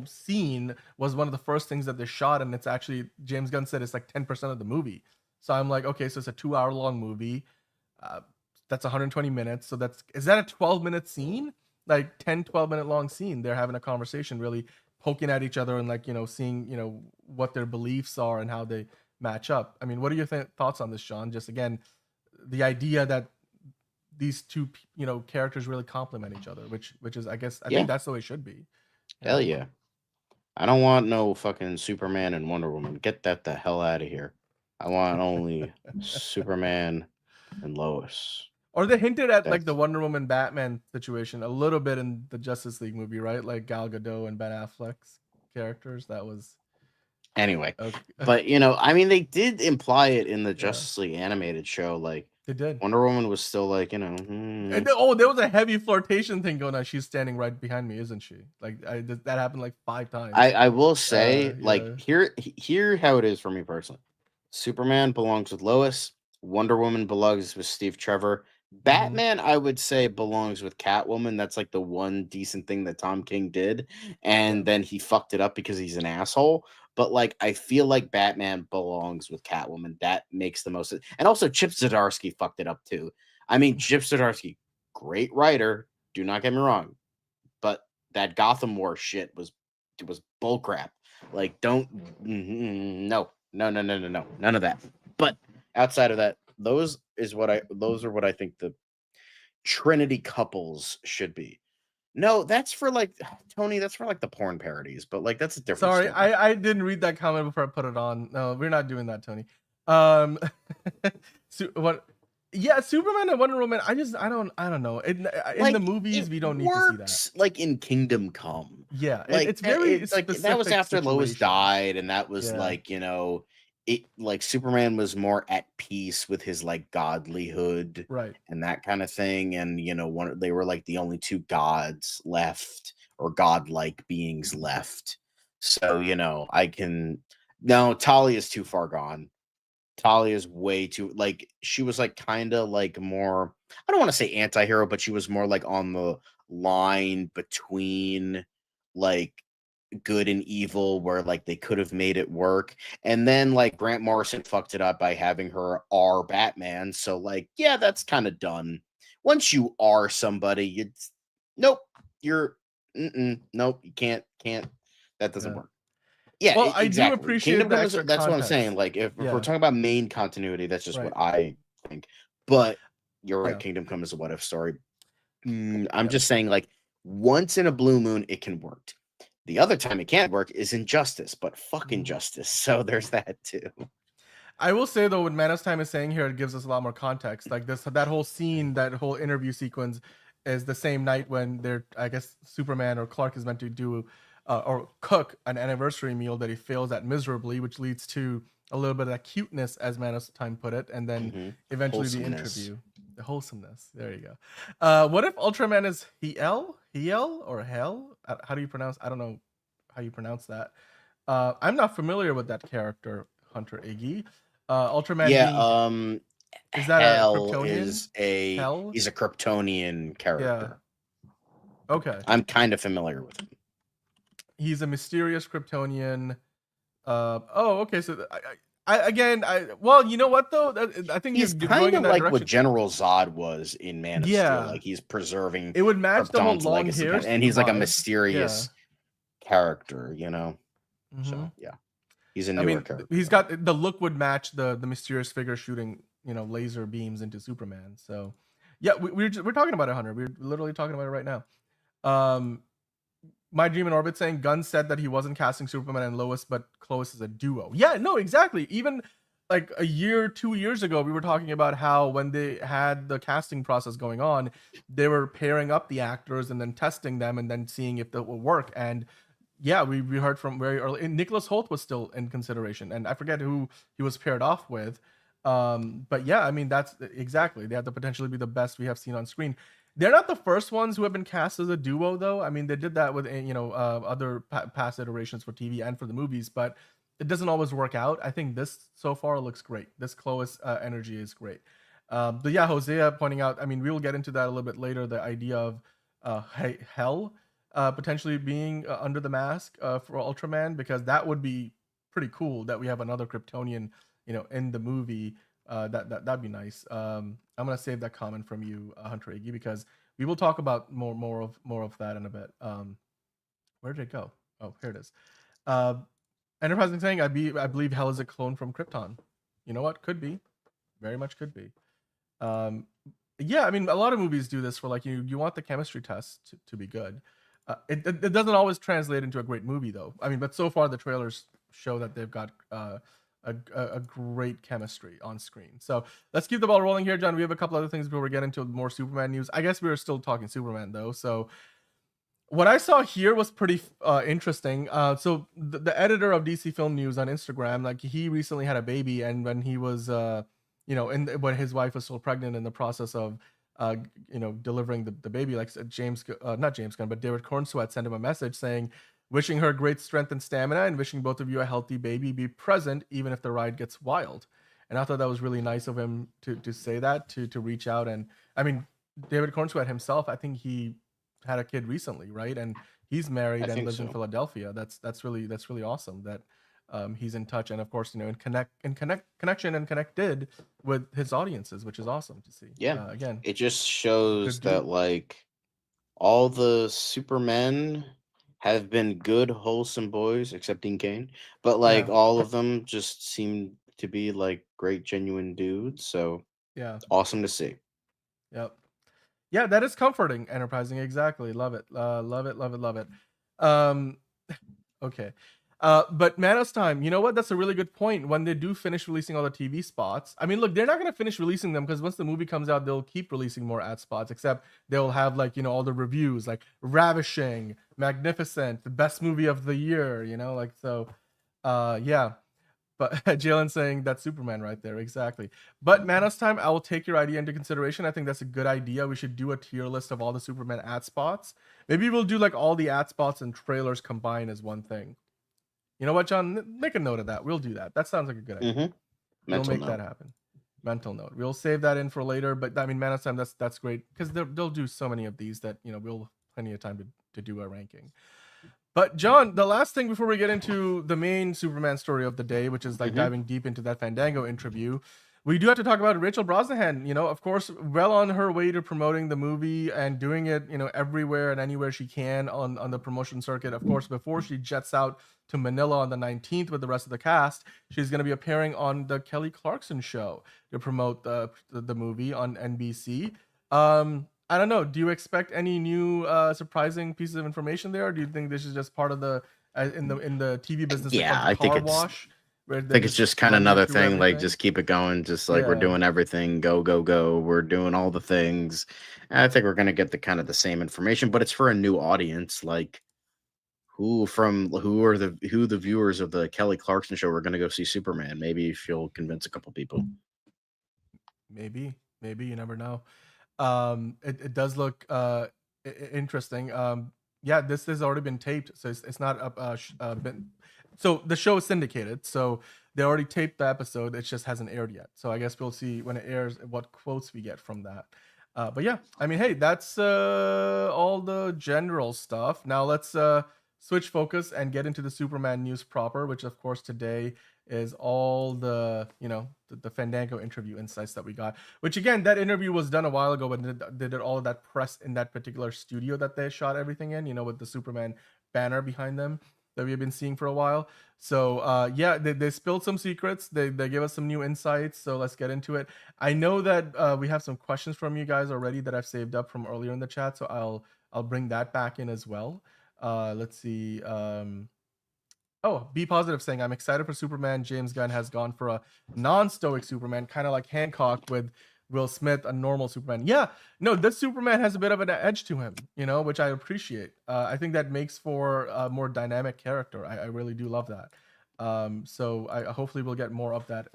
scene was one of the first things that they shot, and it's actually James Gunn said it's like 10% of the movie. So I'm like, okay, so it's a 2-hour-long movie. That's 120 minutes. So is that a 12-minute scene? Like 12-minute long scene. They're having a conversation, really poking at each other and like, you know, seeing, you know, what their beliefs are and how they match up. I mean, what are your thoughts on this, Sean? Just again, the idea that these two, you know, characters really complement each other, which is, I guess, I think that's the way it should be.
Hell yeah. I don't want no fucking Superman and Wonder Woman. Get that the hell out of here. I want only Superman and Lois.
Or they hinted at like the Wonder Woman Batman situation a little bit in the Justice League movie, right? Like Gal Gadot and Ben Affleck's characters. That was
anyway.
Okay.
But you know, I mean, they did imply it in the Justice League animated show. Like
they did.
Wonder Woman was still like, you know.
And there was a heavy flirtation thing going on. She's standing right behind me, isn't she? Like that happened like 5 times.
I will say, like here how it is for me personally. Superman belongs with Lois. Wonder Woman belongs with Steve Trevor. Batman, I would say, belongs with Catwoman. That's like the one decent thing that Tom King did. And then he fucked it up because he's an asshole. But like, I feel like Batman belongs with Catwoman. That makes the most. And also, Chip Zdarsky fucked it up too. I mean, Chip Zdarsky, great writer. Do not get me wrong. But that Gotham War shit was bullcrap. Like, don't. No. None of that. But outside of that, those are what I think the Trinity couples should be. No, that's for like Tony. That's for like the porn parodies, but like that's a different.
Sorry, I didn't read that comment before I put it on. No, we're not doing that, Tony. What? Yeah, Superman and Wonder Woman. I don't know. In like, the movies, we don't need to see that.
Like in Kingdom Come.
Yeah,
like
it's very
like that was after Lois died, and that was like, you know. it like Superman was more at peace with his like godlyhood
Right.
and that kind of thing, and they were like the only two gods left or godlike beings left. So I can no Talia is too far gone. Talia is way too like she was like kind of like more, I don't want to say anti-hero, but she was more like on the line between like good and evil where like they could have made it work. And then like Grant Morrison fucked it up by having her R Batman. So like, yeah, that's kind of done. Once you are somebody, nope, nope, you can't, that doesn't work. Yeah,
well, I
exactly.
do appreciate
Kingdom
the
Come
extra
that's what I'm
context.
saying. Like if we're talking about main continuity, that's just
Right.
what I think. But you're right,
Yeah.
Kingdom Come is a what if story. I'm just saying, like, once in a blue moon, it can work. The other time it can't work is Injustice, but fuck Injustice. So there's that too.
I will say though, what Man of Time is saying here, it gives us a lot more context. Like that whole scene, that whole interview sequence, is the same night when they're, I guess, Superman or Clark is meant to do or cook an anniversary meal that he fails at miserably, which leads to a little bit of that cuteness, as Man of Time put it, and then eventually the interview, the wholesomeness. There you go. What if Ultraman is Hiel or Hell? How do you pronounce? I don't know how you pronounce that. I'm not familiar with that character, Hunter Iggy. Ultraman.
Yeah,
is that
Hell
a Kryptonian?
Hell? He's a Kryptonian character.
Yeah. Okay.
I'm kind of familiar with him.
He's a mysterious Kryptonian. Okay. So I well, you know what though? I think
he's kind of like what General Zod was in Man of Steel. Like he's preserving.
It would match the whole long hair,
and he's like a mysterious character, So yeah, he's a newer character.
He's got the look would match the mysterious figure shooting laser beams into Superman. So yeah, we're talking about it, Hunter. We're literally talking about it right now. My Dream in Orbit saying Gunn said that he wasn't casting Superman and Lois, but Chloe is a duo. Yeah, no, exactly. Even like 2 years ago, we were talking about how when they had the casting process going on, they were pairing up the actors and then testing them and then seeing if that will work. And yeah, we heard from very early. And Nicholas Hoult was still in consideration, and I forget who he was paired off with. But yeah, I mean that's exactly. They have to potentially be the best we have seen on screen. They're not the first ones who have been cast as a duo, though. I mean, they did that with other past iterations for TV and for the movies, but it doesn't always work out. I think this so far looks great. This Chloe's energy is great. But yeah, Hosea pointing out. I mean, we'll get into that a little bit later. The idea of Hell potentially being under the mask for Ultraman, because that would be pretty cool. That we have another Kryptonian, in the movie. That'd be nice. I'm gonna save that comment from you, Hunter Iggy, because we will talk about more of that in a bit. Where did it go? Oh, here it is. Enterprising saying, I believe Hell is a clone from Krypton. You know what? Could be, very much could be. Yeah, I mean, a lot of movies do this for like you want the chemistry test to be good. It doesn't always translate into a great movie though. I mean, but so far the trailers show that they've got a great chemistry on screen. So let's keep the ball rolling here, John. We have a couple other things before we get into more Superman news. I guess we were still talking Superman though. So what I saw here was pretty interesting. So the editor of DC Film News on Instagram, like he recently had a baby, and when he was, when his wife was still pregnant in the process of, delivering the baby, like not James Gunn, but David Cornsweet sent him a message saying, wishing her great strength and stamina, and wishing both of you a healthy baby. Be present even if the ride gets wild. And I thought that was really nice of him to say that, to reach out. And I mean, David Cornsweet himself, I think he had a kid recently, right? And he's married and lives in Philadelphia. That's really awesome that he's in touch, and of course, in connection and connected with his audiences, which is awesome to see.
Yeah,
again,
it just shows that like all the Supermen have been good, wholesome boys, except Dean Cain. But like all of them just seem to be like great, genuine dudes. So
yeah,
awesome to see.
Yep. Yeah, that is comforting. Enterprising, exactly. Love it. Love it. Okay. But Man of Time, you know what? That's a really good point. When they do finish releasing all the TV spots, I mean, look, they're not going to finish releasing them, because once the movie comes out, they'll keep releasing more ad spots, except they'll have like, all the reviews, like ravishing, magnificent, the best movie of the year, yeah. But Jalen saying that's Superman right there, exactly. But Manos time, I will take your idea into consideration. I think that's a good idea. We should do a tier list of all the Superman ad spots. Maybe we'll do like all the ad spots and trailers combined as one thing. You know what, John? Make a note of that. We'll do that. That sounds like a good idea.
Mm-hmm.
We'll make that happen. Mental note. We'll save that in for later. But I mean, Manos time, that's great because they'll do so many of these that we'll have plenty of time to do a ranking. But John, the last thing before we get into the main Superman story of the day, which is like diving deep into that Fandango interview, we do have to talk about Rachel Brosnahan. Of course, well on her way to promoting the movie and doing it, everywhere and anywhere she can on the promotion circuit. Of course, before she jets out to Manila on the 19th with the rest of the cast, she's going to be appearing on the Kelly Clarkson show to promote the movie on NBC. I don't know. Do you expect any new surprising pieces of information there, or do you think this is just part of the in the TV business?
Yeah,
like
I think it's just kind of another thing. Like, just keep it going. Just like we're doing everything. Go, go, go. We're doing all the things. And I think we're gonna get the kind of the same information, but it's for a new audience. Like, who the viewers of the Kelly Clarkson show are gonna go see Superman? Maybe if you'll convince a couple people.
Maybe you never know. It does look interesting. Yeah, this has already been taped, so it's not been. So the show is syndicated, so they already taped the episode. It just hasn't aired yet. So I guess we'll see when it airs what quotes we get from that. But yeah, I mean, hey, that's all the general stuff. Now let's switch focus and get into the Superman news proper, which of course today is all the the Fandango interview insights that we got, which again, that interview was done a while ago, but they did all of that press in that particular studio that they shot everything in, with the Superman banner behind them that we've been seeing for a while. So yeah, they spilled some secrets. They gave us some new insights. So let's get into it. I know that we have some questions from you guys already that I've saved up from earlier in the chat, so I'll bring that back in as well. Let's see. Oh, Be Positive saying, I'm excited for Superman. James Gunn has gone for a non-stoic Superman, kind of like Hancock with Will Smith, a normal Superman. Yeah, no, this Superman has a bit of an edge to him, which I appreciate. I think that makes for a more dynamic character. I really do love that. So hopefully we'll get more of that,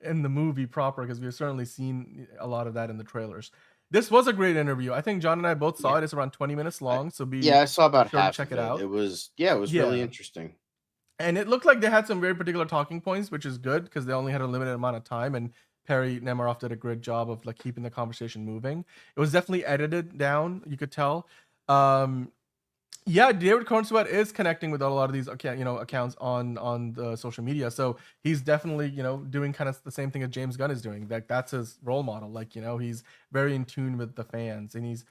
in the movie proper, because we've certainly seen a lot of that in the trailers. This was a great interview. I think John and I both saw it. It's around 20 minutes long. So
I saw about
sure
half.
Check it out.
It was really interesting.
And it looked like they had some very particular talking points, which is good because they only had a limited amount of time. And Perry Nemiroff did a great job of like keeping the conversation moving. It was definitely edited down. You could tell. Yeah, David Cornsweet is connecting with a lot of these accounts on the social media. So he's definitely doing kind of the same thing that James Gunn is doing. Like that's his role model. Like he's very in tune with the fans, and he's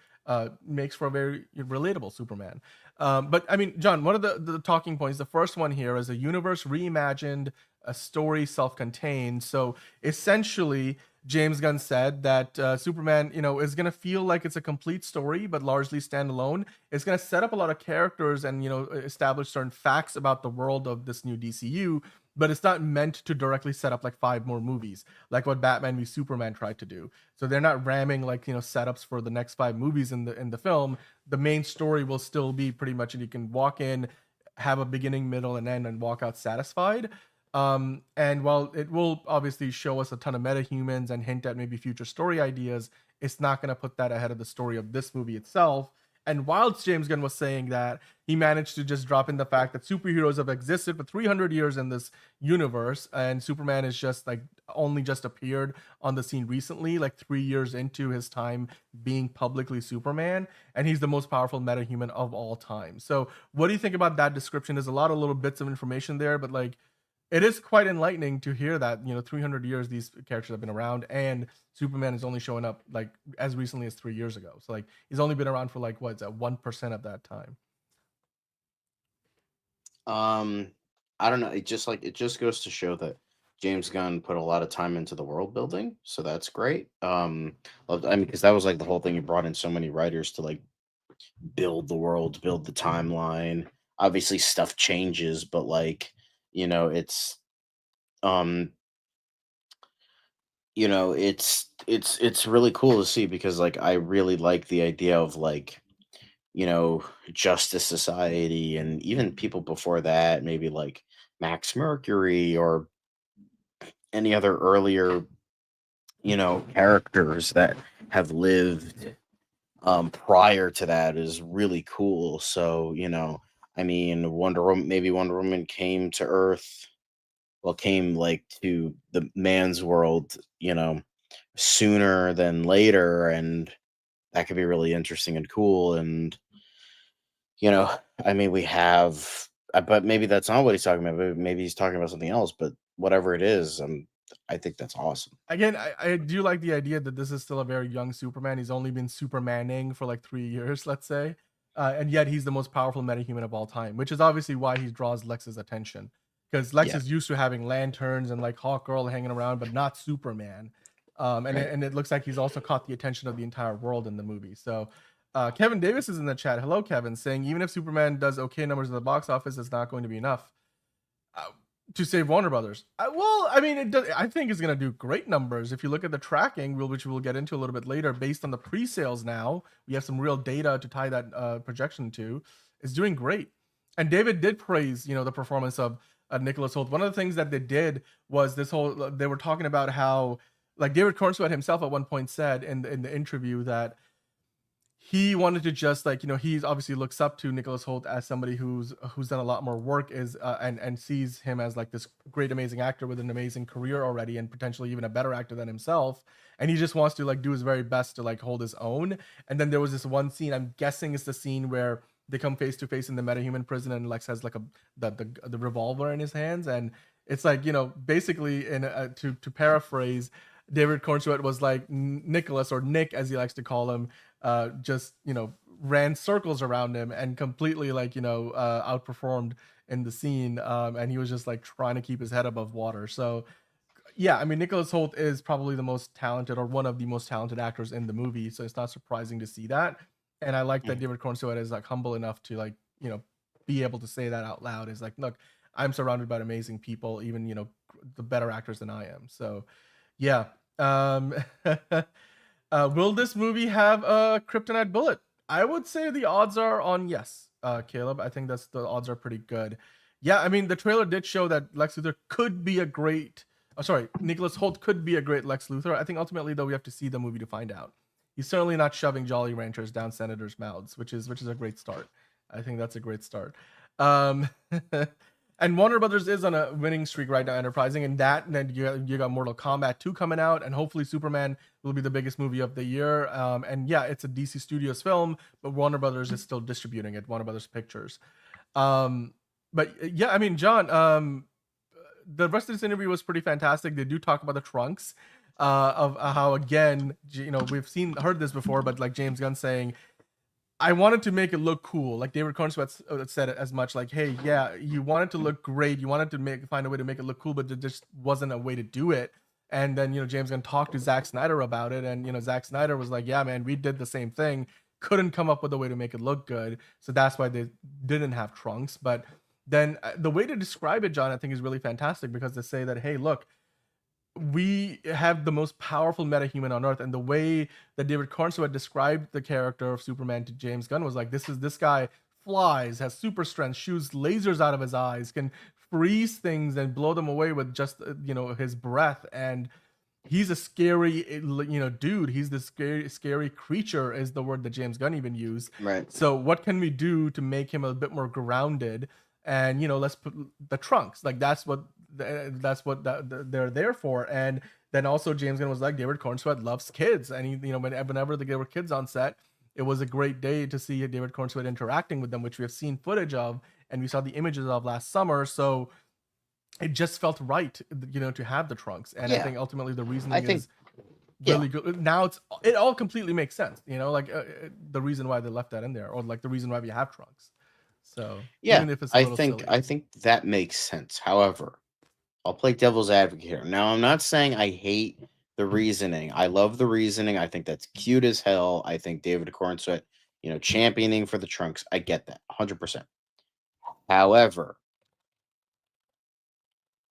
makes for a very relatable Superman. But I mean, John, one of the talking points, the first one here is a universe reimagined, a story self-contained. So essentially, James Gunn said that Superman, is going to feel like it's a complete story, but largely standalone. It's going to set up a lot of characters and, establish certain facts about the world of this new DCU, but it's not meant to directly set up like 5 more movies, like what Batman v Superman tried to do. So they're not ramming like, setups for the next 5 movies in the film. The main story will still be pretty much, and you can walk in, have a beginning, middle, and end, and walk out satisfied. And while it will obviously show us a ton of metahumans and hint at maybe future story ideas, it's not going to put that ahead of the story of this movie itself. And whilst James Gunn was saying that, he managed to just drop in the fact that superheroes have existed for 300 years in this universe, and Superman is just like only just appeared on the scene recently, like 3 years into his time being publicly Superman, and he's the most powerful metahuman of all time. So what do you think about that description? There's a lot of little bits of information there, but like, it is quite enlightening to hear that 300 years these characters have been around, and Superman is only showing up like as recently as 3 years ago. So like he's only been around for like 1% of that time.
I don't know. It just goes to show that James Gunn put a lot of time into the world building, so that's great. I mean, because that was like the whole thing. He brought in so many writers to like build the world, build the timeline. Obviously, stuff changes, but like. It's it's really cool to see, because like I really like the idea of like Justice Society, and even people before that, maybe like Max Mercury or any other earlier, characters that have lived prior to that is really cool. So, I mean, Wonder Woman came to Earth, came like to the man's world, sooner than later, and that could be really interesting and cool. And I mean, we have, but maybe that's not what he's talking about. Maybe he's talking about something else. But whatever it is, I think that's awesome.
Again, I do like the idea that this is still a very young Superman. He's only been Supermaning for like 3 years, let's say, and yet he's the most powerful metahuman of all time, which is obviously why he draws Lex's attention, because Lex is used to having lanterns and like Hawkgirl hanging around, but not Superman. And it looks like he's also caught the attention of the entire world in the movie. So Kevin Davis is in the chat. Hello, Kevin, saying even if Superman does okay numbers at the box office, it's not going to be enough to save Warner Brothers. Well, I mean, I think it's going to do great numbers. If you look at the tracking, which we'll get into a little bit later, based on the pre-sales now, we have some real data to tie that projection to. It's doing great. And David did praise, the performance of Nicholas Hoult. One of the things that they did was they were talking about how, like David Cornsweet himself at one point said in the interview that he wanted to just he obviously looks up to Nicholas Hoult as somebody who's done a lot more work and sees him as like this great, amazing actor with an amazing career already and potentially even a better actor than himself. And he just wants to do his very best to hold his own. And then there was this one scene, I'm guessing it's the scene where they come face to face in the metahuman prison and Lex has the revolver in his hands. And it's basically to paraphrase, David Cornsweet was like Nicholas, or Nick as he likes to call him, just ran circles around him and completely outperformed in the scene, and he was just trying to keep his head above water. So yeah, I mean, Nicholas Hoult is probably the most talented, or one of the most talented actors in the movie, so it's not surprising to see that. And I like that David Cornsweet is humble enough to be able to say that out loud. Is look, I'm surrounded by amazing people, even the better actors than I am. So yeah. Will this movie have a kryptonite bullet? I would say the odds are on yes, Caleb. I think the odds are pretty good. Yeah, I mean, the trailer did show that Lex Luthor could be a great... Nicholas Hoult could be a great Lex Luthor. I think ultimately, though, we have to see the movie to find out. He's certainly not shoving Jolly Ranchers down senators' mouths, which is a great start. I think that's a great start. And Warner Brothers is on a winning streak right now, enterprising, and then you got Mortal Kombat 2 coming out, and hopefully Superman will be the biggest movie of the year. And yeah, it's a DC Studios film, but Warner Brothers is still distributing it, Warner Brothers Pictures. But yeah, I mean, John, the rest of this interview was pretty fantastic. They do talk about the trunks of how, again, we've heard this before, but James Gunn saying, I wanted to make it look cool. David Cornsweet said it as much hey, yeah, you wanted to look great. You wanted to find a way to make it look cool, but there just wasn't a way to do it. And then, James Gunn talked to Zack Snyder about it. And, Zack Snyder was like, yeah, man, we did the same thing. Couldn't come up with a way to make it look good. So that's why they didn't have trunks. But then the way to describe it, John, I think is really fantastic, because they say that, hey, look, we have the most powerful metahuman on Earth, and the way that David Cornsweet described the character of Superman to James Gunn was this guy flies, has super strength, shoots lasers out of his eyes, can freeze things and blow them away with just his breath, and he's a scary dude. He's the scary creature is the word that James Gunn even used.
Right.
So what can we do to make him a bit more grounded? And let's put the trunks. That's what they're there for. And then also James Gunn was like, David Cornsweet loves kids, and he, whenever there were kids on set, it was a great day to see David Cornsweet interacting with them, which we have seen footage of, and we saw the images of last summer. So it just felt right, to have the trunks. And yeah. I think ultimately the reasoning is really good. Now it all completely makes sense. The reason why they left that in there, or the reason why we have trunks. So
yeah, even if it's I think that makes sense. However, I'll play devil's advocate here. Now, I'm not saying I hate the reasoning. I love the reasoning. I think that's cute as hell. I think David Cornsweet, championing for the trunks. I get that 100%. However,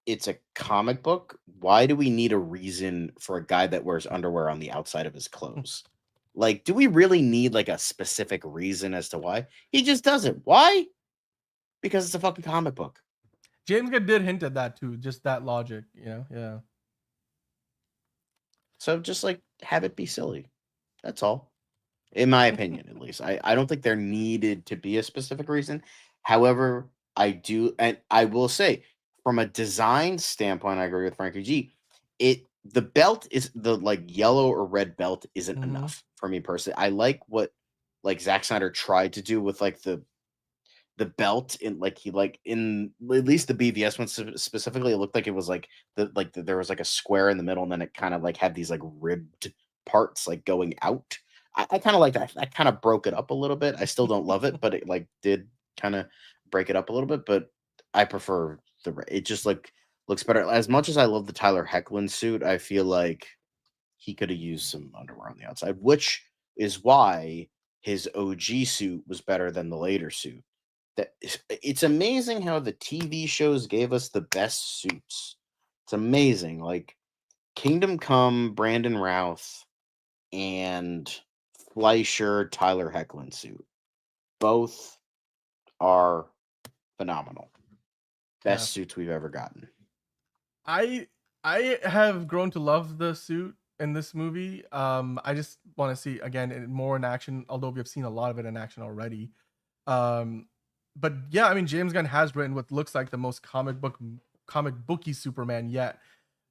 it's a comic book. Why do we need a reason for a guy that wears underwear on the outside of his clothes? Do we really need a specific reason as to why? He just does it. Why? Because it's a fucking comic book.
James Gunn did hint at that too, just that logic, yeah.
So just like have it be silly. That's all. In my opinion, at least. I don't think there needed to be a specific reason. However, I do, and I will say, from a design standpoint, I agree with Frankie G. The belt is the like yellow or red belt isn't enough for me personally. I like what like Zack Snyder tried to do with like the belt in like he like in at least the BVS one specifically. It looked like it was like there was like a square in the middle, and then it kind of like had these like ribbed parts like going out. I kind of like that. I kind of broke it up a little bit. I still don't love it, but it like did kind of break it up a little bit. But I prefer it just like looks better. As much as I love the Tyler Hoechlin suit, I feel like he could have used some underwear on the outside, which is why his OG suit was better than the later suit. It's amazing how the TV shows gave us the best suits. It's amazing. Like Kingdom Come, Brandon Routh, and Fleischer, Tyler Hoechlin suit. Both are phenomenal. Best suits we've ever gotten.
I have grown to love the suit in this movie. I just want to see again more in action, although we have seen a lot of it in action already. But yeah, I mean, James Gunn has written what looks like the most comic booky Superman yet,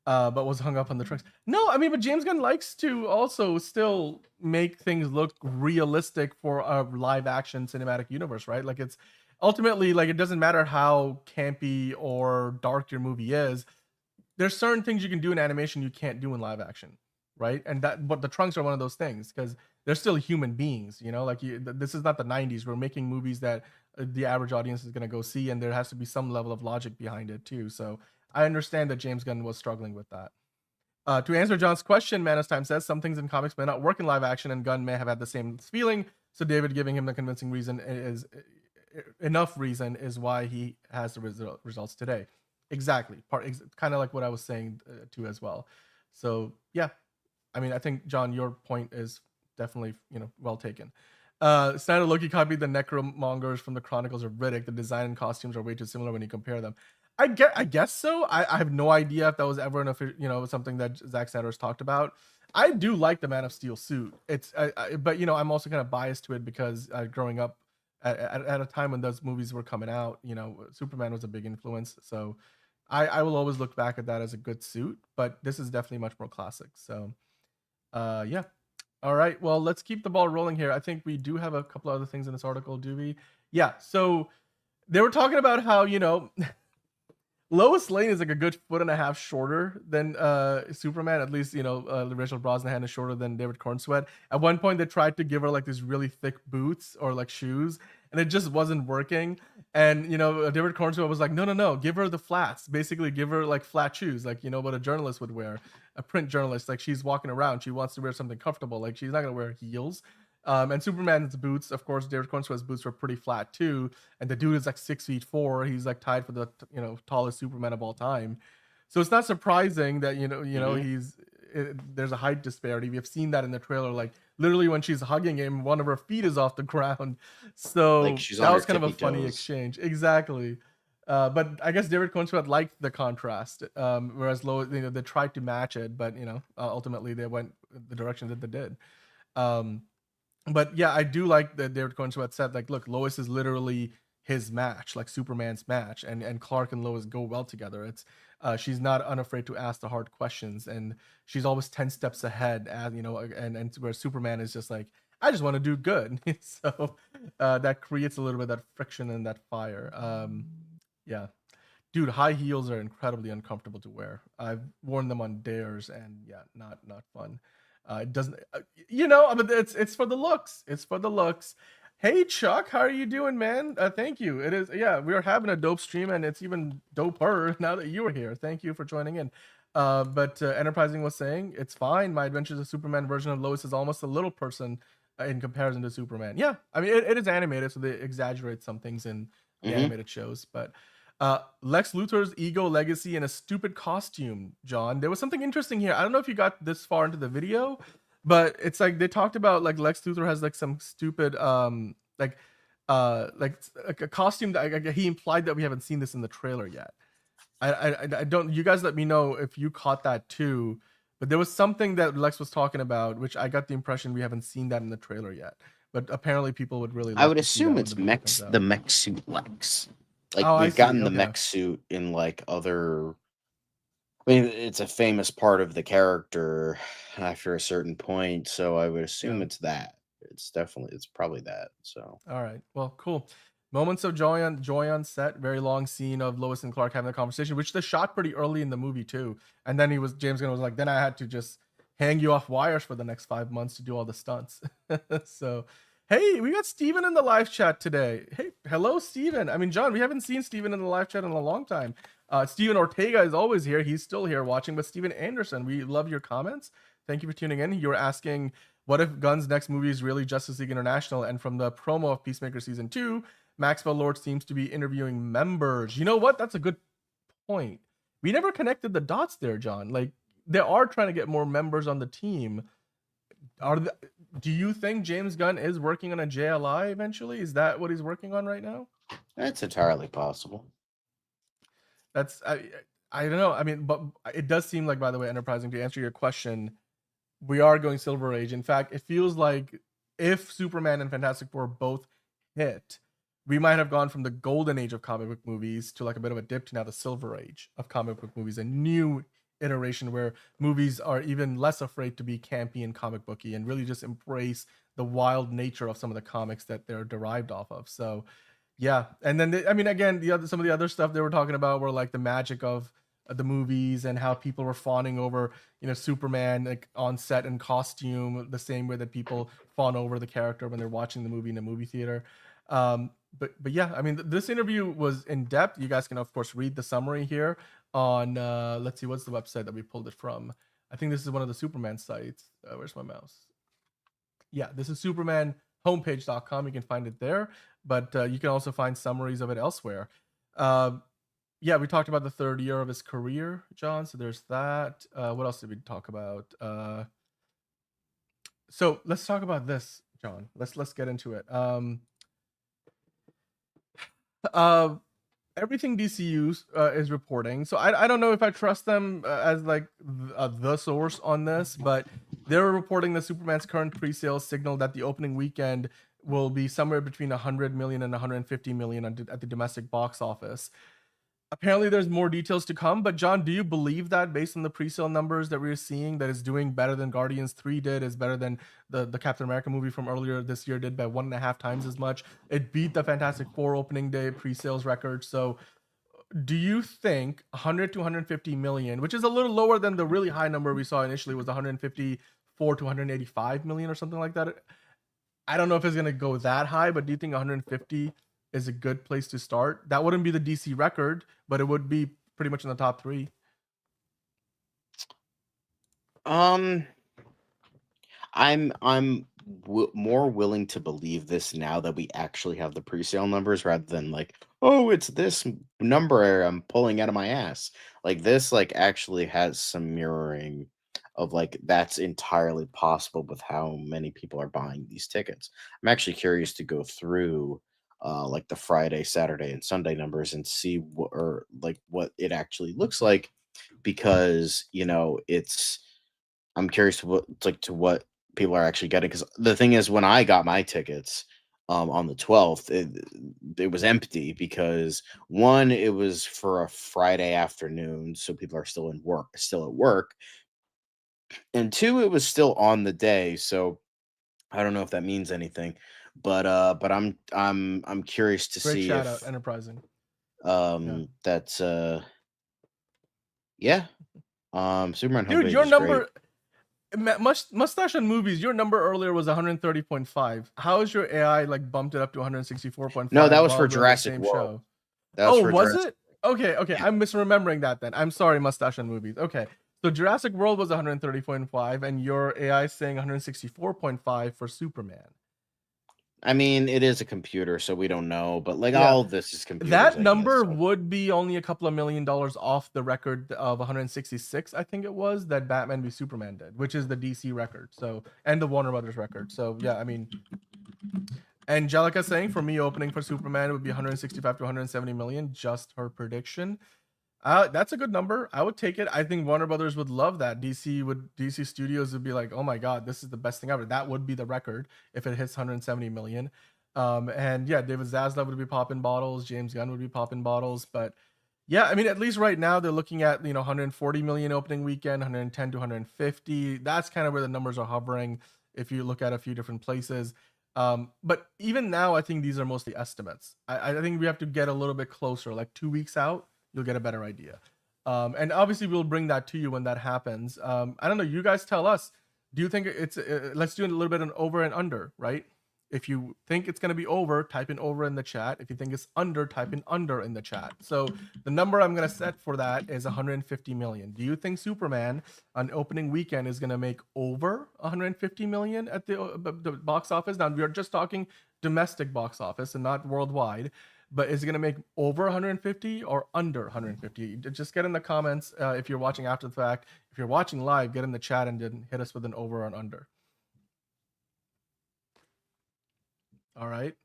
but was hung up on the trunks. No, I mean, but James Gunn likes to also still make things look realistic for a live action cinematic universe, right? Like it's ultimately like it doesn't matter how campy or dark your movie is. There's certain things you can do in animation you can't do in live action, right? And but the trunks are one of those things because they're still human beings, like this is not the 90s. We're making movies that the average audience is going to go see, and there has to be some level of logic behind it too. So I understand that James Gunn was struggling with that. To answer John's question, Man of Time says some things in comics may not work in live action, and Gunn may have had the same feeling. So David giving him the convincing reason is enough reason is why he has the results today. Exactly. Kind of like what I was saying too as well. So yeah, I mean, I think John, your point is definitely well taken. Snyder Loki copied the necromongers from the Chronicles of Riddick. The design and costumes are way too similar when you compare them. I guess so. I have no idea if that was ever something that Zack Snyder has talked about. I do like the Man of Steel suit. It's but I'm also kind of biased to it because growing up at a time when those movies were coming out, Superman was a big influence. So I will always look back at that as a good suit, but this is definitely much more classic. So yeah. All right, well, let's keep the ball rolling here. I think we do have a couple other things in this article, do we? Yeah, so they were talking about how, Lois Lane is like a good 1.5 foot shorter than Superman. At least, Rachel Brosnahan is shorter than David Cornsweet. At one point, they tried to give her like these really thick boots or like shoes, and it just wasn't working. And David Cornsweet was like, no, give her the flats. Basically, give her like flat shoes, like what a journalist would wear, a print journalist. Like she's walking around, she wants to wear something comfortable. Like she's not gonna wear heels. And Superman's boots, of course, David Cornsweet's boots were pretty flat too. And the dude is like 6'4". He's like tied for the tallest Superman of all time. So it's not surprising that there's a height disparity. We have seen that in the trailer. Like literally when she's hugging him, one of her feet is off the ground. So like that was kind of a funny exchange. Exactly. But I guess David Cornsweet liked the contrast, whereas Lois, they tried to match it, but ultimately they went the direction that they did. But yeah, I do like that David Cornsweet said, like, look, Lois is literally his match, like Superman's match, and Clark and Lois go well together. It's she's not unafraid to ask the hard questions, and she's always 10 steps ahead, as and where Superman is just like, I just want to do good. So that creates a little bit of that friction and that fire. Yeah, dude, high heels are incredibly uncomfortable to wear. I've worn them on dares, and yeah, not fun. It doesn't, but it's for the looks. It's for the looks. Hey Chuck, how are you doing, man? Thank you. It is, yeah, we are having a dope stream, and it's even doper now that you are here. Thank you for joining in. But Enterprising was saying it's fine. My Adventures of Superman version of Lois is almost a little person in comparison to Superman. Yeah, I mean it is animated, so they exaggerate some things in the animated shows, but. Lex Luthor's ego, legacy, and a stupid costume, John. There was something interesting here. I don't know if you got this far into the video, but it's like they talked about like Lex Luthor has like some stupid like a costume that he implied that we haven't seen this in the trailer yet. I don't. You guys let me know if you caught that too. But there was something that Lex was talking about, which I got the impression we haven't seen that in the trailer yet. But apparently, people would really.
I
love
would
to see that
assume
when
it's
the movie comes
the
out.
mech suit Lex. Like
Oh, I
we've
see.
gotten the
Okay.
mech suit in like other. I mean, it's a famous part of the character after a certain point, so I would assume
Yeah.
it's that. It's probably that. So
All right. Well, cool. Moments of joy on set. Very long scene of Lois and Clark having a conversation, which they shot pretty early in the movie too. And then James Gunn was like, then I had to just hang you off wires for the next 5 months to do all the stunts. So, hey, we got Steven in the live chat today. Hey, hello, Steven. I mean, John, we haven't seen Steven in the live chat in a long time. Steven Ortega is always here. He's still here watching. But Steven Anderson, we love your comments. Thank you for tuning in. You were asking, what if Gunn's next movie is really Justice League International? And from the promo of Peacemaker Season 2, Maxwell Lord seems to be interviewing members. You know what? That's a good point. We never connected the dots there, John. Like, they are trying to get more members on the team. Do you think James Gunn is working on a JLI eventually? Is that what he's working on right now?
that's entirely possible.
That's I don't know. I mean, but it does seem like, by the way, Enterprising, to answer your question, we are going Silver Age. In fact, it feels like if Superman and Fantastic Four both hit, we might have gone from the golden age of comic book movies to like a bit of a dip to now the Silver Age of comic book movies, a new iteration where movies are even less afraid to be campy and comic booky and really just embrace the wild nature of some of the comics that they're derived off of. So yeah, and then I mean, again, some of the other stuff they were talking about were like the magic of the movies and how people were fawning over, Superman like on set in costume, the same way that people fawn over the character when they're watching the movie in a movie theater. But yeah, I mean, this interview was in depth. You guys can of course read the summary here on let's see, what's the website that we pulled it from. I think this is one of the Superman sites. Where's my mouse? Yeah, this is supermanhomepage.com. You can find it there, but you can also find summaries of it elsewhere. Yeah, we talked about the third year of his career, John. So there's that. What else did we talk about? So let's talk about this, John. Let's get into it. Everything DCU is reporting. So I don't know if I trust them as like the source on this, but they're reporting that Superman's current pre-sales signal that the opening weekend will be somewhere between 100 million and 150 million at the domestic box office. Apparently there's more details to come, but John, do you believe that based on the pre-sale numbers that we're seeing, that is doing better than Guardians 3 did, is better than the Captain America movie from earlier this year did by 1.5 times as much? It beat the Fantastic Four opening day pre-sales record. So do you think 100 to 150 million, which is a little lower than the really high number we saw initially, was 154 to 185 million or something like that? I don't know if it's going to go that high, but do you think 150 is a good place to start? That wouldn't be the DC record, but it would be pretty much in the top 3.
I'm more willing to believe this now that we actually have the pre-sale numbers rather than like, oh, it's this number I'm pulling out of my ass. Like this, like actually has some mirroring of like that's entirely possible with how many people are buying these tickets. I'm actually curious to go through like the Friday, Saturday, and Sunday numbers and see what it actually looks like, because I'm curious to what people are actually getting, because the thing is, when I got my tickets on the 12th, it was empty because one, it was for a Friday afternoon, so people are still at work, and two, it was still on the day, so I don't know if that means anything, but I'm curious to
Great
see
shout
if
out, Enterprising.
that's yeah. Superman
Dude,
homepage
your
is
number,
great.
Mustache on Movies, your number earlier was 130.5. How is your AI like bumped it up to 164.5?
No, that was for
while doing the
Jurassic
same
World.
show? Was it? Okay, I'm misremembering that then. I'm sorry, Mustache on Movies. Okay, so Jurassic World was 130.5, and your AI is saying 164.5 for Superman.
I mean, it is a computer, so we don't know, but like
Yeah.
all of this is computers.
That
I
number
guess, so.
would be only a couple of $1 million off the record of 166, I think it was, that Batman v Superman did, which is the DC record. So, and the Warner Brothers record. So yeah, I mean, Angelica saying for me opening for Superman it would be 165 to 170 million, just her prediction. That's a good number. I would take it. I think Warner Brothers would love that. DC Studios would be like, oh my god, this is the best thing ever. That would be the record if it hits 170 million. And yeah, David Zaslav would be popping bottles. James Gunn would be popping bottles. But yeah, I mean, at least right now they're looking at 140 million opening weekend, 110 to 150. That's kind of where the numbers are hovering if you look at a few different places. But even now, I think these are mostly estimates. I think we have to get a little bit closer, like 2 weeks out. You'll get a better idea. And obviously we'll bring that to you when that happens. I don't know. You guys tell us, do you think it's, let's do a little bit an over and under, right? If you think it's going to be over, type in over in the chat. If you think it's under, type in under in the chat. So the number I'm going to set for that is 150 million. Do you think Superman on opening weekend is going to make over 150 million at the box office? Now we are just talking domestic box office and not worldwide. But is it going to make over 150 or under 150? Just get in the comments if you're watching after the fact. If you're watching live, get in the chat and then hit us with an over or an under. All right.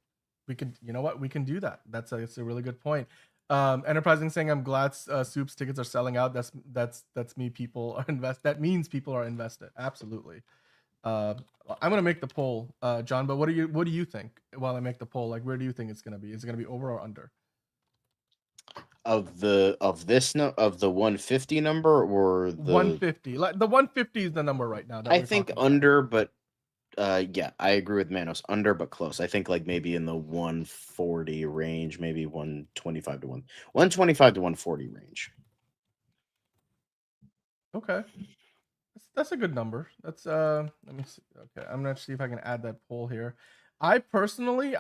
We can, you know what? We can do that. That's a really good point. Enterprising saying, I'm glad Soup's tickets are selling out. That's me. People are that means people are invested. Absolutely. I'm gonna make the poll, John. But what do you think while I make the poll? Like, where do you think it's gonna be? Is it gonna be over or under?
Of the 150 number or the
150? Like the 150 is the number right now.
I think under, but yeah, I agree with Manos. Under, but close. I think like maybe in the 140 range, maybe 125 to 140 range.
Okay. That's a good number. That's let me see. Okay, I'm gonna see if I can add that poll here. I personally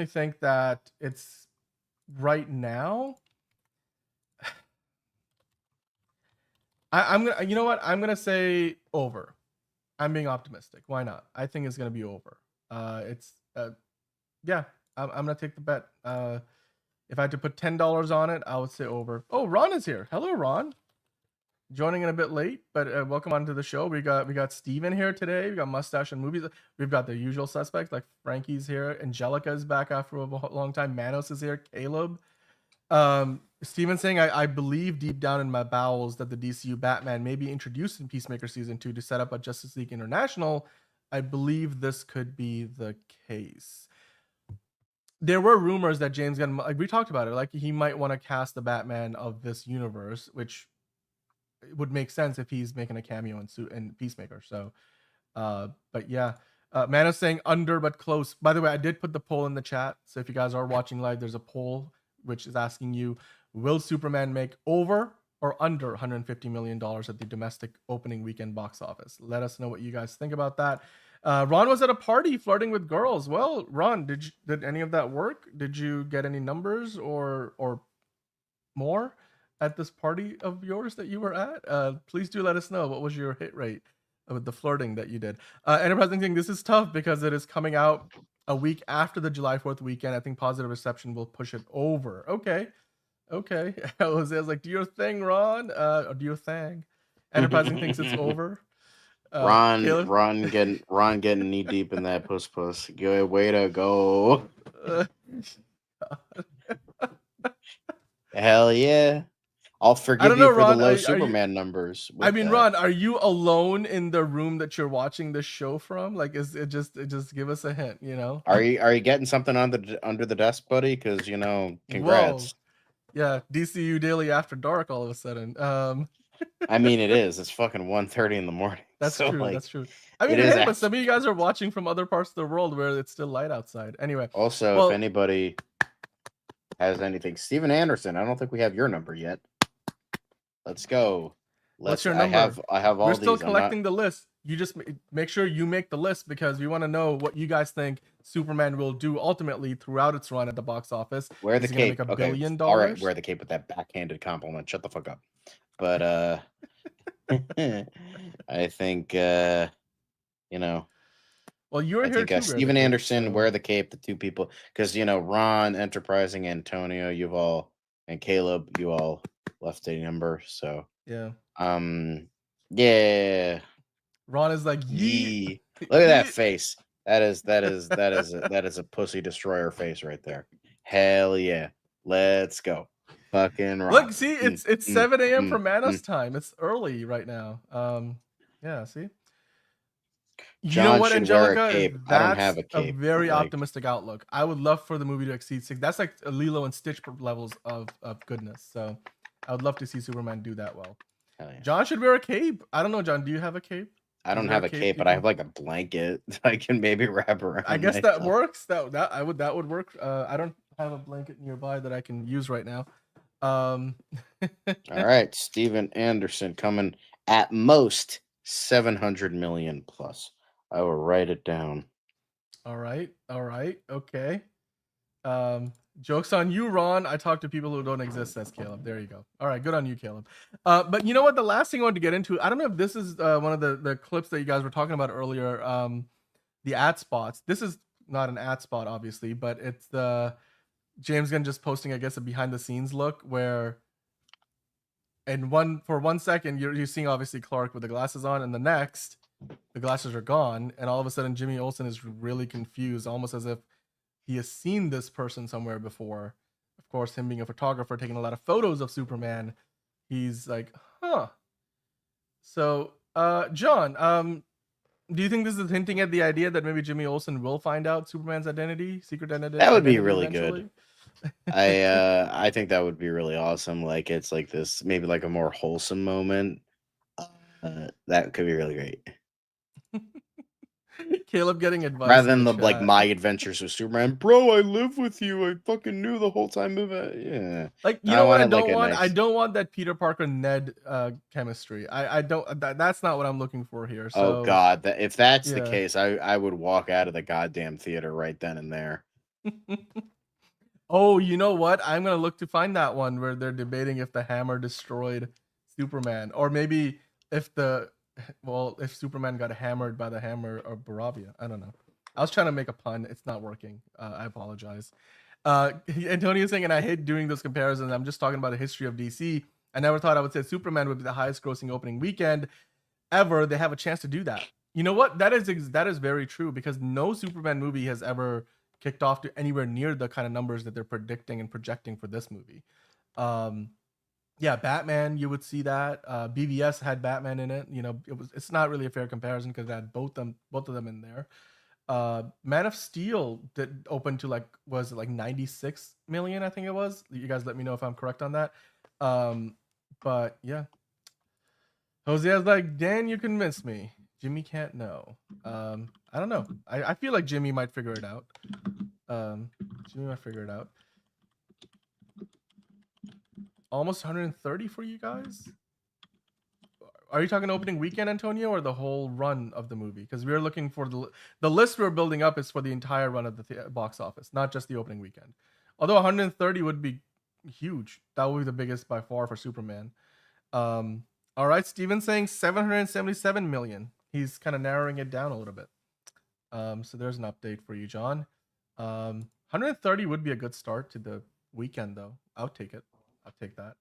think that it's right now. I'm gonna, you know what? I'm gonna say over. I'm being optimistic. Why not? I think it's gonna be over. Yeah. I'm gonna take the bet. If I had to put $10 on it, I would say over. Oh, Ron is here. Hello, Ron. Joining in a bit late, but welcome onto the show. We got Steven here today. We got Mustache and Movies. We've got the usual suspects like Frankie's here. Angelica is back after a long time. Manos is here. Caleb. Steven saying, I believe deep down in my bowels that the DCU Batman may be introduced in Peacemaker Season 2 to set up a Justice League International. I believe this could be the case. There were rumors that James Gunn, like we talked about it, like he might want to cast the Batman of this universe, which it would make sense if he's making a cameo in Peacemaker. So, but yeah, Manos saying under but close. By the way, I did put the poll in the chat. So if you guys are watching live, there's a poll which is asking you, will Superman make over or under $150 million at the domestic opening weekend box office? Let us know what you guys think about that. Ron was at a party flirting with girls. Well, Ron, did any of that work? Did you get any numbers or more at this party of yours that you were at? Please do let us know. What was your hit rate with the flirting that you did? Enterprising thing, this is tough because it is coming out a week after the July 4th weekend. I think positive reception will push it over. Okay. Jose was like, do your thing, Ron. Or do your thing. Enterprising thinks it's over.
Ron getting knee deep in that puss. Good way to go. Hell yeah. I'll forgive you for Ron, the low Superman numbers.
I mean, Ron, are you alone in the room that you're watching this show from? Like, is it just give us a hint, you know?
Are you getting something under the desk, buddy? Because congrats.
Whoa. Yeah, DCU Daily After Dark all of a sudden.
I mean, it is. It's fucking 1:30 in the morning.
That's so, true. That's true. I mean, hey, but some of you guys are watching from other parts of the world where it's still light outside. Anyway.
Also, if anybody has anything, Steven Anderson, I don't think we have your number yet. Let's go.
What's your number?
I have all
We're
these.
still collecting the list. You just make sure you make the list because we want to know what you guys think Superman will do ultimately throughout its run at the box office.
Wear the cape.
Make $1 billion?
All right, wear the cape with that backhanded compliment. Shut the fuck up. But I think
Well, you're here too.
Steven Anderson, wear the cape. The two people, because Ron, Enterprising, Antonio, you've all, and Caleb, you all left a number. So
yeah.
Yeah.
Ron is like,
yee. Look at that face. That is a pussy destroyer face right there. Hell yeah. Let's go. fucking rock.
Look, see, it's 7 a.m. for Manos time. It's early right now. Yeah, see. You
John
know what,
should wear a
Angelica?
cape. I
That's
don't have a cape,
very
but, like-
optimistic outlook. I would love for the movie to exceed 6. That's like Lilo and Stitch levels of goodness. So I would love to see Superman do that well.
Hell yeah.
John should wear a cape. I don't know, John. Do you have a cape?
I don't have a cape, but I have like a blanket I can maybe wrap around.
I guess that
myself.
works. That would work. I don't have a blanket nearby that I can use right now.
All right, Steven Anderson coming at most 700 million plus. I will write it down.
All right. Okay. Joke's on you, Ron. I talk to people who don't exist, says Caleb. There you go. All right, good on you, Caleb. But you know what? The last thing I wanted to get into, I don't know if this is one of the clips that you guys were talking about earlier, the ad spots. This is not an ad spot, obviously, but it's the James Gunn just posting, I guess, a behind the scenes look where for 1 second, you're seeing obviously Clark with the glasses on, and the next, the glasses are gone, and all of a sudden Jimmy Olsen is really confused, almost as if he has seen this person somewhere before. Of course, him being a photographer, taking a lot of photos of Superman, he's like, huh. So, John, do you think this is hinting at the idea that maybe Jimmy Olsen will find out Superman's secret identity?
That would be really good. I think that would be really awesome. Like it's like this, maybe like a more wholesome moment. That could be really great.
Caleb getting advice
rather than
in
the
chat.
like my adventures with Superman. Bro, I live with you. I fucking knew the whole time. Yeah.
Like, you know what I don't
like,
want?
nice...
I don't want that Peter Parker Ned chemistry. I don't. That's not what I'm looking for here. So,
oh God, if that's the case, I would walk out of the goddamn theater right then and there.
Oh, you know what? I'm gonna look to find that one where they're debating if the hammer destroyed Superman, or maybe if if Superman got hammered by the hammer or Baravia. I don't know. I was trying to make a pun. It's not working. I apologize. Antonio's saying, and I hate doing those comparisons. I'm just talking about the history of DC. I never thought I would say Superman would be the highest grossing opening weekend ever. They have a chance to do that. You know what? That is very true, because no Superman movie has ever kicked off to anywhere near the kind of numbers that they're predicting and projecting for this movie. Yeah, Batman, you would see that. BVS had Batman in it. You know, it's not really a fair comparison because it had both of them in there. Man of Steel did open to was it like 96 million? I think it was. You guys let me know if I'm correct on that. But yeah, Jose's like, Dan, you convinced me. Jimmy can't know. I don't know. I feel like Jimmy might figure it out. Jimmy might figure it out. Almost 130 for you guys. Are you talking opening weekend, Antonio, or the whole run of the movie? Because we're looking for the list we're building up is for the entire run of the box office, not just the opening weekend. Although 130 would be huge. That would be the biggest by far for Superman. All right, Steven saying 777 million. He's kind of narrowing it down a little bit. So there's an update for you, John. 130 would be a good start to the weekend, though. I'll take it. I'll take that.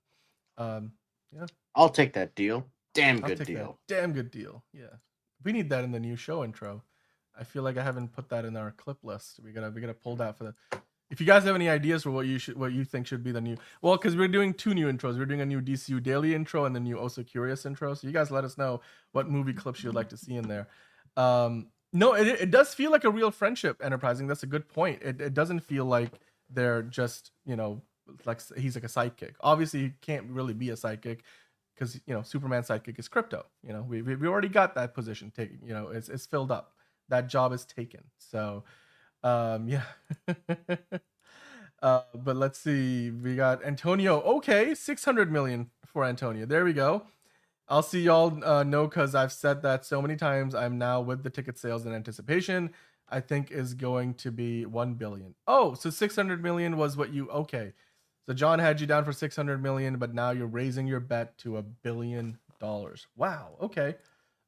Yeah.
I'll take that deal. Damn good deal.
Damn good deal. Yeah. We need that in the new show intro. I feel like I haven't put that in our clip list. We gotta pull that for the. If you guys have any ideas for what you think should be the new, well, because we're doing 2 new intros. We're doing a new DCU Daily intro and the new Also Curious intro. So you guys let us know what movie clips you'd like to see in there. No, it does feel like a real friendship, Enterprising. That's a good point. It doesn't feel like they're just, like he's like a sidekick. Obviously, he can't really be a sidekick because Superman's sidekick is Crypto. We already got that position taken. It's filled up. That job is taken. So, yeah. But let's see. We got Antonio. Okay, 600 million for Antonio. There we go. I'll see y'all know, because I've said that so many times. I'm now with the ticket sales in anticipation. I think is going to be 1 billion. Oh, so 600 million was what you, okay. So John had you down for 600 million, but now you're raising your bet to $1 billion. Wow. Okay.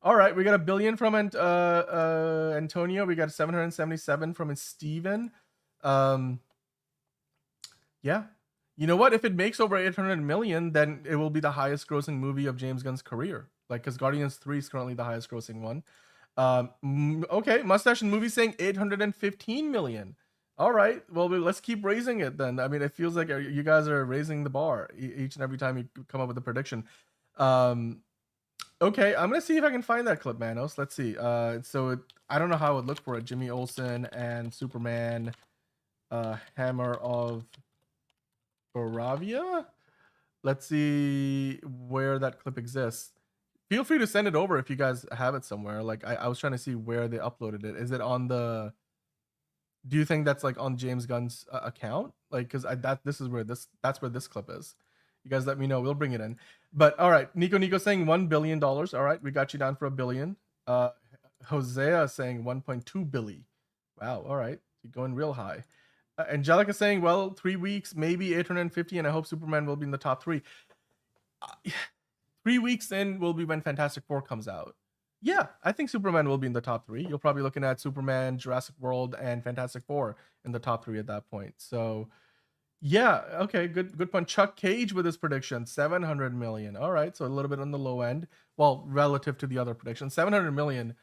All right. We got $1 billion from Antonio. We got 777 from Steven. Yeah. You know what? If it makes over 800 million, then it will be the highest grossing movie of James Gunn's career. Because Guardians 3 is currently the highest grossing one. Okay. Mustache and Movie saying 815 million. All right. Well, let's keep raising it then. I mean, it feels like you guys are raising the bar each and every time you come up with a prediction. Okay, I'm gonna see if I can find that clip, Manos. Let's see. I don't know how I would look for it. Jimmy Olsen and Superman, Hammer of Baravia. Let's see where that clip exists. Feel free to send it over if you guys have it somewhere. Like I was trying to see where they uploaded it. Is it on the? Do you think that's like on James Gunn's account? Like, because that's where this clip is. You guys let me know. We'll bring it in. But all right, Nico saying $1 billion. All right, we got you down for $1 billion. Hosea saying 1.2 billion. Wow. All right, you're going real high. Angelica saying, well, 3 weeks, maybe 850, and I hope Superman will be in the top 3. 3 weeks in will be when Fantastic Four comes out. Yeah, I think Superman will be in the top 3. You're probably looking at Superman, Jurassic World, and Fantastic Four in the top 3 at that point. So, yeah, okay, good point. Chuck Cage with his prediction, 700 million. All right, so a little bit on the low end. Well, relative to the other predictions, 700 million.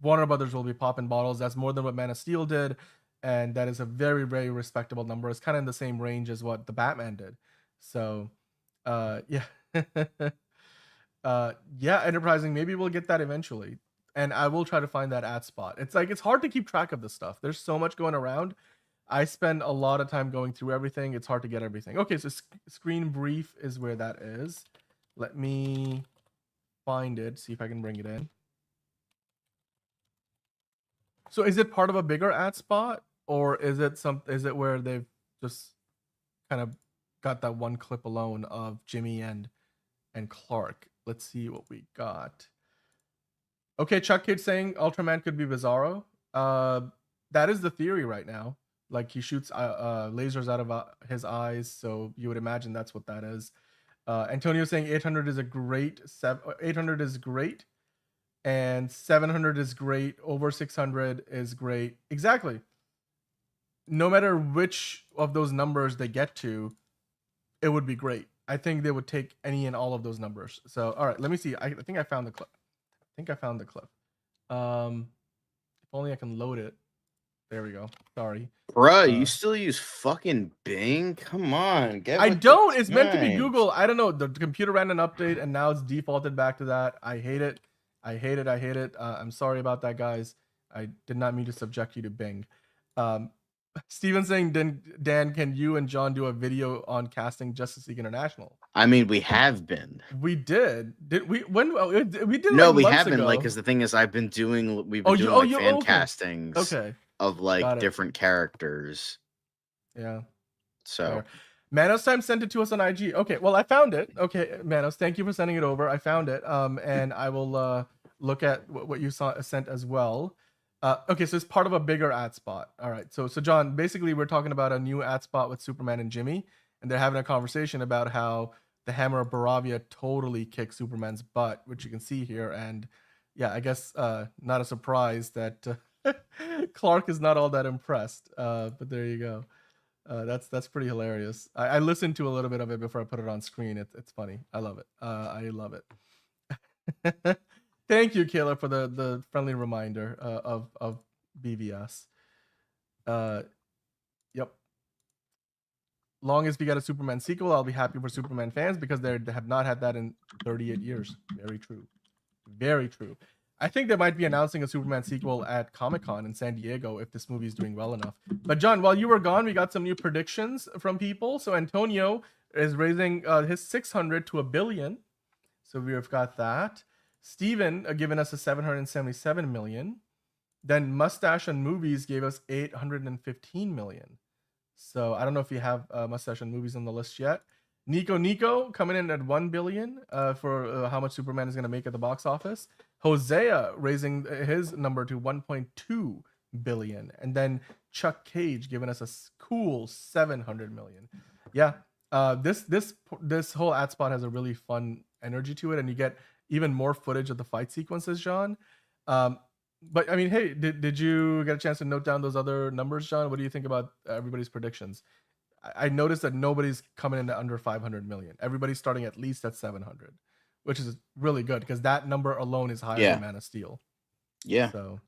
Warner Brothers will be popping bottles. That's more than what Man of Steel did, and that is a very, very respectable number. It's kind of in the same range as what the Batman did. So, yeah. Yeah, Enterprising, maybe we'll get that eventually, and I will try to find that ad spot. It's hard to keep track of this stuff. There's so much going around. I spend a lot of time going through everything. It's hard to get everything. Okay, so screen brief is where that is. Let me find it, see if I can bring it in. So is it part of a bigger ad spot, or is it where they've just kind of got that one clip alone of Jimmy and Clark? Let's see what we got. Okay, Chuck Cage saying Ultraman could be Bizarro. That is the theory right now. Like, he shoots lasers out of his eyes, so you would imagine that's what that is. Antonio saying 800 is 800 is great, and 700 is great. Over 600 is great. Exactly. No matter which of those numbers they get to, it would be great. I think they would take any and all of those numbers. So, all right, let me see. I think I found the clip. If only I can load it. There we go. Sorry.
Bruh, you still use fucking Bing? Come on.
I don't. It's meant to be Google. I don't know. The computer ran an update, and now it's defaulted back to that. I hate it. I'm sorry about that, guys. I did not mean to subject you to Bing. Steven saying, Dan, can you and John do a video on casting Justice League International?
I mean, we have been.
We did. Did we? When we did?
No,
like
we
months
haven't.
ago.
Like, because the thing is, we've been doing fan castings.
Okay.
Of like different characters.
Yeah.
So.
Manos Time sent it to us on IG. Okay, well, I found it. Okay, Manos, thank you for sending it over. I found it. And I will look at what you sent as well. Okay, so it's part of a bigger ad spot. All right, so John, basically we're talking about a new ad spot with Superman and Jimmy, and they're having a conversation about how the Hammer of Baravia totally kicked Superman's butt, which you can see here. And yeah, I guess not a surprise that Clark is not all that impressed. But there you go. That's pretty hilarious. I listened to a little bit of it before I put it on screen. It's funny. I love it. I love it. Thank you, Kayla, for the friendly reminder of BVS. Yep. Long as we get a Superman sequel, I'll be happy for Superman fans because they have not had that in 38 years. Very true. Very true. I think they might be announcing a Superman sequel at Comic-Con in San Diego if this movie is doing well enough. But John, while you were gone, we got some new predictions from people. So Antonio is raising his 600 to $1 billion. So we've got that. Steven giving us a 777 million. Then Mustache and Movies gave us 815 million. So I don't know if you have Mustache and Movies on the list yet. Nico coming in at 1 billion for how much Superman is going to make at the box office. Hosea raising his number to 1.2 billion. And then Chuck Cage giving us a cool 700 million. Yeah, this whole ad spot has a really fun energy to it, and you get even more footage of the fight sequences, John. But I mean, hey, did you get a chance to note down those other numbers, John? What do you think about everybody's predictions? I noticed that nobody's coming in at under 500 million. Everybody's starting at least at 700, which is really good because that number alone is higher than Man of Steel.
Yeah.
So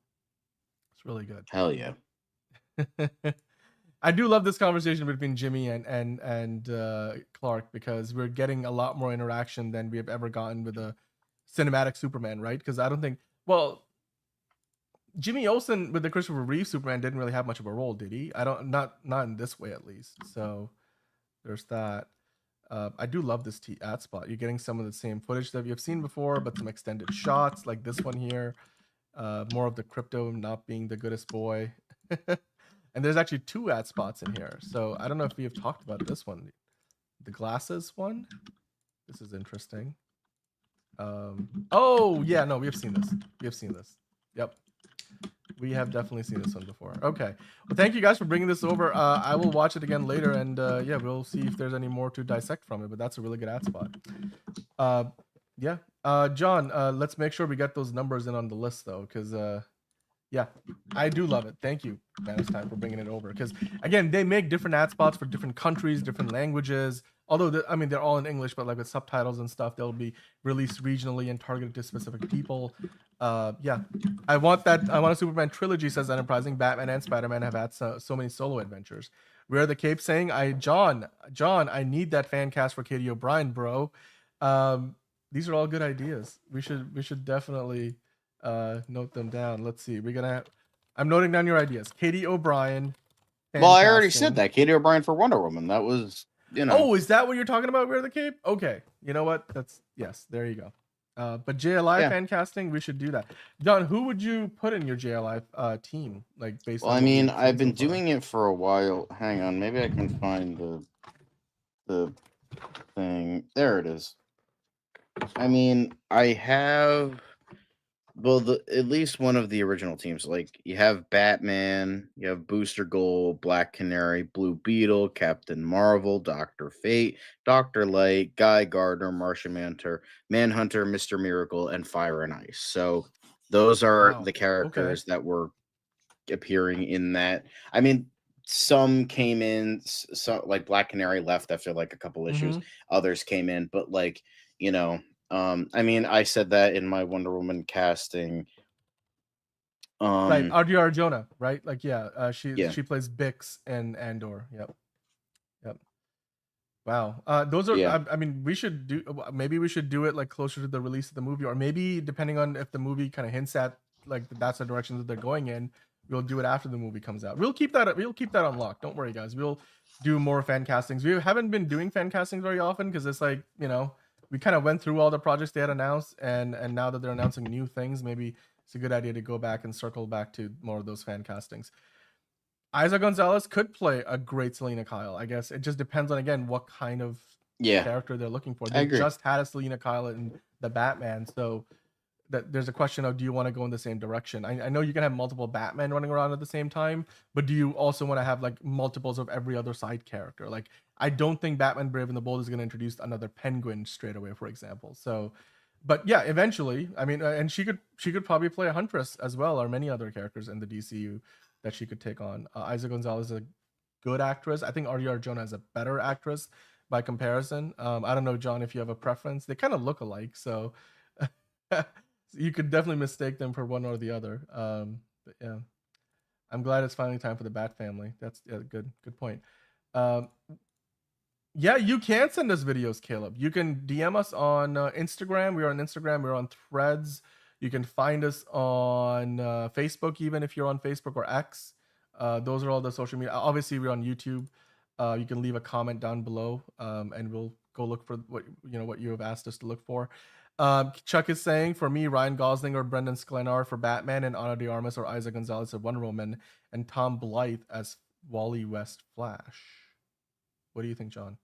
it's really good.
Hell yeah.
I do love this conversation between Jimmy and Clark, because we're getting a lot more interaction than we have ever gotten with a cinematic Superman, right? Because I don't think, well, Jimmy Olsen with the Christopher Reeve Superman didn't really have much of a role, did he? I don't, not in this way at least. So there's that. I do love this ad spot. You're getting some of the same footage that you've seen before, but some extended shots like this one here. More of the Crypto not being the goodest boy. And there's actually 2 ad spots in here. So I don't know if we have talked about this one. The glasses one. This is interesting. Oh, yeah, no, we have seen this. We have seen this. Yep. We have definitely seen this one before. Okay. Well, thank you guys for bringing this over. I will watch it again later, and yeah, we'll see if there's any more to dissect from it, but that's a really good ad spot. Yeah. John, let's make sure we get those numbers in on the list, though, because yeah, I do love it. Thank you, Man It's Time, for bringing it over. Because again, they make different ad spots for different countries, different languages. Although I mean, they're all in English, but like with subtitles and stuff, they'll be released regionally and targeted to specific people. Yeah, I want that. I want a Superman trilogy, says Enterprising. Batman and Spider-Man have had so many solo adventures. Wear the Cape saying, John, I need that fan cast for Katie O'Brien, bro. These are all good ideas. We should definitely note them down. Let's see. I'm noting down your ideas. Katie O'Brien.
Well, I already said that. Katie O'Brien for Wonder Woman. That was, you know.
Oh, is that what you're talking about? Wear the Cape? Okay. You know what? Yes. There you go. But JLI fan casting, we should do that. John, who would you put in your JLI team? Like based on.
Well, I mean, I've been doing it for a while. Hang on, maybe I can find the thing. There it is. I mean, I have. Well, at least one of the original teams. Like, you have Batman, you have Booster Gold, Black Canary, Blue Beetle, Captain Marvel, Dr. Fate, Dr. Light, Guy Gardner, Martian Manhunter, Mr. Miracle, and Fire and Ice. So those are the characters that were appearing in that. I mean, some came in, so like Black Canary left after like a couple issues. Others came in, but like, you know, I mean, I said that in my Wonder Woman casting.
Right, RDR Jonah, right? Like, yeah, she plays Bix and Andor. Yep. Wow. Those are. I mean, maybe we should do it like closer to the release of the movie, or maybe depending on if the movie kind of hints at like that's the direction that they're going in, we'll do it after the movie comes out. We'll keep that unlocked. Don't worry, guys. We'll do more fan castings. We haven't been doing fan castings very often because it's like, you know, we kind of went through all the projects they had announced, and now that they're announcing new things, maybe it's a good idea to go back and circle back to more of those fan castings. Isa Gonzalez could play a great Selena Kyle. I guess it just depends on, again, what kind of character they're looking for. They just had a Selena Kyle in the Batman, so that there's a question of, do you want to go in the same direction? I know you can have multiple Batman running around at the same time, but do you also want to have like multiples of every other side character? Like, I don't think Batman Brave and the Bold is going to introduce another Penguin straight away, for example. So, but yeah, eventually, I mean, and she could probably play a Huntress as well, or many other characters in the DCU that she could take on. Isa Gonzalez is a good actress. I think RDR Jonah is a better actress by comparison. I don't know, John, if you have a preference. They kind of look alike, so you could definitely mistake them for one or the other. But yeah, I'm glad it's finally time for the Bat family. That's a good point. Yeah, you can send us videos, Caleb. You can DM us on Instagram. We're on Instagram. We're on Threads. You can find us on Facebook, even if you're on Facebook or X. Those are all the social media. Obviously, we're on YouTube. You can leave a comment down below, and we'll go look for what you have asked us to look for. Chuck is saying, for me, Ryan Gosling or Brendan Sklenar for Batman, and Ana de Armas or Isa Gonzalez as Wonder Woman, and Tom Blythe as Wally West Flash. What do you think, John?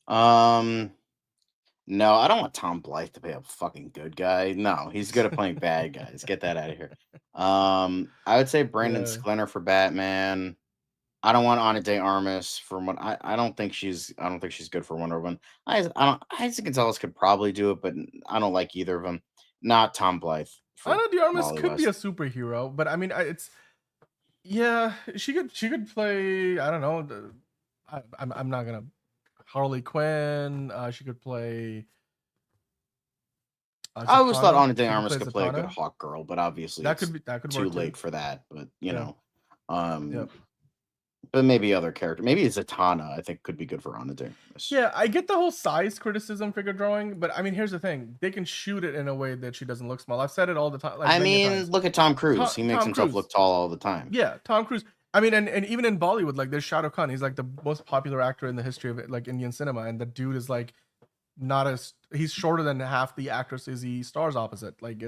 No, I don't want Tom Blythe to play a fucking good guy. No, he's good at playing bad guys. Get that out of here. I would say Brandon Sklenar for Batman. I don't want Ana de Armas for one. I don't think she's good for Wonder Woman. Isa Gonzalez could probably do it, but I don't like either of them. Not Tom Blythe.
Ana de Armas could be a superhero, but I mean, she could play. I don't know. I'm not gonna. Harley Quinn. She could play.
I always thought Ana de Armas could play a good Hawk Girl, but obviously
that could
too late for that. But you know,
Yep.
But maybe other character. Maybe Zatanna, I think, could be good for Ana de Armas.
Yeah, I get the whole size criticism figure drawing, but I mean, here's the thing: they can shoot it in a way that she doesn't look small. I've said it all the time. Like,
I
many
mean,
times.
look at Tom Cruise. He makes
Tom
himself
Cruise.
look tall all the time.
Yeah, Tom Cruise. I mean, and even in Bollywood, like there's Shah Rukh Khan. He's like the most popular actor in the history of like Indian cinema, and the dude is like not as he's shorter than half the actresses he stars opposite. Like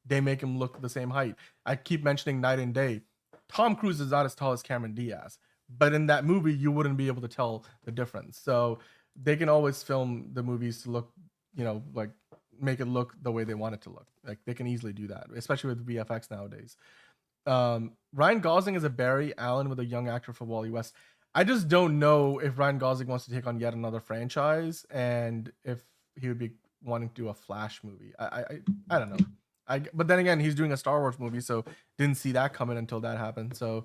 they make him look the same height. I keep mentioning Night and Day. Tom Cruise is not as tall as Cameron Diaz, but in that movie you wouldn't be able to tell the difference. So they can always film the movies to look, like make it look the way they want it to look. Like they can easily do that, especially with VFX nowadays. Ryan Gosling is a Barry Allen with a young actor for Wally West. I just don't know if Ryan Gosling wants to take on yet another franchise and if he would be wanting to do a Flash movie. I don't know. But then again, he's doing a Star Wars movie, so didn't see that coming until that happened. So,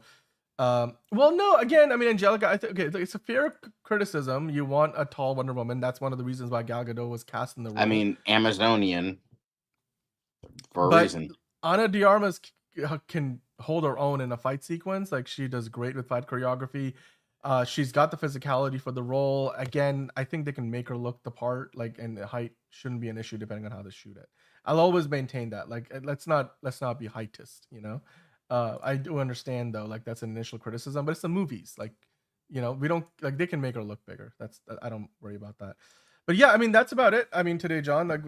well, no, again, I mean, Angelica, okay, it's a fair criticism. You want a tall Wonder Woman. That's one of the reasons why Gal Gadot was cast in the role.
I mean, Amazonian for a reason.
Ana de Armas can hold her own in a fight sequence. Like she does great with fight choreography. She's got the physicality for the role. Again, I think they can make her look the part. Like, and the height shouldn't be an issue depending on how they shoot it. I'll always maintain that. Like, let's not be heightist. I do understand though. Like that's an initial criticism, but it's the movies. Like, we don't like they can make her look bigger. I don't worry about that. But yeah, I mean that's about it. I mean today, John. Like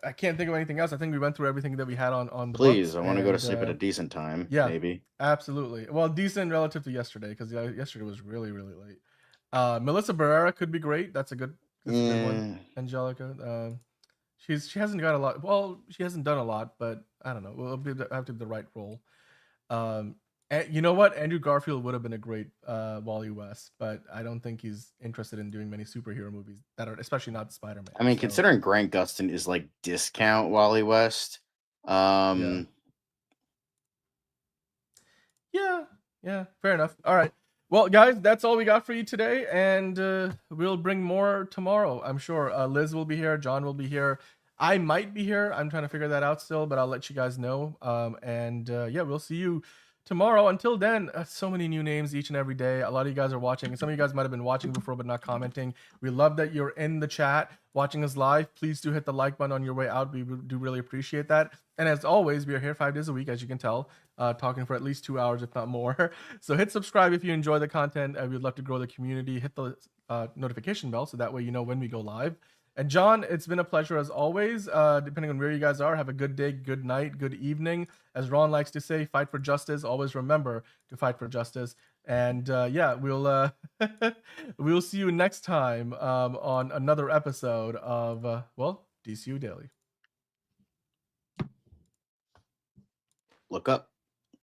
I can't think of anything else. I think we went through everything that we had on. The
Please,
books,
I want to go to sleep at a decent time.
Yeah,
maybe.
Absolutely. Well, decent relative to yesterday because yesterday was really really late. Melissa Barrera could be great. That's a good one. Angelica. She hasn't got a lot. Well, she hasn't done a lot, but I don't know. We'll have to be the right role. And you know what? Andrew Garfield would have been a great Wally West, but I don't think he's interested in doing many superhero movies that are, especially not Spider-Man.
I mean, considering Grant Gustin is like discount Wally West.
Yeah, fair enough. All right. Well, guys, that's all we got for you today, and we'll bring more tomorrow. I'm sure Liz will be here, John will be here, I might be here. I'm trying to figure that out still, but I'll let you guys know. Yeah, we'll see you tomorrow. Until then, so many new names each and every day. A lot of you guys are watching, and some of you guys might have been watching before but not commenting. We love that you're in the chat watching us live. Please do hit the like button on your way out. We do really appreciate that. And as always, we are here 5 days a week, as you can tell, talking for at least 2 hours, if not more. So hit subscribe if you enjoy the content. We'd love to grow the community. Hit the notification bell so that way you know when we go live. And John, it's been a pleasure as always. Depending on where you guys are, have a good day, good night, good evening. As Ron likes to say, fight for justice. Always remember to fight for justice. And yeah, we'll we'll see you next time on another episode of DCU Daily.
Look up.